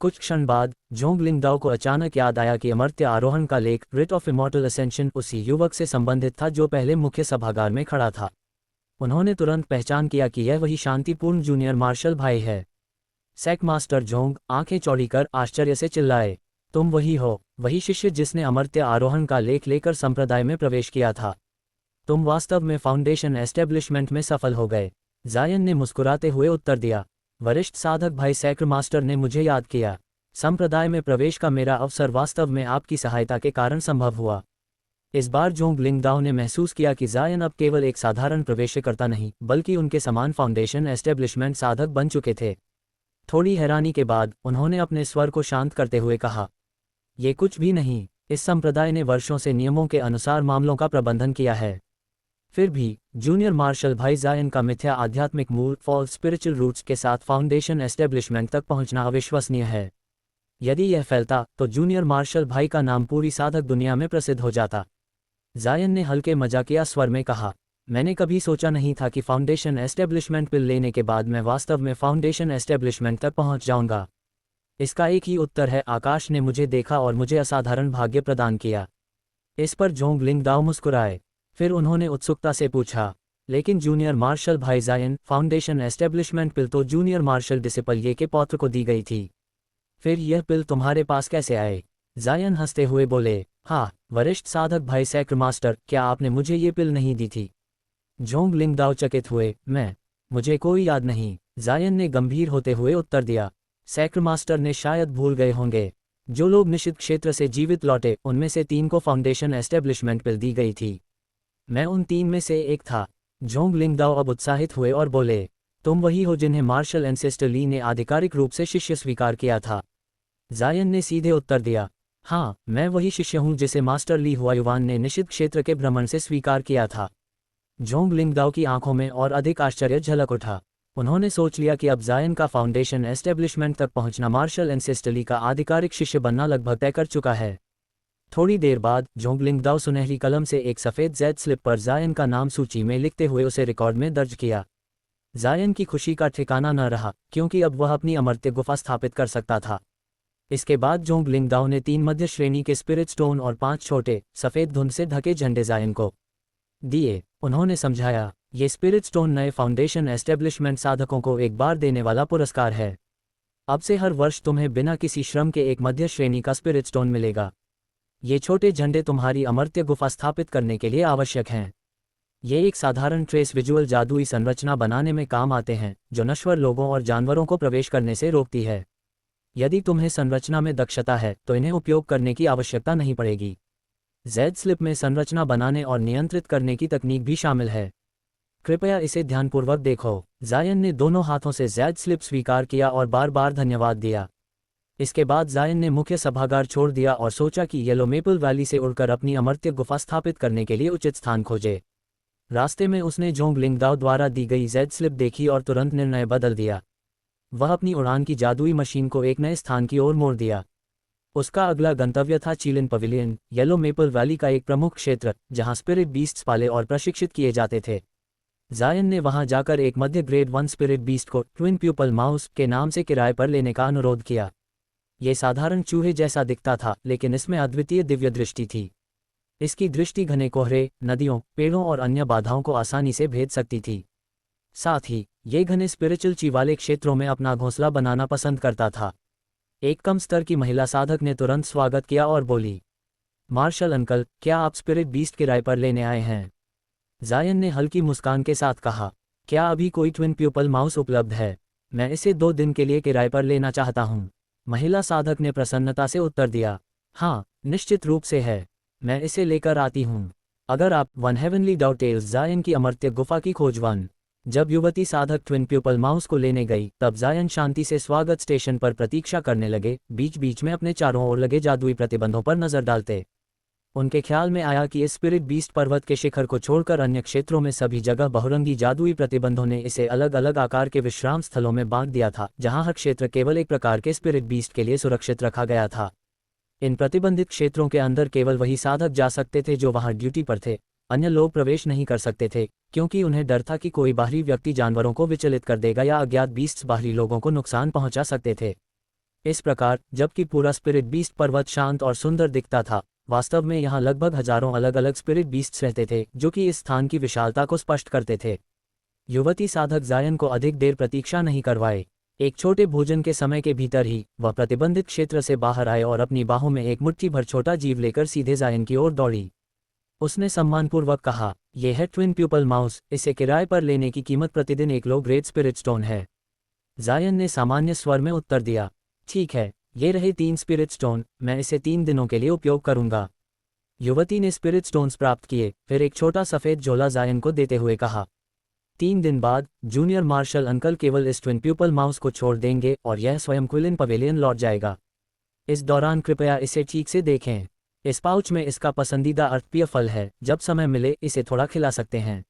कुछ क्षण बाद जोंग लिंगदाओ को अचानक याद आया कि अमर्त्य आरोहण का लेख रिट ऑफ इमॉर्टल असेंशन उसी युवक से संबंधित था जो पहले मुख्य सभागार में खड़ा था। उन्होंने तुरंत पहचान किया कि यह वही शांतिपूर्ण जूनियर मार्शल भाई है। सैक मास्टर जोंग आंखें चौड़ी कर आश्चर्य से चिल्लाए, तुम वही हो, वही शिष्य जिसने अमर्त्य आरोहण का लेख लेकर संप्रदाय में प्रवेश किया था। तुम वास्तव में फाउंडेशन एस्टेब्लिशमेंट में सफल हो गए। जायन ने मुस्कुराते हुए उत्तर दिया, वरिष्ठ साधक भाई सैक्र मास्टर ने मुझे याद किया। संप्रदाय में प्रवेश का मेरा अवसर वास्तव में आपकी सहायता के कारण संभव हुआ। इस बार जोंग लिंगदाओ ने महसूस किया कि जायन अब केवल एक साधारण प्रवेशकर्ता नहीं, बल्कि उनके समान फाउंडेशन एस्टेब्लिशमेंट साधक बन चुके थे। थोड़ी हैरानी के बाद उन्होंने अपने स्वर को शांत करते हुए कहा, ये कुछ भी नहीं, इस संप्रदाय ने वर्षों से नियमों के अनुसार मामलों का प्रबंधन किया है। फिर भी जूनियर मार्शल भाई जायन का मिथ्या आध्यात्मिक मूल फॉल्स स्पिरिचुअल रूट्स के साथ फाउंडेशन एस्टेब्लिशमेंट तक पहुंचना अविश्वसनीय है। यदि यह फैलता तो जूनियर मार्शल भाई का नाम पूरी साधक दुनिया में प्रसिद्ध हो जाता। जायन ने हल्के मजाकिया स्वर में कहा, मैंने कभी सोचा नहीं था कि फाउंडेशन एस्टेब्लिशमेंट पिल लेने के बाद मैं वास्तव में फाउंडेशन एस्टेब्लिशमेंट तक पहुंच जाऊंगा। इसका एक ही उत्तर है, आकाश ने मुझे देखा और मुझे असाधारण भाग्य प्रदान किया। इस पर जोंग लिंगदाओ मुस्कुराए। फिर उन्होंने उत्सुकता से पूछा, लेकिन जूनियर मार्शल भाई जायन, फाउंडेशन एस्टेब्लिशमेंट पिल तो जूनियर मार्शल डिसिपल्ये के पौत्र को दी गई थी। फिर यह पिल तुम्हारे पास कैसे आए? जायन हंसते हुए बोले, हाँ, वरिष्ठ साधक भाई सैक्र मास्टर, क्या आपने मुझे ये पिल नहीं दी थी? जोंग लिंगदाओ चकित हुए, मुझे कोई याद नहीं। जायन ने गंभीर होते हुए उत्तर दिया, सैक्र मास्टर ने शायद भूल गए होंगे। जो लोग निषिद्ध क्षेत्र से जीवित लौटे उनमें से 3 को फाउंडेशन एस्टेब्लिशमेंट पिल दी गई थी। मैं उन 3 में से एक था। जोंग लिंगदाओ अब उत्साहित हुए और बोले, तुम वही हो जिन्हें मार्शल एंसेस्टर ली ने आधिकारिक रूप से शिष्य स्वीकार किया था? जायन ने सीधे उत्तर दिया, हाँ, मैं वही शिष्य हूँ जिसे मास्टर ली हुआयुवान ने निषिद्ध क्षेत्र के भ्रमण से स्वीकार किया था। जोंग लिंगदाओ की आंखों में और अधिक आश्चर्य झलक उठा। उन्होंने सोच लिया कि अब जायन का फाउंडेशन एस्टेब्लिशमेंट तक पहुंचना मार्शल एंसेस्टरली का आधिकारिक शिष्य बनना लगभग तय कर चुका है। थोड़ी देर बाद जोंग लिंगदाओ सुनहरी कलम से एक सफ़ेद जेड स्लिप पर जायन का नाम सूची में लिखते हुए उसे रिकॉर्ड में दर्ज किया। जायन की खुशी का ठिकाना न रहा, क्योंकि अब वह अपनी अमर्त्य गुफा स्थापित कर सकता था। इसके बाद जोंग लिंगदाओ ने 3 मध्य श्रेणी के स्पिरिट स्टोन और 5 छोटे सफ़ेद धुंध से ढके झंडे जायन को दिए। उन्होंने समझाया, ये स्पिरिट स्टोन नए फाउंडेशन एस्टेब्लिशमेंट साधकों को एक बार देने वाला पुरस्कार है। अब से हर वर्ष तुम्हें बिना किसी श्रम के एक मध्य श्रेणी का स्पिरिट स्टोन मिलेगा। ये छोटे झंडे तुम्हारी अमर्त्य गुफा स्थापित करने के लिए आवश्यक हैं। ये एक साधारण ट्रेस विजुअल जादुई संरचना बनाने में काम आते हैं जो नश्वर लोगों और जानवरों को प्रवेश करने से रोकती है। यदि तुम्हें संरचना में दक्षता है तो इन्हें उपयोग करने की आवश्यकता नहीं पड़ेगी। जेड स्लिप में संरचना बनाने और नियंत्रित करने की तकनीक भी शामिल है। कृपया इसे ध्यानपूर्वक देखो। जायन ने दोनों हाथों से जेड स्लिप स्वीकार किया और बार बार धन्यवाद दिया। इसके बाद जायन ने मुख्य सभागार छोड़ दिया और सोचा कि येलो मेपल वैली से उड़कर अपनी अमर्त्य गुफा स्थापित करने के लिए उचित स्थान खोजे। रास्ते में उसने जोंग लिंगदाओ द्वारा दी गई जेड स्लिप देखी और तुरंत निर्णय बदल दिया। वह अपनी उड़ान की जादुई मशीन को एक नए स्थान की ओर मोड़ दिया। उसका अगला गंतव्य था chilling pavilion, yellow maple valley का एक प्रमुख क्षेत्र जहां स्पिरिट बीस्ट्स पाले और प्रशिक्षित किए जाते थे। जायन ने वहां जाकर एक मध्य ग्रेड 1 स्पिरिट बीस्ट को ट्विन प्यूपल माउस के नाम से किराए पर लेने का अनुरोध किया। ये साधारण चूहे जैसा दिखता था, लेकिन इसमें अद्वितीय दिव्य दृष्टि थी। इसकी दृष्टि घने कोहरे, नदियों, पेड़ों और अन्य बाधाओं को आसानी से भेद सकती थी। साथ ही ये घने स्पिरिचुअल ची वाले क्षेत्रों में अपना घोंसला बनाना पसंद करता था। एक कम स्तर की महिला साधक ने तुरंत स्वागत किया और बोली, मार्शल अंकल, क्या आप स्पिरिट बीस्ट किराए पर लेने आए हैं? जायन ने हल्की मुस्कान के साथ कहा, क्या अभी कोई ट्विन प्यूपल माउस उपलब्ध है? मैं इसे 2 दिन के लिए किराए पर लेना चाहता हूँ। महिला साधक ने प्रसन्नता से उत्तर दिया, हाँ, निश्चित रूप से है, मैं इसे लेकर आती हूँ। अगर आप वन हेवनली डाउटेल्स जायन की अमर्त्य गुफा की खोजवन। जब युवती साधक ट्विन प्यूपल माउस को लेने गई, तब जायन शांति से स्वागत स्टेशन पर प्रतीक्षा करने लगे, बीच बीच में अपने चारों ओर लगे जादुई प्रतिबंधों पर नजर डालते। उनके ख्याल में आया कि इस स्पिरिट बीस्ट पर्वत के शिखर को छोड़कर अन्य क्षेत्रों में सभी जगह बहुरंगी जादुई प्रतिबंधों ने इसे अलग अलग आकार के विश्राम स्थलों में बांट दिया था, जहां हर क्षेत्र केवल एक प्रकार के स्पिरिट बीस्ट के लिए सुरक्षित रखा गया था। इन प्रतिबंधित क्षेत्रों के अंदर केवल वही साधक जा सकते थे जो वहां ड्यूटी पर थे। अन्य लोग प्रवेश नहीं कर सकते थे, क्योंकि उन्हें डर था कि कोई बाहरी व्यक्ति जानवरों को विचलित कर देगा या अज्ञात बीस्ट्स बाहरी लोगों को नुकसान पहुंचा सकते थे। इस प्रकार, जबकि पूरा स्पिरिट बीस्ट पर्वत शांत और सुंदर दिखता था, वास्तव में यहाँ लगभग हजारों अलग अलग स्पिरिट बीस्ट्स रहते थे, जो कि इस स्थान की विशालता को स्पष्ट करते थे। युवती साधक जायन को अधिक देर प्रतीक्षा नहीं करवाए। एक छोटे भोजन के समय के भीतर ही वह प्रतिबंधित क्षेत्र से बाहर आए और अपनी बाहों में एक मुट्ठी भर छोटा जीव लेकर सीधे जायन की ओर दौड़ी। उसने सम्मानपूर्वक कहा, यह है ट्विन प्यूपल माउस, इसे किराए पर लेने की कीमत प्रतिदिन 1 लो ग्रेट स्पिरिट स्टोन है। जायन ने सामान्य स्वर में उत्तर दिया, ठीक है, ये रहे 3 स्पिरिट स्टोन, मैं इसे 3 दिनों के लिए उपयोग करूंगा। युवती ने स्पिरिट स्टोन्स प्राप्त किए, फिर एक छोटा सफ़ेद झोला जायन को देते हुए कहा, 3 दिन बाद जूनियर मार्शल अंकल केवल इस ट्विन प्यूपल माउस को छोड़ देंगे और यह स्वयं क्विलिन पवेलियन लौट जाएगा। इस दौरान कृपया इसे ठीक से देखें। इस पाउच में इसका पसंदीदा अर्थप्रिय फल है, जब समय मिले इसे थोड़ा खिला सकते हैं।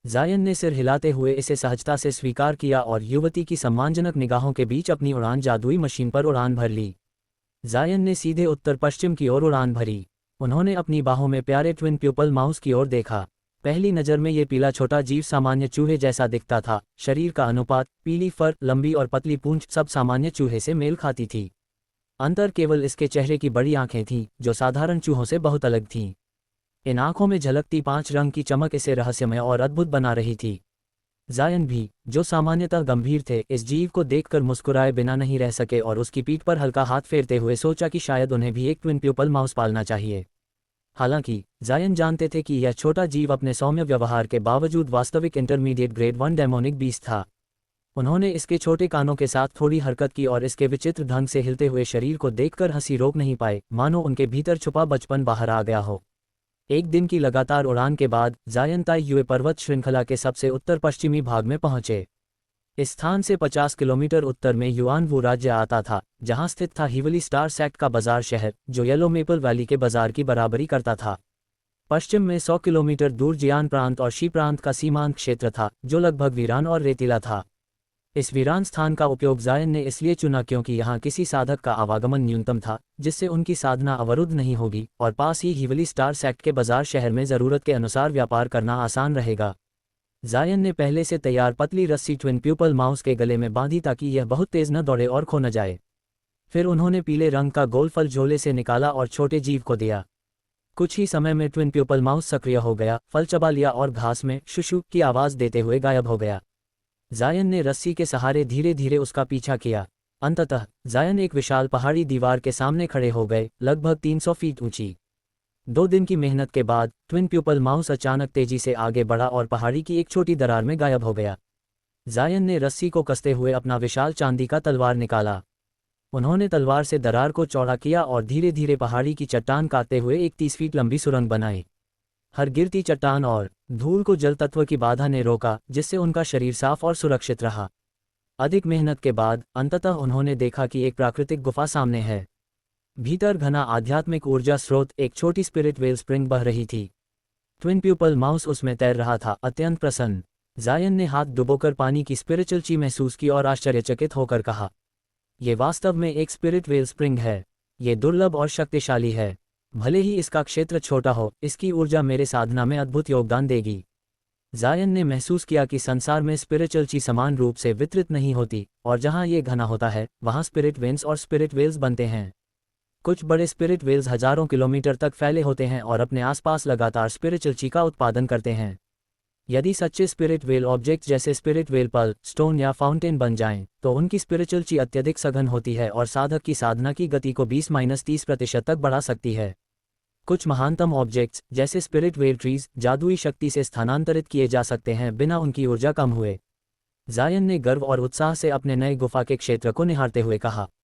जायन ने सिर हिलाते हुए इसे सहजता से स्वीकार किया और युवती की सम्मानजनक निगाहों के बीच अपनी उड़ान जादुई मशीन पर उड़ान भर ली। जायन ने सीधे उत्तर पश्चिम की ओर उड़ान भरी। उन्होंने अपनी बाहों में प्यारे ट्विन प्यूपल माउस की ओर देखा। पहली नज़र में ये पीला छोटा जीव सामान्य चूहे जैसा दिखता था। शरीर का अनुपात, पीली फर, लंबी और पतली पूंछ सब सामान्य चूहे से मेल खाती थी। अंतर केवल इसके चेहरे की बड़ी आंखें थीं, जो साधारण चूहों से बहुत अलग थीं। इन आंखों में झलकती 5 रंग की चमक इसे रहस्यमय और अद्भुत बना रही थी। जायन भी, जो सामान्यतः गंभीर थे, इस जीव को देखकर मुस्कुराए बिना नहीं रह सके और उसकी पीठ पर हल्का हाथ फेरते हुए सोचा कि शायद उन्हें भी एक ट्विन प्यूपल माउस पालना चाहिए। हालांकि जायन जानते थे कि यह छोटा जीव अपने सौम्य व्यवहार के बावजूद वास्तविक इंटरमीडिएट ग्रेड 1 डेमोनिक बीस्ट था। उन्होंने इसके छोटे कानों के साथ थोड़ी हरकत की और इसके विचित्र ढंग से हिलते हुए शरीर को देखकर हंसी रोक नहीं पाए, मानो उनके भीतर छुपा बचपन बाहर आ गया हो। एक दिन की लगातार उड़ान के बाद जायन ताई युए पर्वत श्रृंखला के सबसे उत्तर पश्चिमी भाग में पहुंचे। इस स्थान से 50 किलोमीटर उत्तर में युआनवू राज्य आता था, जहां स्थित था हिवली स्टार सेक्ट का बाजार शहर, जो येलो मेपल वैली के बाजार की बराबरी करता था। पश्चिम में 100 किलोमीटर दूर जियान प्रांत और शी प्रांत का सीमांत क्षेत्र था, जो लगभग वीरान और रेतीला था। इस वीरान स्थान का उपयोग जायन ने इसलिए चुना क्योंकि यहाँ किसी साधक का आवागमन न्यूनतम था, जिससे उनकी साधना अवरुद्ध नहीं होगी, और पास ही हिवली स्टार सेक्ट के बाजार शहर में ज़रूरत के अनुसार व्यापार करना आसान रहेगा। जायन ने पहले से तैयार पतली रस्सी ट्विन प्यूपल माउस के गले में बांधी ताकि यह बहुत तेज न दौड़े और खो न जाए। फिर उन्होंने पीले रंग का गोल फल झोले से निकाला और छोटे जीव को दिया। कुछ ही समय में ट्विन प्यूपल माउस सक्रिय हो गया, फल चबा लिया और घास में शुशु की आवाज़ देते हुए गायब हो गया। जायन ने रस्सी के सहारे धीरे धीरे उसका पीछा किया। अंततः जायन एक विशाल पहाड़ी दीवार के सामने खड़े हो गए, लगभग 300 फीट ऊंची। 2 दिन की मेहनत के बाद ट्विन प्यूपल माउस अचानक तेजी से आगे बढ़ा और पहाड़ी की एक छोटी दरार में गायब हो गया। जायन ने रस्सी को कसते हुए अपना विशाल चांदी का तलवार निकाला। उन्होंने तलवार से दरार को चौड़ा किया और धीरे धीरे पहाड़ी की चट्टान काटते हुए एक 30 फीट लंबी सुरंग बनाई। हर गिरती चट्टान और धूल को जल तत्व की बाधा ने रोका, जिससे उनका शरीर साफ और सुरक्षित रहा। अधिक मेहनत के बाद अंततः उन्होंने देखा कि एक प्राकृतिक गुफा सामने है। भीतर घना आध्यात्मिक ऊर्जा स्रोत, एक छोटी स्पिरिट वेल स्प्रिंग बह रही थी। ट्विन प्यूपल माउस उसमें तैर रहा था, अत्यंत प्रसन्न। जायन ने हाथ डुबोकर पानी की स्पिरिचुअल ची महसूस की और आश्चर्यचकित होकर कहा, यह वास्तव में एक स्पिरिट वेल स्प्रिंग है। ये दुर्लभ और शक्तिशाली है। भले ही इसका क्षेत्र छोटा हो, इसकी ऊर्जा मेरे साधना में अद्भुत योगदान देगी। जायन ने महसूस किया कि संसार में स्पिरिचुअल ची समान रूप से वितरित नहीं होती, और जहां ये घना होता है वहां स्पिरिट वेन्स और स्पिरिट वेल्स बनते हैं। कुछ बड़े स्पिरिट वेल्स हजारों किलोमीटर तक फैले होते हैं और अपने आसपास लगातार स्पिरिचुअल ची का उत्पादन करते हैं। यदि सच्चे स्पिरिट वेल ऑब्जेक्ट्स जैसे स्पिरिट वेल पल, स्टोन या फाउंटेन बन जाएं, तो उनकी स्पिरिचुअल ची अत्यधिक सघन होती है और साधक की साधना की गति को 20-30% तक बढ़ा सकती है। कुछ महानतम ऑब्जेक्ट्स जैसे स्पिरिट वेल ट्रीज जादुई शक्ति से स्थानांतरित किए जा सकते हैं बिना उनकी ऊर्जा कम हुए। जायन ने गर्व और उत्साह से अपने नए गुफा के क्षेत्र को निहारते हुए कहा।